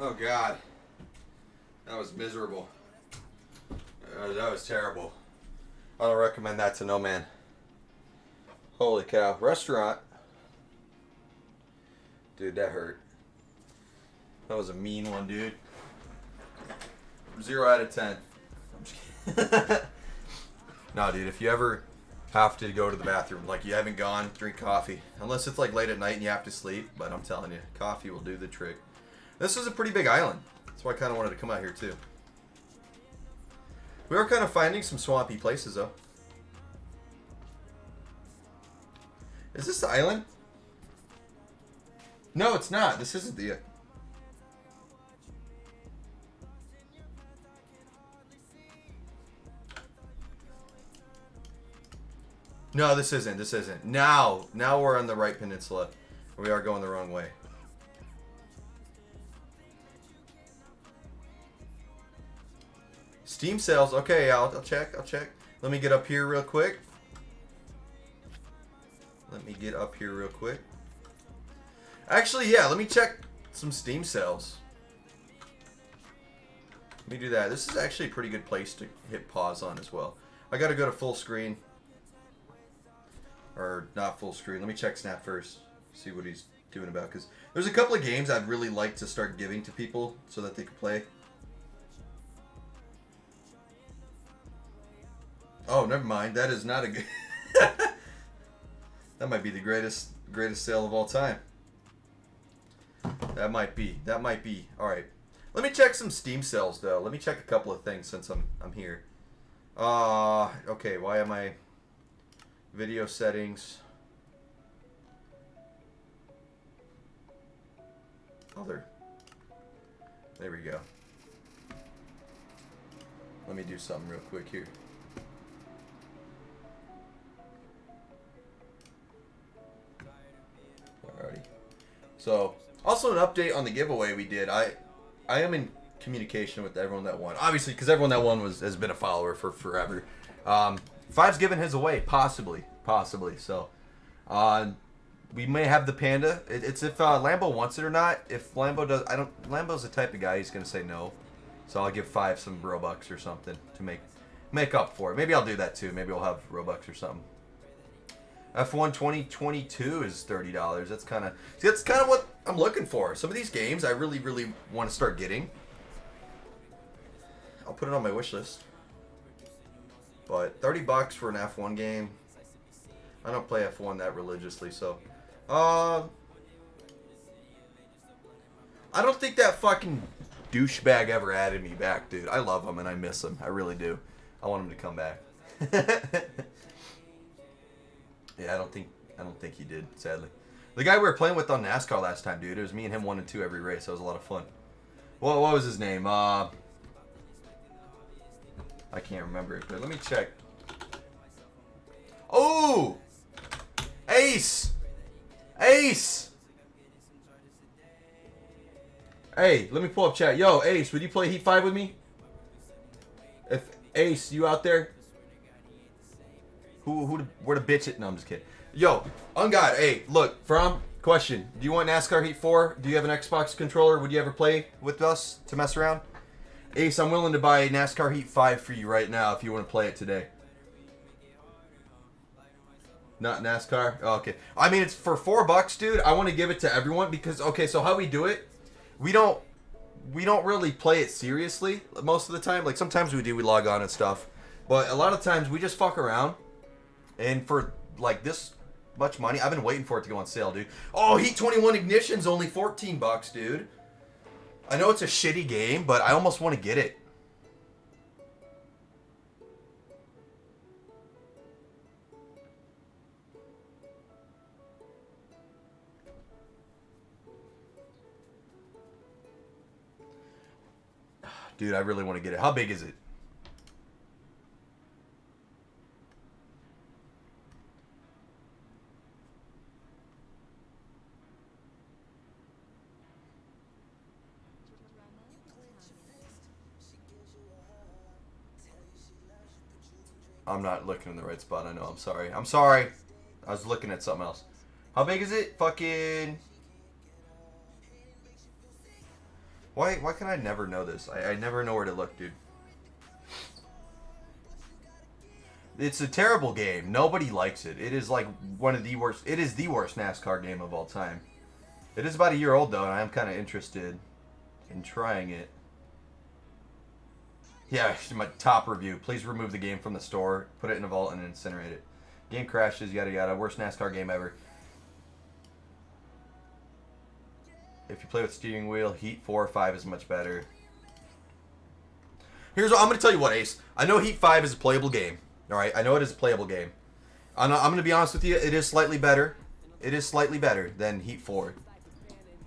Oh God, that was miserable. That was terrible. I don't recommend that to no man. Holy cow. Restaurant. Dude, that hurt. That was a mean one, dude. 0 out of 10. I'm just kidding. No, dude, if you ever have to go to the bathroom, like you haven't gone, drink coffee. Unless it's like late at night and you have to sleep. But I'm telling you, coffee will do the trick. This is a pretty big island. That's why I kind of wanted to come out here, too. We are kind of finding some swampy places, though. Is this the island? No, it's not. This isn't the... No, this isn't. This isn't. Now we're on the right peninsula. We are going the wrong way. Steam sales. Okay, I'll check. Let me get up here real quick. Actually, yeah, let me check some Steam sales. Let me do that. This is actually a pretty good place to hit pause on as well. I gotta go to full screen. Or not full screen. Let me check Snap first. See what he's doing about. Because there's a couple of games I'd really like to start giving to people so that they can play. Oh, never mind. That is not a good... That might be the greatest sale of all time. That might be. All right. Let me check some Steam sales though. Let me check a couple of things since I'm here. Okay. Why am I video settings? Other. There we go. Let me do something real quick here. Alrighty. So, also an update on the giveaway we did. I am in communication with everyone that won. Obviously, because everyone that won has been a follower for forever. Five's giving his away, possibly. So, we may have the panda. It's if Lambo wants it or not. If Lambo does, Lambo's the type of guy he's gonna say no. So I'll give Five some Robux or something to make up for it. Maybe I'll do that too. Maybe I'll have Robux or something. F1 2022 is $30. That's kind of what I'm looking for. Some of these games I really want to start getting. I'll put it on my wish list. But $30 for an F1 game. I don't play F1 that religiously, so I don't think that fucking douchebag ever added me back, dude. I love him and I miss him. I really do. I want him to come back. Yeah, I don't think he did, sadly. The guy we were playing with on NASCAR last time, dude, it was me and him 1 and 2 every race. That was a lot of fun. What was his name? I can't remember it, but let me check. Oh! Ace! Hey, let me pull up chat. Yo, Ace, would you play Heat 5 with me? If Ace, you out there? Where the bitch it? No, I'm just kidding. Yo, on God, hey, look, question. Do you want NASCAR Heat 4? Do you have an Xbox controller? Would you ever play with us to mess around? Ace, I'm willing to buy NASCAR Heat 5 for you right now if you want to play it today. Not NASCAR? Oh, okay. I mean, it's for $4, dude. I want to give it to everyone because, okay, so how we do it, we don't really play it seriously most of the time. Like, sometimes we do, we log on and stuff. But a lot of times we just fuck around. And for, like, this much money, I've been waiting for it to go on sale, dude. Oh, Heat 21 Ignition's only $14, dude. I know it's a shitty game, but I almost want to get it. Dude, I really want to get it. How big is it? I'm not looking in the right spot. I know. I'm sorry. I was looking at something else. How big is it? Fucking... Why can I never know this? I never know where to look, dude. It's a terrible game. Nobody likes it. It is like one of the worst. It is the worst NASCAR game of all time. It is about a year old though, and I am kind of interested in trying it. Yeah, my top review. Please remove the game from the store, put it in a vault, and incinerate it. Game crashes, yada yada. Worst NASCAR game ever. If you play with steering wheel, Heat 4 or 5 is much better. Here's what I'm going to tell you what, Ace. I know Heat 5 is a playable game. Alright, I know it is a playable game. I'm going to be honest with you, it is slightly better. It is slightly better than Heat 4.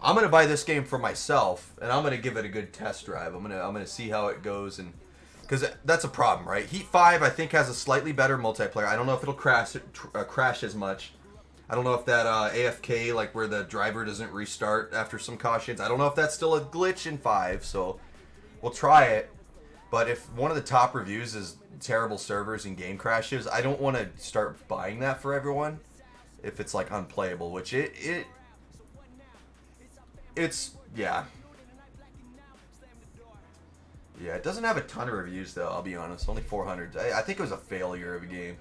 I'm going to buy this game for myself, and I'm going to give it a good test drive. I'm going to see how it goes, and because that's a problem, right? Heat 5, I think, has a slightly better multiplayer. I don't know if it'll crash as much. I don't know if that AFK, like where the driver doesn't restart after some cautions, I don't know if that's still a glitch in 5, so we'll try it. But if one of the top reviews is terrible servers and game crashes, I don't want to start buying that for everyone if it's like unplayable, which it's yeah. Yeah, it doesn't have a ton of reviews though, I'll be honest. Only 400. I think it was a failure of a game.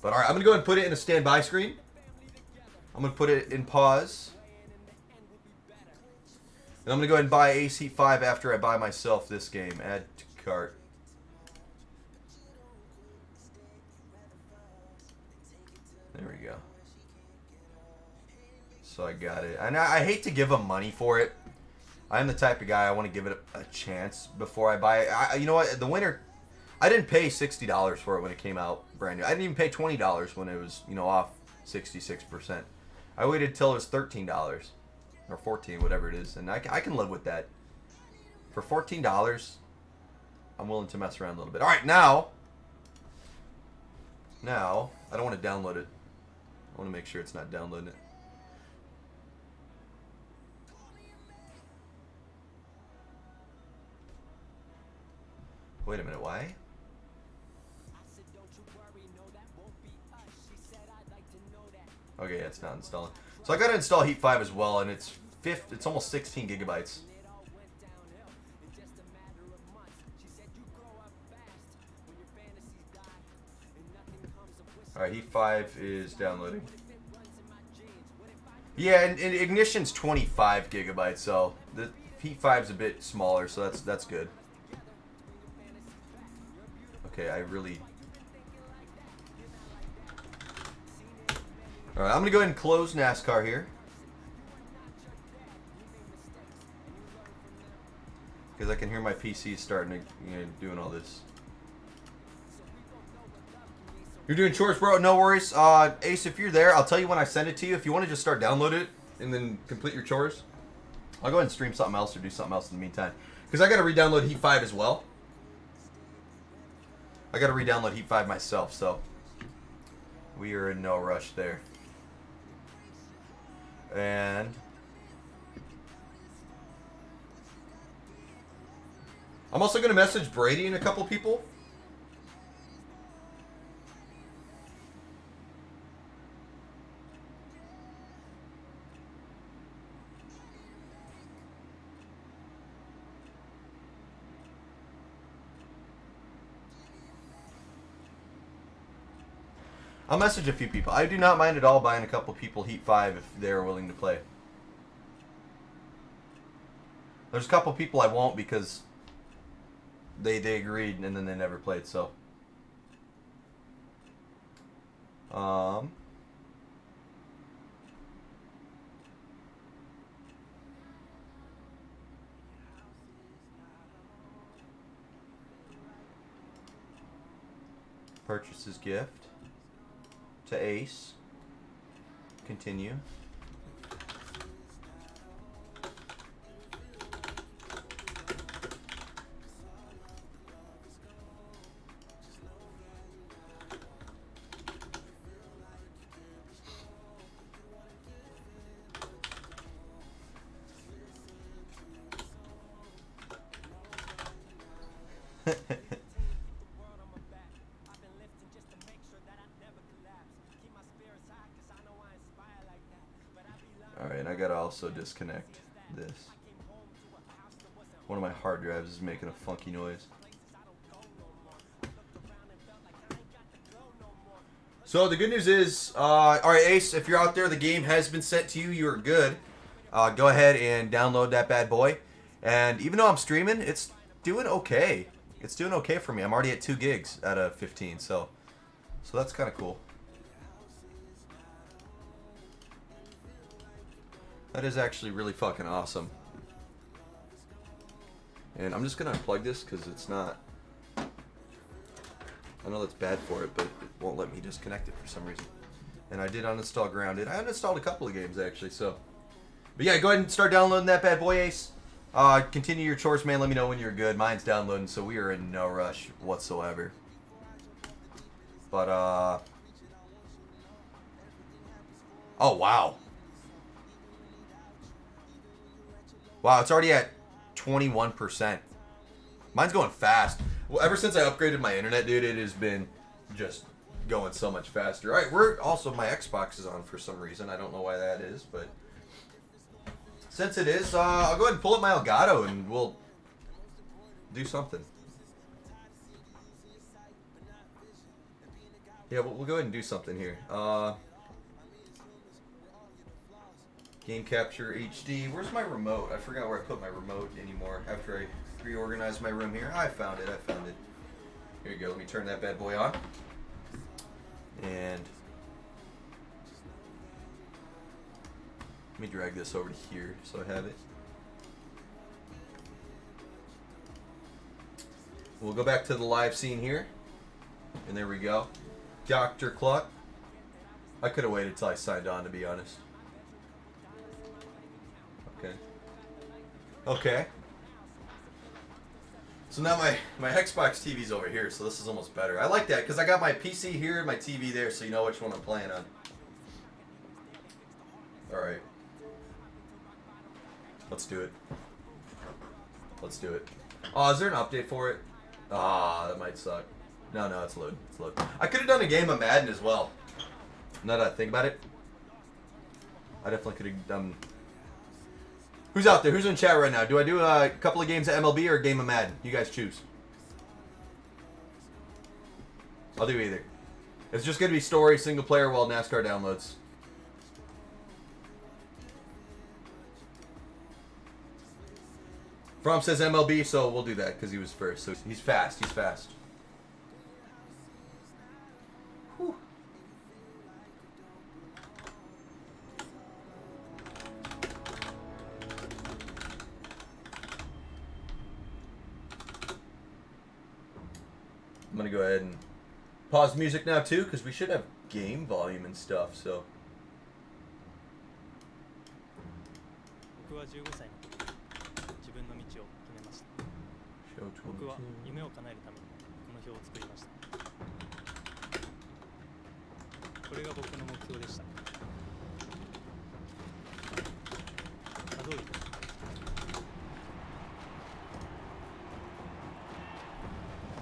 But alright, I'm going to go ahead and put it in a standby screen. I'm going to put it in pause. And I'm going to go ahead and buy Ace Heat 5 after I buy myself this game. Add to cart. There we go. So I got it. And I hate to give them money for it. I'm the type of guy, I want to give it a chance before I buy it. You know what? The winner, I didn't pay $60 for it when it came out brand new. I didn't even pay $20 when it was, off 66%. I waited till it was $13 or $14, whatever it is, and I can live with that. For $14, I'm willing to mess around a little bit. All right, now, I don't want to download it. I want to make sure it's not downloading it. Wait a minute, why? Okay, it's not installing. So I gotta install Heat 5 as well, and it's almost 16 gigabytes. Alright, Heat 5 is downloading. Yeah, and Ignition's 25 gigabytes, so the Heat 5's a bit smaller, so that's good. Okay, Alright, I'm going to go ahead and close NASCAR here. Because I can hear my PC starting to, doing all this. You're doing chores, bro? No worries. Ace, if you're there, I'll tell you when I send it to you. If you want to just start downloading it and then complete your chores, I'll go ahead and stream something else or do something else in the meantime. Because I got to re-download Heat 5 as well. I got to re-download Heat 5 myself, so we are in no rush there. And I'm also going to message Brady and a couple people. I'll message a few people. I do not mind at all buying a couple people Heat 5 if they're willing to play. There's a couple people I won't because they agreed and then they never played, so. Purchases gift to Ace. Continue. Alright, I gotta also disconnect this. One of my hard drives is making a funky noise. So the good news is, all right, Ace, if you're out there, the game has been sent to you. You are good. Go ahead and download that bad boy. And even though I'm streaming, it's doing okay. It's doing okay for me. I'm already at 2 gigs out of 15, so that's kind of cool. That is actually really fucking awesome. And I'm just going to unplug this because it's not... I know that's bad for it, but it won't let me disconnect it for some reason. And I did uninstall Grounded. I uninstalled a couple of games, actually, so... But yeah, go ahead and start downloading that bad boy, Ace. Continue your chores, man. Let me know when you're good. Mine's downloading, so we are in no rush whatsoever. But, oh, wow. Wow, it's already at 21%. Mine's going fast. Well, ever since I upgraded my internet, dude, it has been just going so much faster. All right, my Xbox is on for some reason. I don't know why that is, but since it is, I'll go ahead and pull up my Elgato and we'll do something. Yeah, we'll go ahead and do something here. Game Capture HD. Where's my remote? I forgot where I put my remote anymore after I reorganized my room here. I found it. Here you go. Let me turn that bad boy on. And let me drag this over to here so I have it. We'll go back to the live scene here. And there we go. Dr. Cluck. I could have waited till I signed on, to be honest. Okay. So now my Xbox TV's over here, so this is almost better. I like that because I got my PC here and my TV there, so you know which one I'm playing on. Alright. Let's do it. Let's do it. Oh, is there an update for it? Ah, that might suck. No, it's loading. It's loading. I could have done a game of Madden as well. Now that I think about it, I definitely could have done... Who's out there? Who's in chat right now? Do I do a couple of games of MLB or a game of Madden? You guys choose. I'll do either. It's just going to be story, single player, while NASCAR downloads. From says MLB, so we'll do that because he was first. So he's fast. He's fast. Whew. I'm going to go ahead and pause music now too because we should have game volume and stuff, so.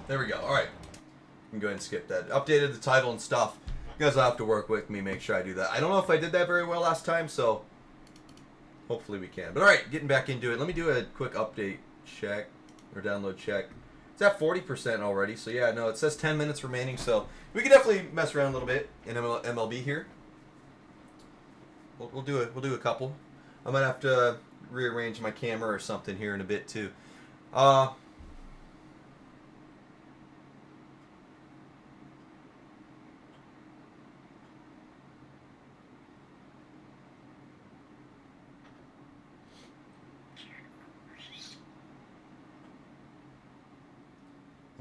There we go. All right. I can go ahead and skip that. Updated the title and stuff. You guys will have to work with me, make sure I do that. I don't know if I did that very well last time, so hopefully we can. But all right, getting back into it. Let me do a quick update check or download check. It's at 40% already, so yeah, no, it says 10 minutes remaining, so we can definitely mess around a little bit in MLB here. We'll do a couple. I might have to rearrange my camera or something here in a bit too. I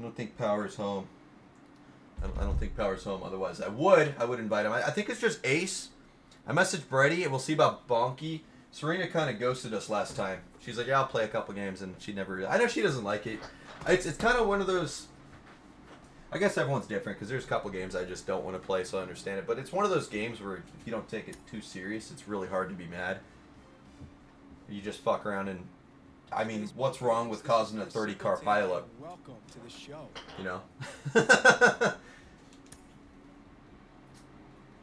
don't think Power's home. I don't think Power's home. Otherwise, I would invite him. I think it's just Ace. I messaged Brady, and we'll see about Bonky. Serena kind of ghosted us last time. She's like, yeah, I'll play a couple games, and she never... I know she doesn't like it. It's kind of one of those... I guess everyone's different, because there's a couple games I just don't want to play, so I understand it. But it's one of those games where if you don't take it too serious, it's really hard to be mad. You just fuck around and... I mean, what's wrong with causing a 30-car pileup? Welcome to the show. You know?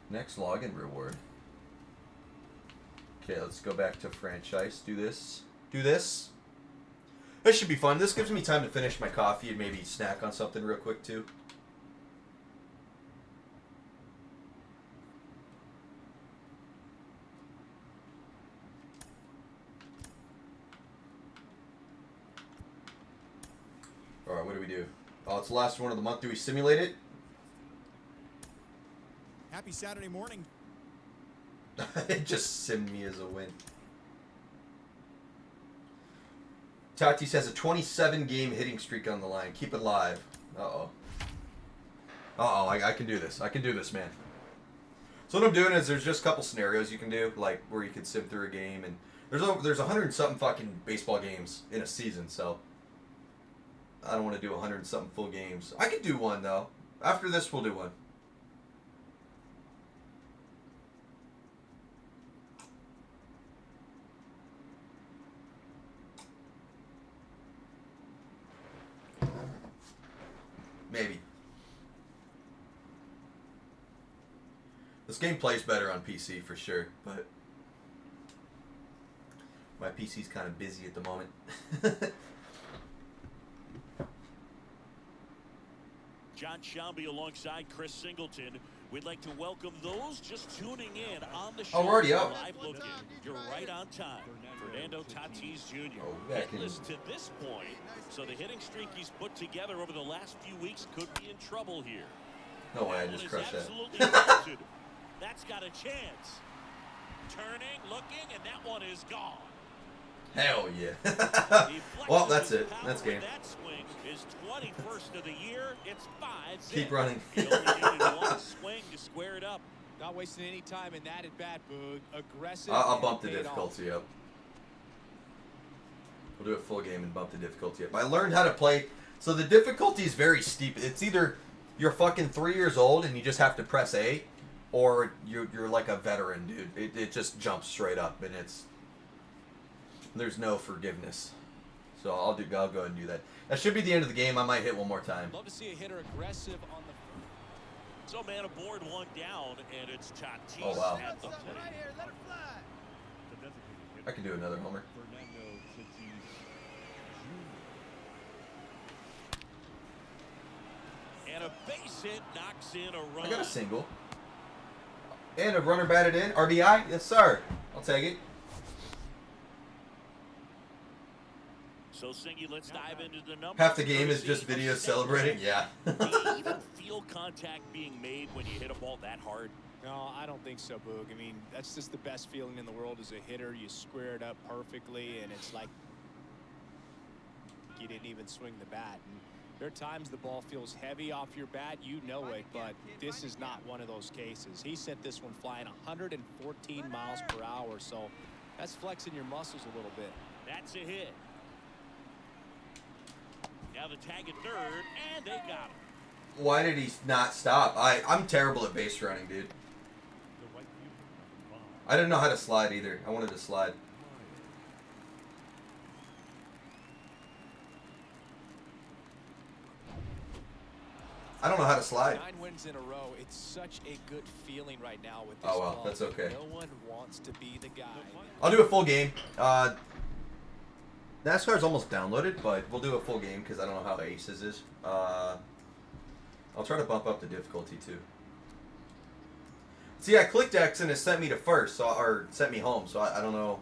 Next login reward. Okay, let's go back to franchise. Do this. This should be fun. This gives me time to finish my coffee and maybe snack on something real quick, too. Alright, what do we do? Oh, it's the last one of the month. Do we simulate it? Happy Saturday morning. It just simmed me as a win. Tatis has a 27-game hitting streak on the line. Keep it live. Uh-oh. Uh-oh, I can do this. I can do this, man. So what I'm doing is there's just a couple scenarios you can do, like where you can sim through a game, and there's 100 and something fucking baseball games in a season, so I don't want to do 100 and something full games. I could do one, though. After this, we'll do one. Maybe. This game plays better on PC for sure, but my PC's kind of busy at the moment. John Shelby alongside Chris Singleton. We'd like to welcome those just tuning in on the show. Oh, we're already up. Live look-in. You're right on time. Fernando Tatis Jr. Oh, hitless to this point, so the hitting streak he's put together over the last few weeks could be in trouble here. No way, I That just one is crushed that. absolutely melted. That's got a chance. Turning, looking, and that one is gone. Hell yeah. The Well, flexible that's it. power That's of game. That swing is 21st of the year. It's 5-0. Keep running. He only needed one swing to square it up. Not wasting any time in that at bat, Boog. Aggressive. I'll and bump the paid off. difficulty up. We'll do a full game and bump the difficulty up. I learned how to play. So the difficulty is very steep. It's either you're fucking 3 years old and you just have to press A, or you're like a veteran, dude. It just jumps straight up, and there's no forgiveness. So I'll go ahead and do that. That should be the end of the game. I might hit one more time. Love to see a hitter aggressive on the. So man aboard, one down, and it's Tatis Oh, wow. at the plate. I can do another homer. And a base hit knocks in a run. I got a single. And a runner batted in. RBI? Yes, sir. I'll take it. So Singy, let's dive into the numbers. Half the game is just videos celebrating. Yeah. Do you even feel contact being made when you hit a ball that hard? No, I don't think so, Boog. I mean, that's just the best feeling in the world as a hitter. You square it up perfectly, and it's like you didn't even swing the bat. And there are times the ball feels heavy off your bat. You know it, but this is not one of those cases. He sent this one flying 114 miles per hour, so that's flexing your muscles a little bit. That's a hit. Now the tag at third, and they got him. Why did he not stop? I'm terrible at base running, dude. I didn't know how to slide either. I wanted to slide. I don't know how to slide. 9 wins in a row. It's such a good feeling right now with this Oh, well, ball. that's okay. No one wants to be the guy. I'll do a full game. NASCAR's almost downloaded, but we'll do a full game because I don't know how Aces is. I'll try to bump up the difficulty too. See, I clicked X and it sent me to first, or sent me home, so I don't know.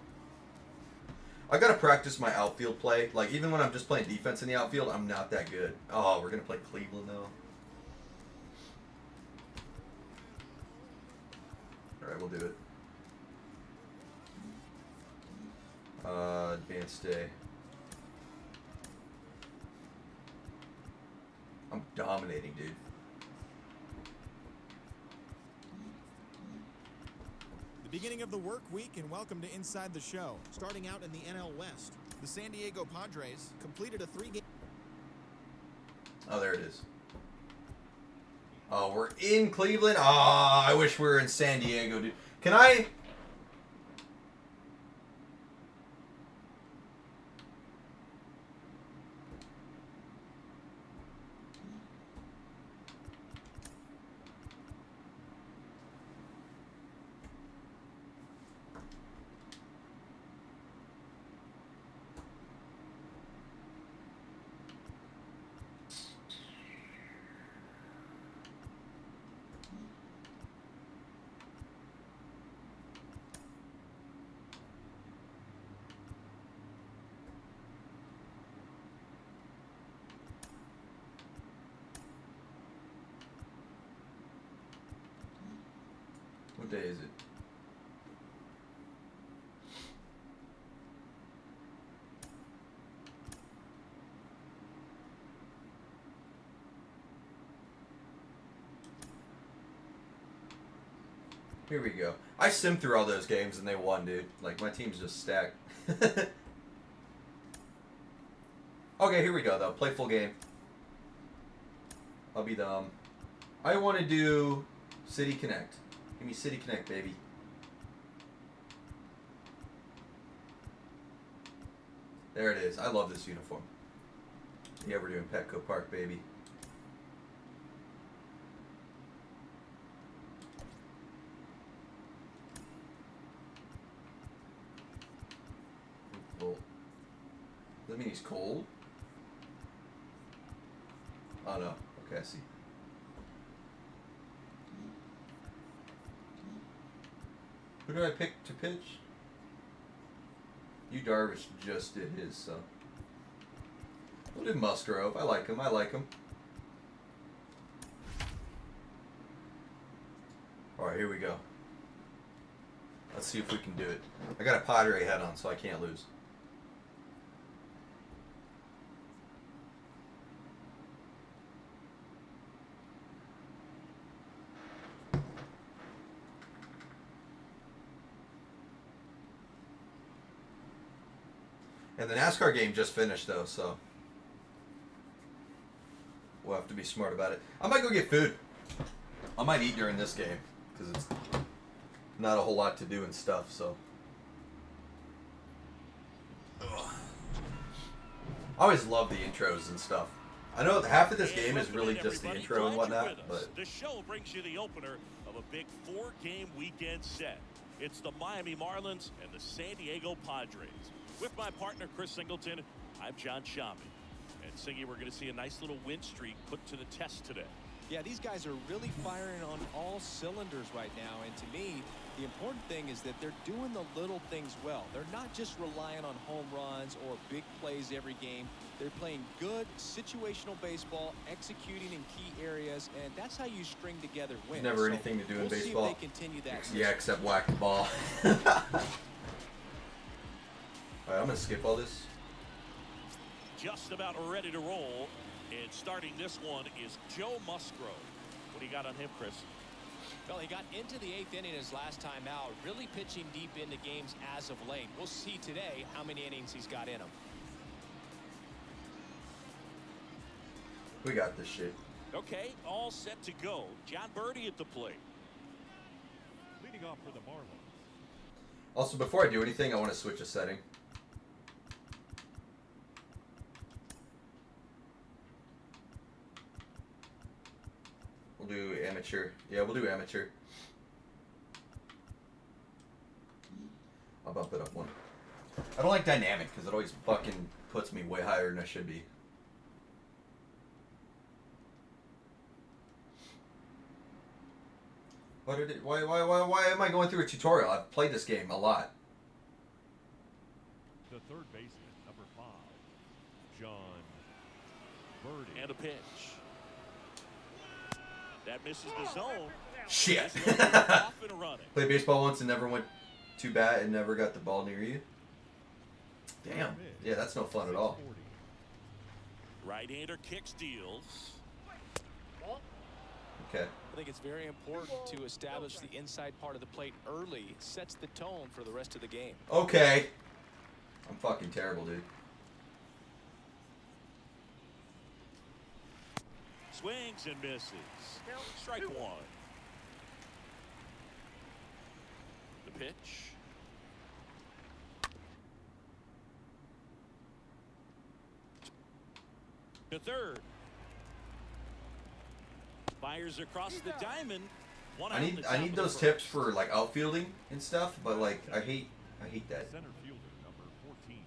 I gotta practice my outfield play. Like, even when I'm just playing defense in the outfield, I'm not that good. Oh, we're gonna play Cleveland though. Alright, we'll do it. Advanced day. I'm dominating, dude. The beginning of the work week, and welcome to Inside the Show. Starting out in the NL West, the San Diego Padres completed a 3-game. Oh, there it is. Oh, we're in Cleveland? Oh, I wish we were in San Diego, dude. Can I... What day is it? Here we go. I simmed through all those games and they won, dude. Like, my team's just stacked. Okay, here we go, though. Play full game. I'll be dumb. I want to do City Connect. Give me City Connect, baby. There it is. I love this uniform. Yeah, we're doing Petco Park, baby. Well, does that mean he's cold? Oh no. Okay, I see. Who did I pick to pitch? You Darvish just did his, so. We'll do Musgrove. I like him. I like him. Alright, here we go. Let's see if we can do it. I got a Padre hat on, so I can't lose. And the NASCAR game just finished, though, so we'll have to be smart about it. I might go get food. I might eat during this game, because it's not a whole lot to do and stuff, so. Ugh. I always love the intros and stuff. I know half of this game is really just the intro and whatnot, but the show brings you the opener of a big 4-game weekend set. It's the Miami Marlins and the San Diego Padres. With my partner, Chris Singleton, I'm John Shambi. And Singy, we're going to see a nice little win streak put to the test today. Yeah, these guys are really firing on all cylinders right now. And to me, the important thing is that they're doing the little things well. They're not just relying on home runs or big plays every game. They're playing good situational baseball, executing in key areas, and that's how you string together wins. never anything to do in baseball. See if they continue that. Yeah, except whack the ball. Alright, I'm going to skip all this. Just about ready to roll. And starting this one is Joe Musgrove. What do you got on him, Chris? Well, he got into the 8th inning his last time out, really pitching deep into games as of late. We'll see today how many innings he's got in him. We got this shit. Okay, all set to go. John Birdie at the plate. Leading off for the Marlins. Also, before I do anything, I want to switch a setting. We'll do amateur. Yeah, we'll do amateur. I'll bump it up one. I don't like dynamic because it always fucking puts me way higher than I should be. Why am I going through a tutorial? I've played this game a lot. The third baseman, number 5, John Birdie. And a pitch. That misses the zone. Shit. Off and running. Played baseball once and never went to bat and never got the ball near you. Damn. Yeah, that's no fun at all. Right-hander kicks, deals. Okay. I think it's very important to establish the inside part of the plate early. It sets the tone for the rest of the game. Okay. I'm fucking terrible, dude. Swings and misses. Strike one. The pitch. The third. Fires across the diamond. I need those tips for like outfielding and stuff, but like I hate that. Center fielder, number 14.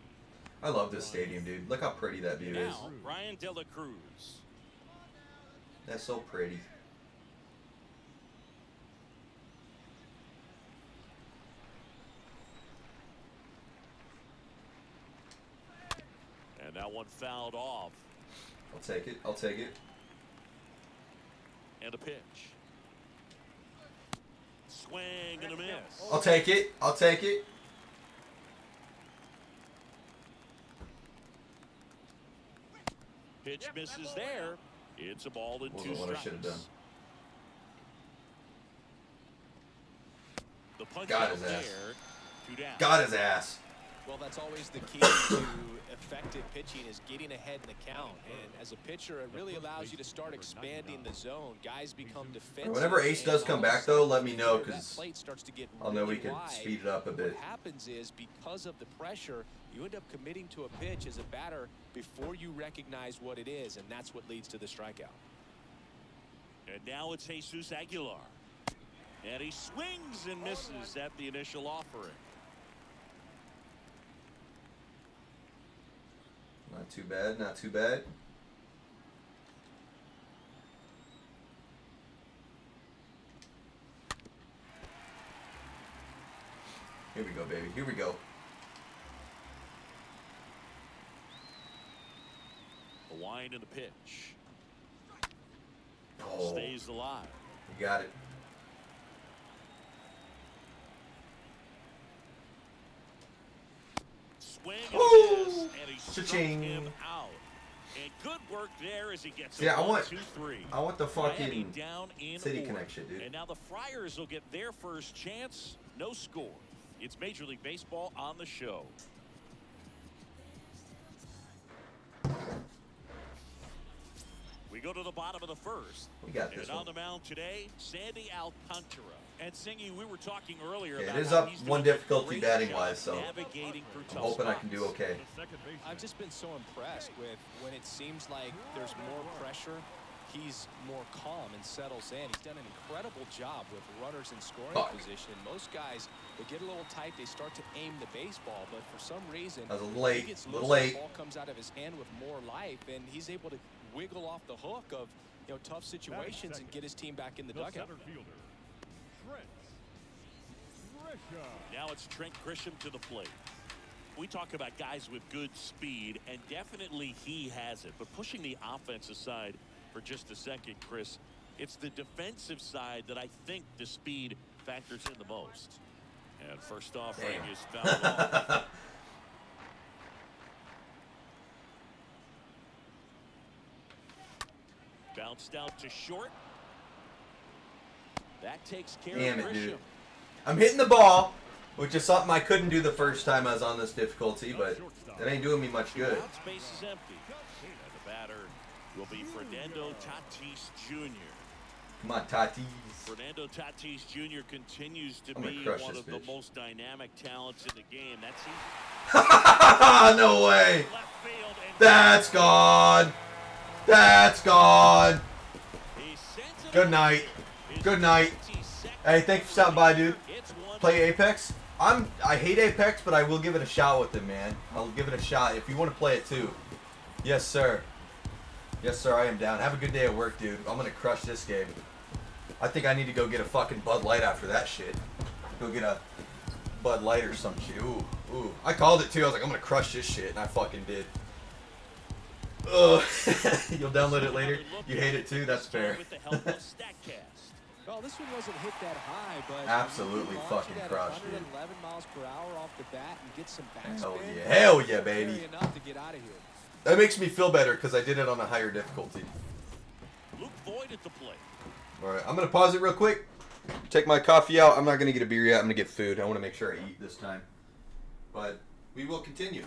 I love this stadium, dude. Look how pretty that view is. Now, Ryan De La Cruz. That's so pretty. And that one fouled off. I'll take it. I'll take it. And a pitch. Swing and a miss. I'll take it. I'll take it. Pitch misses there. It's a ball and 2 Wasn't what I should have done. strikes. The punch Got out his ass. there. 2 down. Got his ass. Well, that's always the key to effective pitching is getting ahead in the count. And as a pitcher, it really allows you to start expanding the zone. Guys become defensive. Whenever Ace does come back, though, let me know, because I'll know we can wide. speed it up a bit. What happens is, because of the pressure, you end up committing to a pitch as a batter before you recognize what it is, and that's what leads to the strikeout. And now it's Jesus Aguilar. And he swings and misses at the initial offering. Not too bad, not too bad. Here we go, baby. Here we go. The wind and the pitch. Oh, Stays alive. you got it. Swing and Woo! a miss, and he struck Cha-ching. him out. And good work there as he gets Yeah, a I want- 1-2-3. I want the Miami fucking down in City order. connection, dude. And now the Friars will get their first chance. No score. It's Major League Baseball on the show. We go to the bottom of the first. We got this And on one. the mound today, Sandy Alcantara. And Singy, we were talking earlier Okay, about it is how up he's one doing a difficulty great batting-wise, job so navigating through I'm tough hoping I can spots. do okay. I've just been so impressed with when it seems like there's more pressure, he's more calm and settles in. He's done an incredible job with runners in scoring Fuck. position. Most guys, they get a little tight, they start to aim the baseball, but for some reason, That was a little late, he gets little loose, late. the ball comes out of his hand with more life, and he's able to wiggle off the hook of tough situations and get his team back in the dugout. Now it's Trent Grisham to the plate. We talk about guys with good speed, and definitely he has it. But pushing the offense aside for just a second, Chris, it's the defensive side that I think the speed factors in the most. And first offering Damn. is fouled off. Bounced out to short. That takes care Damn of it, Grisham. dude. I'm hitting the ball, which is something I couldn't do the first time I was on this difficulty, but that ain't doing me much good. Out space is empty. And the batter will be Fernando Tatis Jr. Come on, Tatis. Fernando Tatis Jr. continues to I'm gonna be crush one this of the bitch. most dynamic talents in the game. That's No way. left field. And That's gone. That's gone. he sends it Good up. night. His Good night. 22nd Hey, thanks for stopping by, dude. It's one Play Apex? I hate Apex, but I will give it a shot with it, man. I'll give it a shot if you want to play it too. Yes, sir. Yes, sir, I am down. Have a good day at work, dude. I'm gonna crush this game. I think I need to go get a fucking Bud Light after that shit. Go get a Bud Light or some shit. Ooh, ooh. I called it too. I was like, I'm gonna crush this shit, and I fucking did. Ugh. You'll download it later. You hate it too? That's fair. with the help of StatCast. Well, this one wasn't hit that high, but Absolutely you launch fucking it at crushed, dude. 111 miles per hour off the bat and get some Hell backspin. yeah. Hell yeah, That's baby. scary enough to get out of here. That makes me feel better because I did it on a higher difficulty. Luke Voigt at the plate. Alright, I'm going to pause it real quick. Take my coffee out. I'm not going to get a beer yet. I'm going to get food. I want to make sure I eat this time. But we will continue.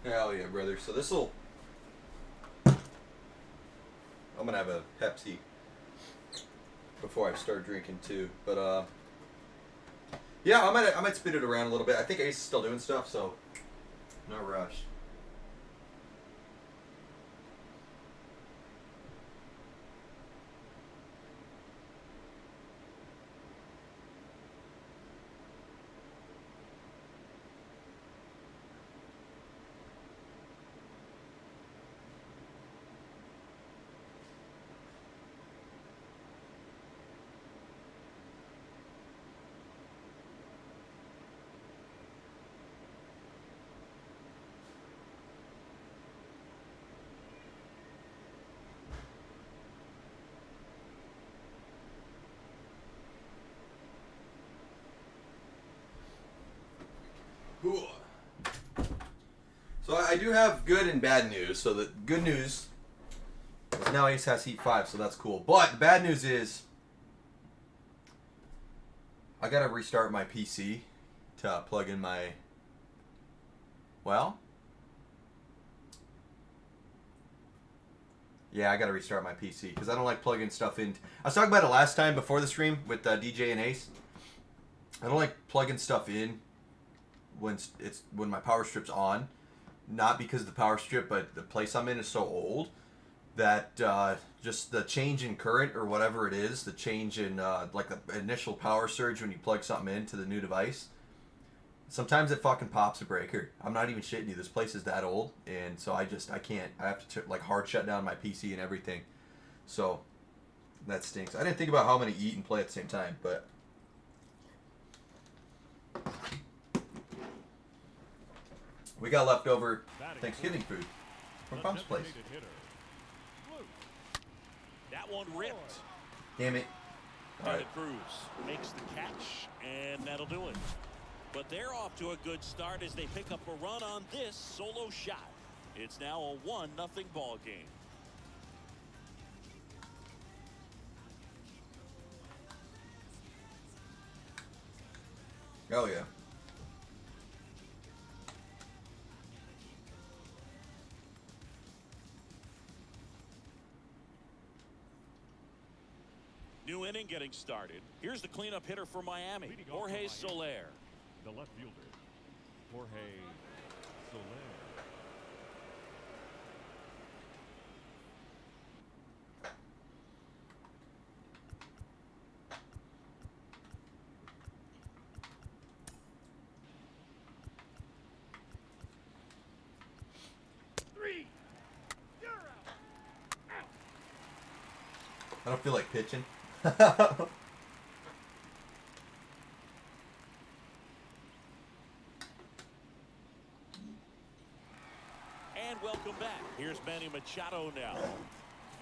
Hell yeah, brother. So this'll... I'm gonna have a Pepsi before I start drinking too. But yeah, I might spin it around a little bit. I think Ace is still doing stuff, so no rush. Cool. So I do have good and bad news. So the good news is now Ace has Heat 5, so that's cool. But the bad news is I gotta restart my PC to plug in my... Well... Yeah, I gotta restart my PC because I don't like plugging stuff in. I was talking about it last time before the stream with DJ and Ace. I don't like plugging stuff in when my power strip's on. Not because of the power strip, but the place I'm in is so old that just the change in current or whatever it is, the change in like the initial power surge when you plug something into the new device, sometimes it fucking pops a breaker. I'm not even shitting you. This place is that old, and so I can't. I have to like hard shut down my PC and everything. So that stinks. I didn't think about how I'm gonna eat and play at the same time, but we got leftover Thanksgiving food from Pump's place. That one ripped. Damn it. All right. Cruz makes the catch, and that'll do it. But they're off to a good start as they pick up a run on this solo shot. It's now a 1-0 ball game. Hell yeah. New inning getting started. Here's the cleanup hitter for Miami, Jorge Soler. The left fielder, Jorge Soler. I don't feel like pitching. And welcome back. Here's Manny Machado now.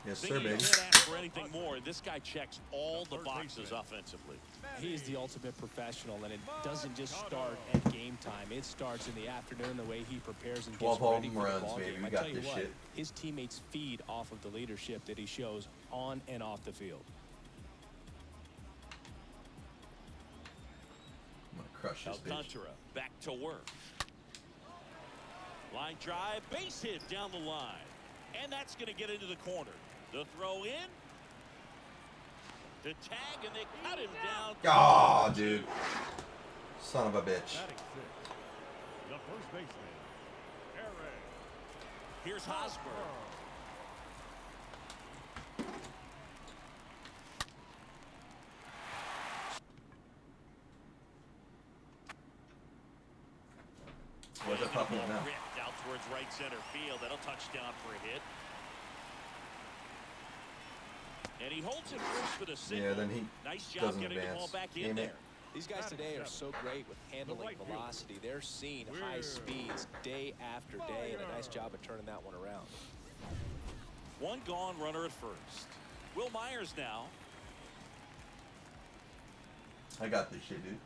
Yes, sir, Thinking baby. you can't ask for anything more. This guy checks all the boxes offensively. He is the ultimate professional, and it doesn't just start at game time. It starts in the afternoon, the way he prepares and gets 12 ready home for the runs, ball baby. game. We I got tell you this what, shit. his teammates feed off of the leadership that he shows on and off the field. I'm gonna crush this bitch. Alcantara back to work. Line drive, base hit down the line. And that's going to get into the corner. The throw in. The tag, and they cut him down. Oh, dude. Son of a bitch. Batting six, the first baseman, Aaron. Here's Hosmer. Where's that popping Ball now? ripped out towards right center field. That'll touch down for a hit. And he holds it first for the single. Yeah, then he Nice job doesn't getting the advance. ball back Damn in it. there. These guys today are so great with handling velocity. They're seeing high speeds day after day, and a nice job of turning that one around. One gone, runner at first. Will Myers now. I got this shit, dude.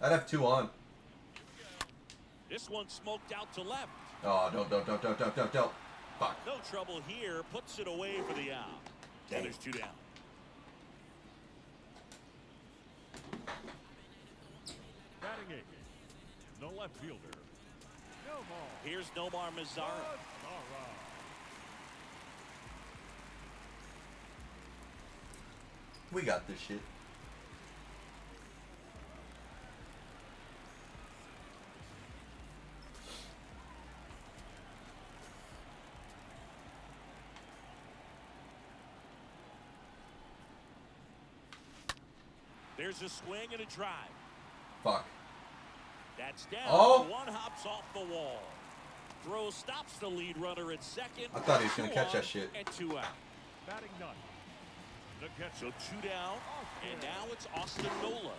I'd have two on. This one smoked out to left. Oh, don't. Fuck. No trouble here. Puts it away for the out. And there's two down. Batting eight, the left fielder, Here's Nomar Mazara. We got this shit. There's a swing and a drive. Fuck. That's down. Oh. One hops off the wall. Throw stops the lead runner at second. I thought he was gonna Two catch that on shit. And 2 out. Batting none. The catch. So 2 down, and now it's Austin Nola.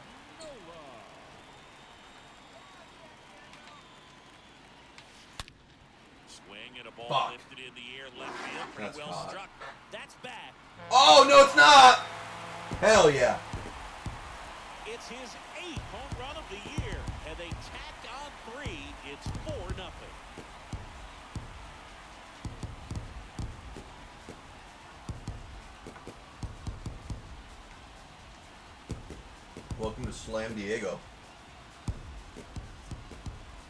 Swing and a ball Fuck. lifted in the air, left field, pretty That's well hot. struck. That's back. Oh, no, it's not! Hell yeah. It's his 8th home run of the year, and they tack on 3. It's 4-0. Welcome to Slam Diego.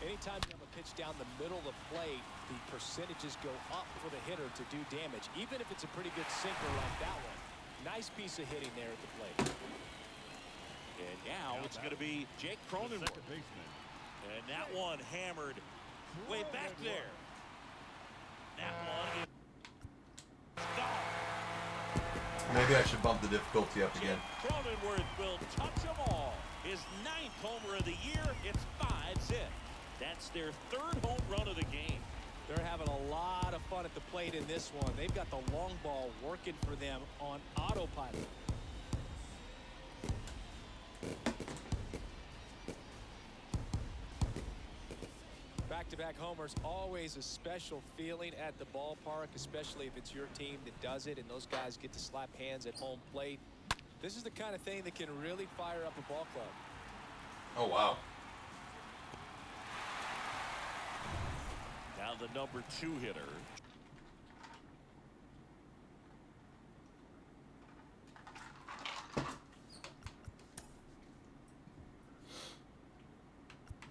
Anytime you have a pitch down the middle of the plate, the percentages go up for the hitter to do damage, even if it's a pretty good sinker like that one. Nice piece of hitting there at the plate. And now it's going to be Jake Cronenworth. Second baseman. And that one hammered way back there. That one is gone. Maybe I should bump the difficulty up again. Cronenworth will touch them all. His 9th homer of the year. It's 5-zip. That's their 3rd home run of the game. They're having a lot of fun at the plate in this one. They've got the long ball working for them on autopilot. Back-to-back homers, always a special feeling at the ballpark, especially if it's your team that does it and those guys get to slap hands at home plate. This is the kind of thing that can really fire up a ball club. Oh, wow. Now the number 2 hitter.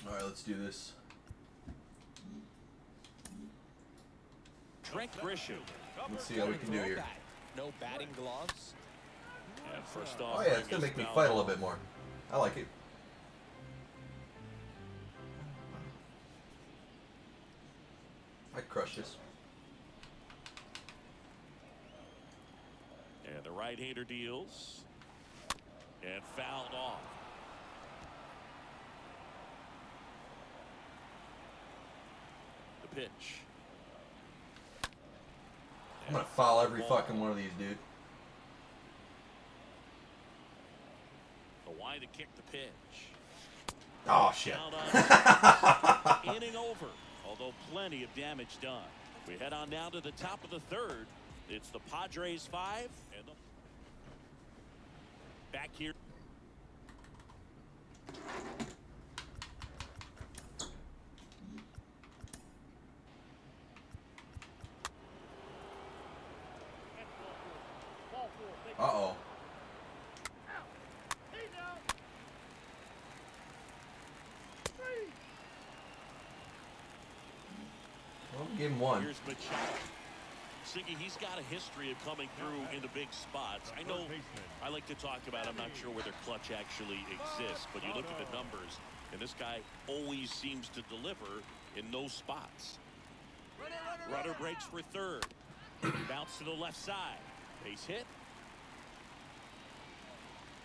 All right, let's do this. Trent Grisham. Let's see how we can do here. No batting gloves. And first off, Oh, yeah, it's going to make me fight a little bit more. I like it. I crush this. And the right-hander deals. And fouled off. The pitch. I'm going to foul every fucking one of these, dude. The wide to kick the pitch. Oh, shit. Down on inning over, although plenty of damage done. We head on down to the top of the 3rd. It's the Padres 5 and the back here. Uh-oh. Well, we gave him one. Here's Machado. Siggy, he's got a history of coming through into big spots. I know I like to talk about, I'm not sure whether clutch actually exists, but you look at the numbers, and this guy always seems to deliver in those spots. Runner breaks for 3rd. Bounce to the left side. Base hit.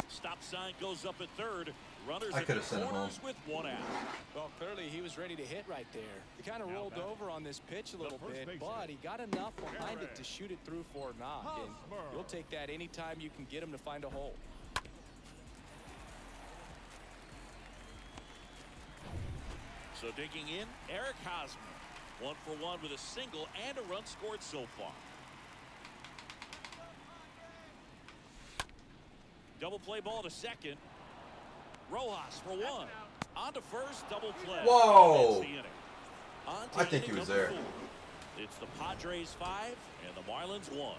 Stop sign goes up at 3rd. Runners I at could the have sent him home. corners with 1 out. Well, clearly he was ready to hit right there. He kind of rolled over on this pitch a little bit, but he got enough behind it to shoot it through for a knock. And you'll take that anytime you can get him to find a hole. So digging in, Eric Hosmer. 1 for 1 with a single and a run scored so far. Double play ball to second. Rojas for 1. On to first, double play. Whoa. That's the inning. On to I think he inning was number there. 4. It's the Padres 5 and the Marlins 1.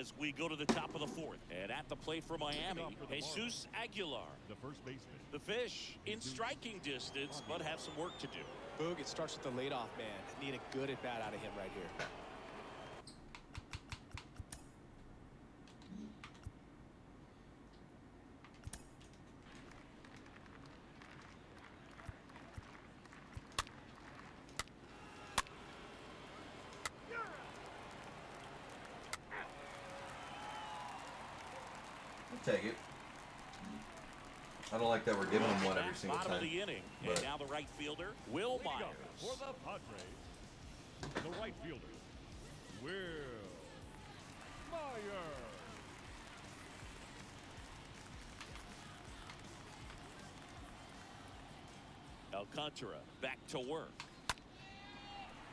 as we go to the top of the fourth. And at the plate for Miami, Jesus Aguilar. The first baseman. The Fish in striking distance, but have some work to do. Boog, it starts with the leadoff man. Need a good at bat out of him right here. Take it. I don't like that we're giving him one every single Bottom of time. the inning. But And now the right fielder, Will Leading Myers. up for the Padres, the right fielder, Will Myers. Alcantara back to work.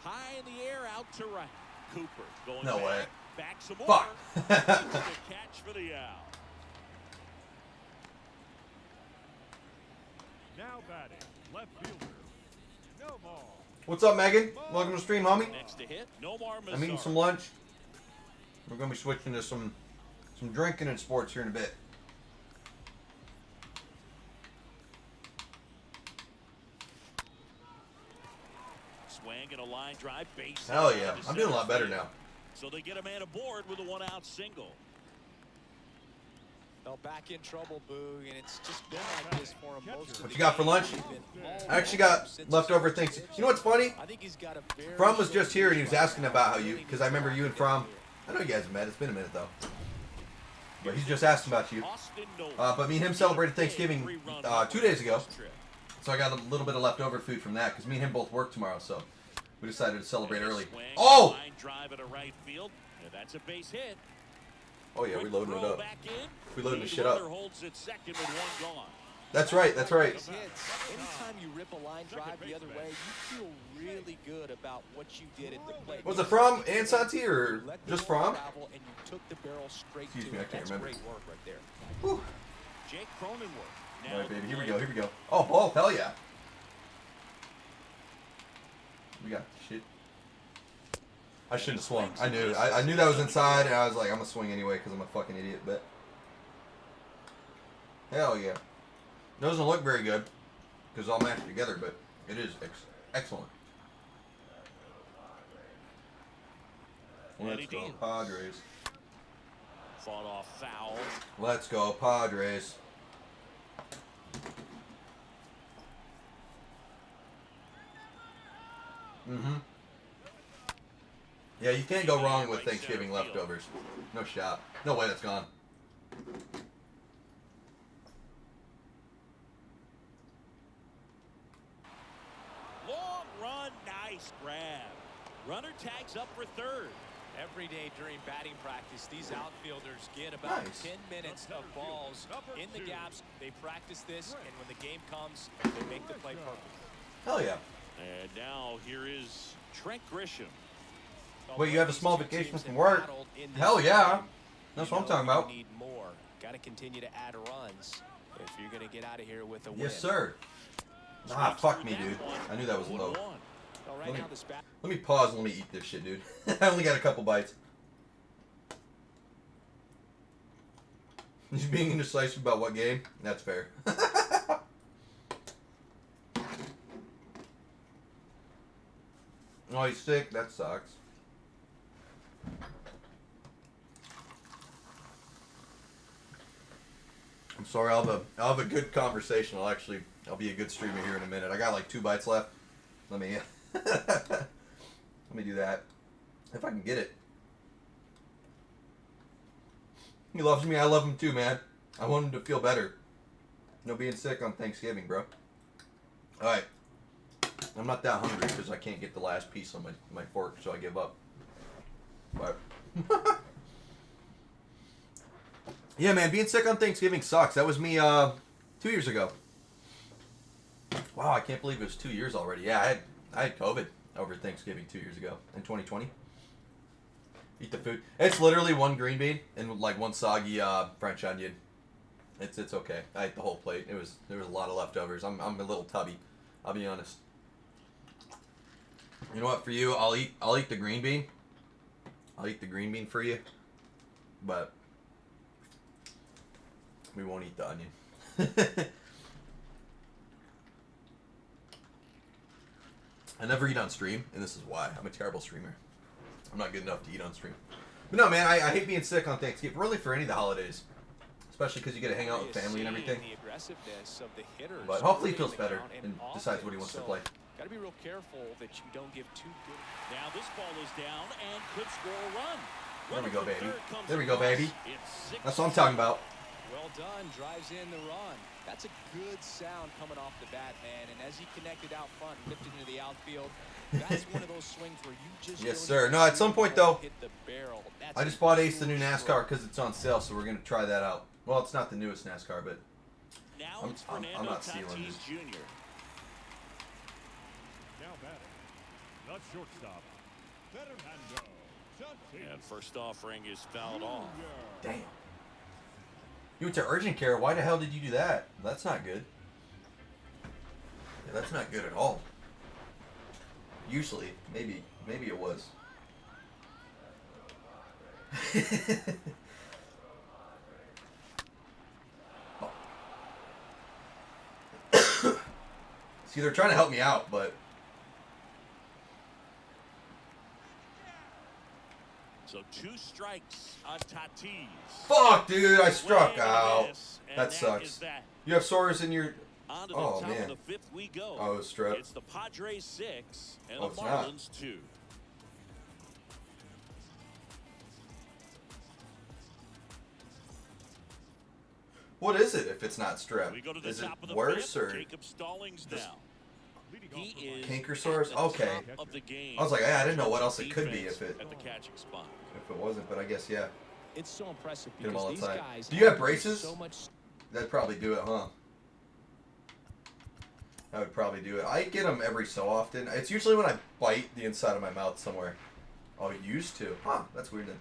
High in the air, out to right. Cooper going No back. way. Back some more. Fuck. The catch for the out. Now batting, left fielder, Nomar. What's up, Megan? Welcome to the stream, homie. Next to hit, Nomar Mazar. I'm eating some lunch. We're gonna be switching to some drinking and sports here in a bit. Swing and a line drive, base. Hell hit yeah. to I'm doing a center lot better field. now. So they get a man aboard with a one-out single. Well, back in trouble, Boog, and it's just been like this for him most of What the you got for game. lunch? He's been all I actually got over since leftover he things. started You know what's funny? I think he's got a very Fromm was just short here and he was fuse asking right about now. how you, Really because I remember you and needs to Fromm. get I know you guys have met. It's been a minute though. But he's just asking about you. Austin Nola. But me and him celebrated Thanksgiving Three-run 2 days ago. trip. So I got a little bit of leftover food from that because me and him both work tomorrow. So we decided to celebrate And a early. swing, Oh! line drive at a right field. And that's a base hit. Oh yeah, we Quick loading it throw up. back in. We loading the Reed shit up. Willer holds it second with one gone. That's right. That's right. Hits. Anytime you rip a line drive the other way, you feel really good about what you did at the plate. Was it Fromm and Santi or Let the just ball Fromm? travel and you took the barrel straight Excuse to me, I it. can't That's remember. great work right there. Whew. Jake Cronenworth. Now All right, baby. Here we the go. Here we go. Oh, hell yeah. We got shit. I shouldn't have swung. I knew. I knew that was inside, and I was like, I'm gonna swing anyway because I'm a fucking idiot. But hell yeah. Doesn't look very good because all mashed together, but it is excellent. And Let's he go, deals. Padres. Fought off foul. Let's go, Padres. Mm-hmm. Yeah, you can't go wrong with Thanksgiving leftovers. No shot. No way that's gone. Long run, nice grab. Runner tags up for third. Every day during batting practice, these outfielders get about Nice. 10 minutes of balls in the gaps. They practice this, and when the game comes, they make the play perfect. Hell yeah. And now here is Trent Grisham. Wait, you have a small These two vacation teams from have work? battled in this Hell yeah. game. That's You what I'm know talking about. You need more. Got to continue to add runs if you're going to get out of here with a win. Yes, sir. Ah, fuck me, dude. I knew that was low. 1-1. Well, right Let me- now, this bat. Let me pause and let me eat this shit, dude. I only got a couple bites. He's being indecisive about what game? That's fair. Oh, he's sick? That sucks. I'm sorry, I'll have a good conversation. I'll be a good streamer here in a minute. I got like 2 bites left. Let me let me do that. If I can get it. He loves me, I love him too, man. I want him to feel better. No being sick on Thanksgiving, bro. Alright. I'm not that hungry because I can't get the last piece on my fork, so I give up. But yeah, man, being sick on Thanksgiving sucks. That was me 2 years ago. Wow, I can't believe it was 2 years already. Yeah, I had COVID over Thanksgiving 2 years ago in 2020. Eat the food. It's literally one green bean and like one soggy French onion. It's okay. I ate the whole plate. There was a lot of leftovers. I'm a little tubby. I'll be honest. You know what? For you, I'll eat the green bean. I'll eat the green bean for you. but we won't eat the onion. I never eat on stream, and this is why. I'm a terrible streamer. I'm not good enough to eat on stream. But no, man, I hate being sick on Thanksgiving. Really for any of the holidays. Especially because you get to hang out with family and everything. But hopefully he feels better and decides what he wants to play. Got to be real careful that you don't give too good. Now this ball is down and could score a run. There we go, baby. There we go, baby. That's what I'm talking about. Well done, drives in the run. That's a good sound coming off the bat, man. And as he connected out front, lifted into the outfield, that's one of those swings where you just yes, sir. No, at some point though, hit the barrel. I just bought Ace the new NASCAR because it's on sale, so we're gonna try that out. Well, it's not the newest NASCAR, but I'm not stealing it. Jr. Now batting. The shortstop. Fernando Tatis. And first offering is fouled off. Damn. You went to urgent care. Why the hell did you do that? That's not good. Yeah, that's not good at all. Usually, maybe it was. See, they're trying to help me out, but So 2 strikes on Tatis. fuck, dude, I struck Swing and a out. miss, and That is sucks. that. You have sores in your. On to Oh, the top man. of the 5th we go. Oh, it's strep. It's the Padres 6 and Oh, the it's not. Marlins 2. What is it if it's not strep? We go to the Is it top of the worse 5th. or Jacob Stallings now. Leading He off the is canker at sores? the Okay. top of the game. I was like, I didn't know what else it could be Defense if it at the catching spot. wasn't, but I guess yeah. It's so impressive Get 'em all because the these time. guys Do you have do braces? so much. That'd probably do it, huh? I would probably do it. I get them every so often. It's usually when I bite the inside of my mouth somewhere. Oh, used to. Huh, that's weird then.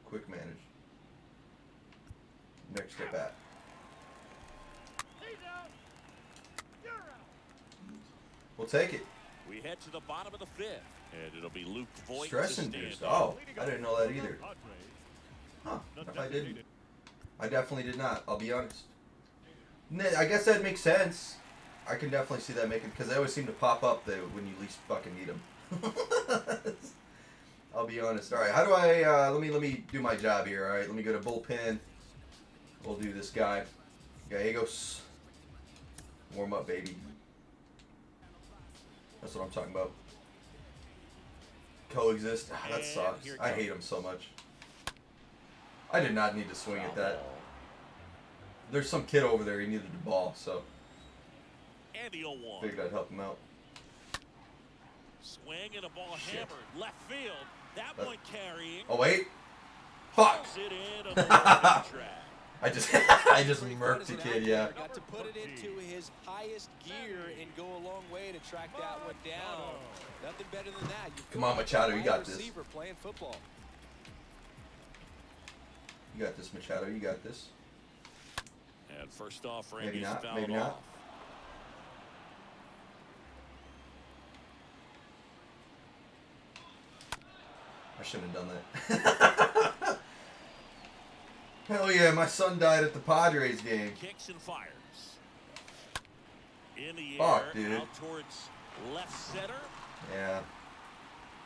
Quick manage. Next at bat. We'll take it. We head to the bottom of the 5th, and it'll be Luke Voigt. Stress to stand induced. in. Oh, I didn't know that either. Padres. Huh, The if I didn't. designated I definitely did not. I'll be honest. I guess that makes sense. I can definitely see that making, because they always seem to pop up when you least fucking need them. I'll be honest. All right, how do I? Let me do my job here. All right, let me go to bullpen. We'll do this guy. Gallegos. Warm up, baby. That's what I'm talking about. Coexist. Ah, that And sucks. here it I hate him comes. so much. I did not need to swing at that. There's some kid over there. He needed the ball, so And the 0-1. figured I'd help him out. Swing and a ball Shit. hammered left field. That one carrying. Oh wait. Fuck. Pulls it in on the warning track. I just I just murked the kid. Yeah. Got to put it into his highest gear and go a long way to track that one down. Nothing better than that. You Come on, Machado, you got this. Receiver playing football. You got this, Machado. You got this. And first offering Maybe is not, fouled maybe off. not. I shouldn't have done that. Hell yeah, my son died at the Padres game. Kicks and fires. In the Fuck, air, dude. out towards left center. Yeah.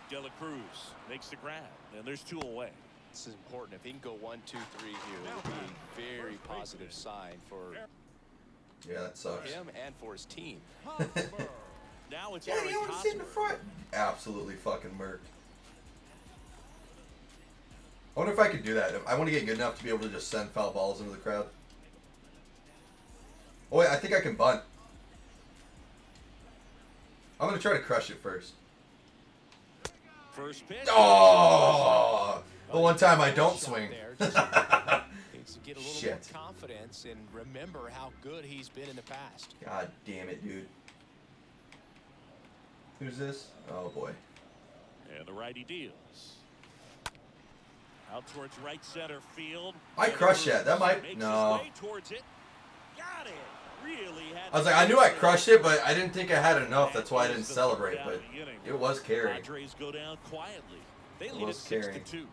De La Cruz makes the grab, and there's 2 away. This is important. If he can go 1, 2, 3 here, it would be a very positive sign for Yeah, that sucks. him and for his team. Now it's Yeah, Eric you want to sit in the Hosmer. front. Absolutely fucking murked. I wonder if I could do that. I want to get good enough to be able to just send foul balls into the crowd. Oh wait, I think I can bunt. I'm gonna try to crush it first. First pitch. Oh, the one time I don't swing. Needs to get a little Shit. more confidence and remember how good he's been in the past. God damn it, dude. Who's this? Oh boy. And the righty deals. Out towards right center field. I crush that. That might Makes no. his way towards it. Got it. really had. I was like, I knew I crushed it, but I didn't think I had enough. That's why I didn't celebrate. But it was carrying. Padres go down quietly. They It lead was at carrying. 6-2.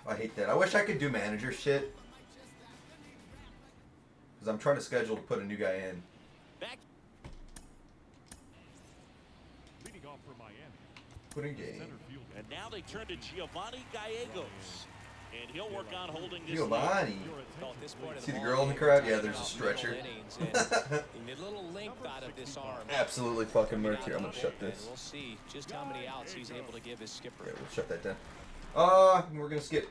I hate that. I wish I could do manager shit. Because I'm trying to schedule to put a new guy in. Back. Leading off for Miami. Putting game. Center field. And now they turn to Giovanni Gallegos. And he'll work on holding this lead. Giovanni. Well, at this point of See the ball girl in the game, crowd? we're Yeah, talking there's a about stretcher. middle innings, and he made a little length out of this arm. Absolutely fucking murked here. I'm going to shut And this. we'll see just how many outs he's able to give his skipper. Okay, we'll shut that down. We're going to skip.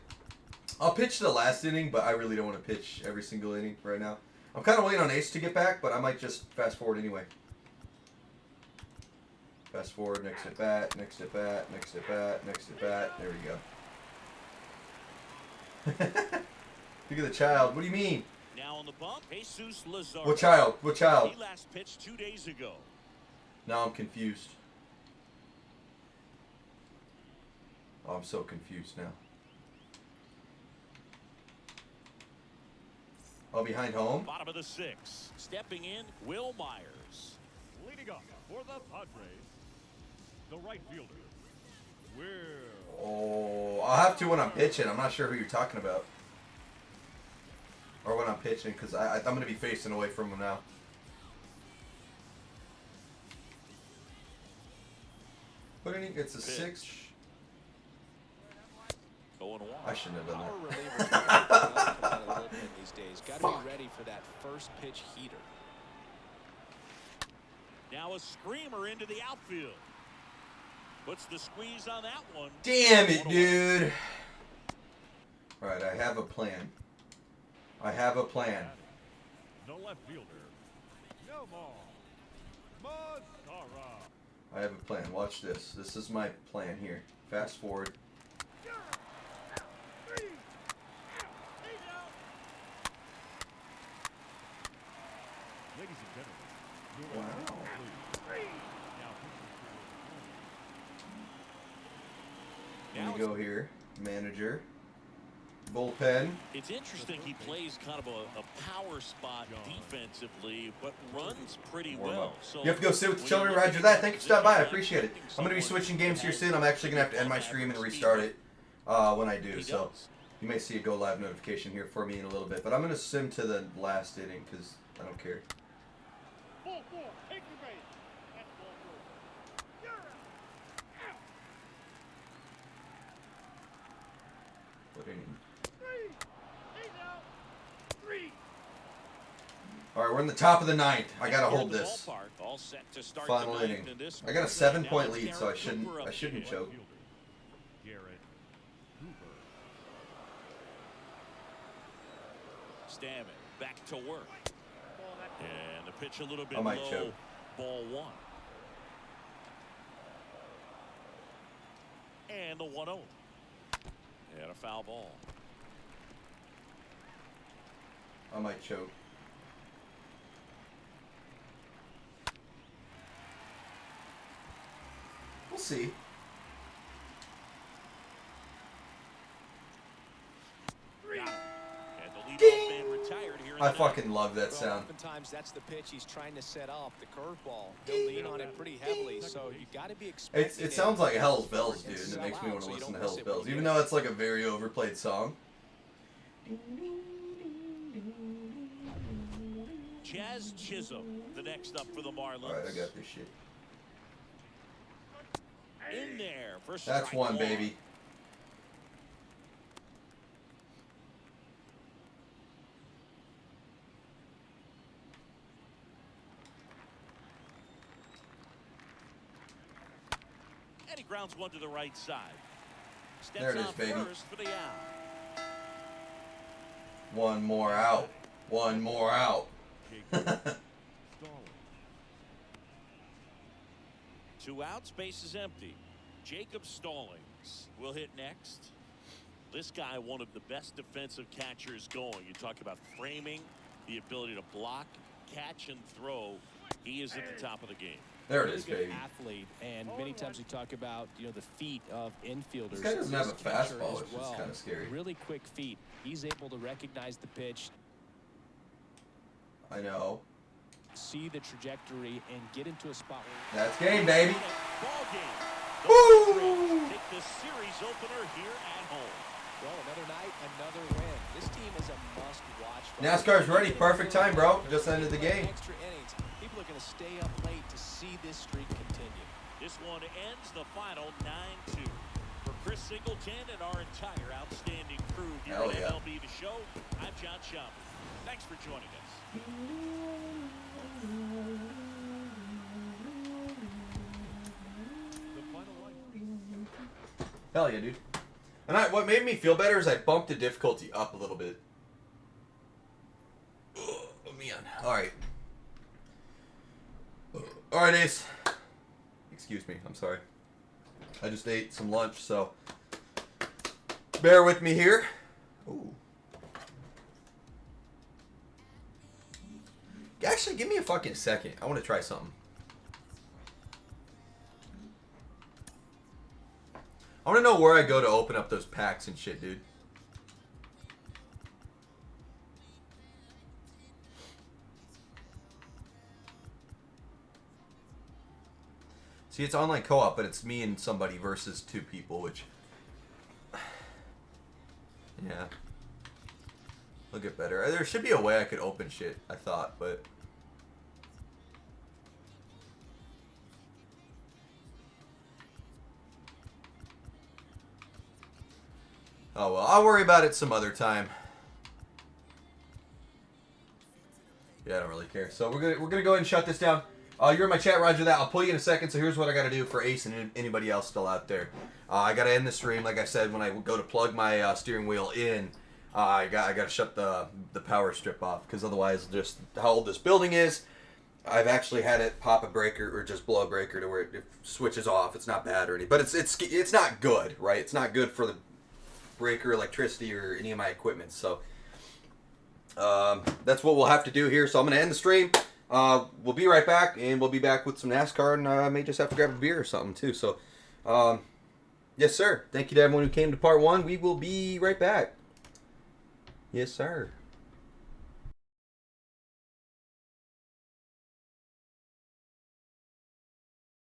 I'll pitch the last inning, but I really don't want to pitch every single inning right now. I'm kind of waiting on Ace to get back, but I might just fast forward anyway. Fast forward, next at bat, next at bat, next at bat, next at bat. There we go. Look at the child. What do you mean? Now on the bump, Jesus Lazar. What child? What child? He last pitched 2 days ago. Now I'm confused. Oh, I'm so confused now. Oh, behind home? Bottom of the 6th. Stepping in, Will Myers. Leading off for the Padres. The right fielder. Will. Oh, I'll have to when I'm pitching. I'm not sure who you're talking about. Or when I'm pitching, because I'm going to be facing away from him now. What inning? It's a 6. Going one. I shouldn't have done Power that. relievers don't come out of the bullpen these days. Got to Fuck. be ready for that first pitch heater. Now a screamer into the outfield. Puts the squeeze on that one. Damn it, dude. All right, I have a plan. I have a plan. The left fielder. No more. Mascara. I have a plan. Watch this. This is my plan here. Fast forward. Ladies and gentlemen. Wow. Now, Let me go here. Manager. Bullpen. It's interesting he plays kind of a power spot defensively, but runs pretty Warm well. up. So You have to go sit with the when children. you look Roger at that. the Thank you for stopping by. I position, appreciate it. I'm going to be someone switching games here has soon. I'm actually going to have to end my stream and restart it when I do. He So does. you may see a go live notification here for me in a little bit. But I'm going to sim to the last inning because I don't care. ball four. Take your base. That's ball four. What inning? He's out. 3. All right, we're in the top of the 9th. I got to Here hold at the this. ballpark, all set to start Final the ninth, inning. and this I got a one, 7-point now it's lead, so I Garrett shouldn't Cooper up to hit. choke. Fielder. Garrett Cooper. Stammen back to work. And the pitch a little bit I might low. choke. Ball 1. And the 1-0. And a foul ball. I might choke. We'll see. And the leadoff Ding! man retired here in I the fucking love that Well, sound. oftentimes that's the pitch he's trying to set up, the curveball. He'll lean on it pretty heavily, so you got to be expecting It sounds like Hell's Bells, and dude, and it sell makes me out want so to you listen to don't miss Hell's it when Bells, you even get though it. it's like a very overplayed song. Chaz Chisholm, the next up for the Marlins. All right, I got this shit. In there for That's strike one, baby. And he grounds one to the right side. Steps There it is, out baby. first for the out. One more out. One more out. Stalling. 2 outs, base is empty. Jacob Stallings will hit next. This guy, one of the best defensive catchers going. You talk about framing, the ability to block, catch, and throw. He is at the top of the game. There it Really is, good baby. athlete, and many times we talk about the feet of infielders. This guy doesn't have a This catcher fastball, as which is well. kind of scary. Really quick feet. He's able to recognize the pitch. I know. See the trajectory and get into a spot where That's game, baby. Ball game. The Woo! Padres take the series opener here at home. well, another night, another win. This team is a must-watch. NASCAR's ready. Perfect time, bro. Just ended the game. Extra innings. People are going to stay up late to see this streak continue. This one ends the final 9-2. For Chris Singleton and our entire outstanding crew here Hell at yeah. MLB The Show, I'm John Schaumburg. Thanks for joining us. The final line. Hell yeah, dude. And what made me feel better is I bumped the difficulty up a little bit. Oh, man. Alright. Alright, Ace. Excuse me. I'm sorry. I just ate some lunch, so bear with me here. Ooh. Actually, give me a fucking second. I want to try something. I want to know where I go to open up those packs and shit, dude. See, it's online co-op, but it's me and somebody versus 2 people, which... yeah. It'll get better. There should be a way I could open shit, I thought, but... oh well, I'll worry about it some other time. Yeah, I don't really care. So we're gonna go ahead and shut this down. You're in my chat, Roger that. I'll pull you in a second. So here's what I got to do for Ace and anybody else still out there. I got to end the stream, like I said, when I go to plug my steering wheel in. I got to shut the power strip off because otherwise, just how old this building is, I've actually had it pop a breaker or just blow a breaker to where it switches off. It's not bad or anything, but it's not good, right? It's not good for the breaker, electricity, or any of my equipment. So that's what we'll have to do here. So I'm gonna end the stream. We'll be right back, and we'll be back with some NASCAR, and I may just have to grab a beer or something too. So, yes, sir. Thank you to everyone who came to part 1. We will be right back. Yes, sir.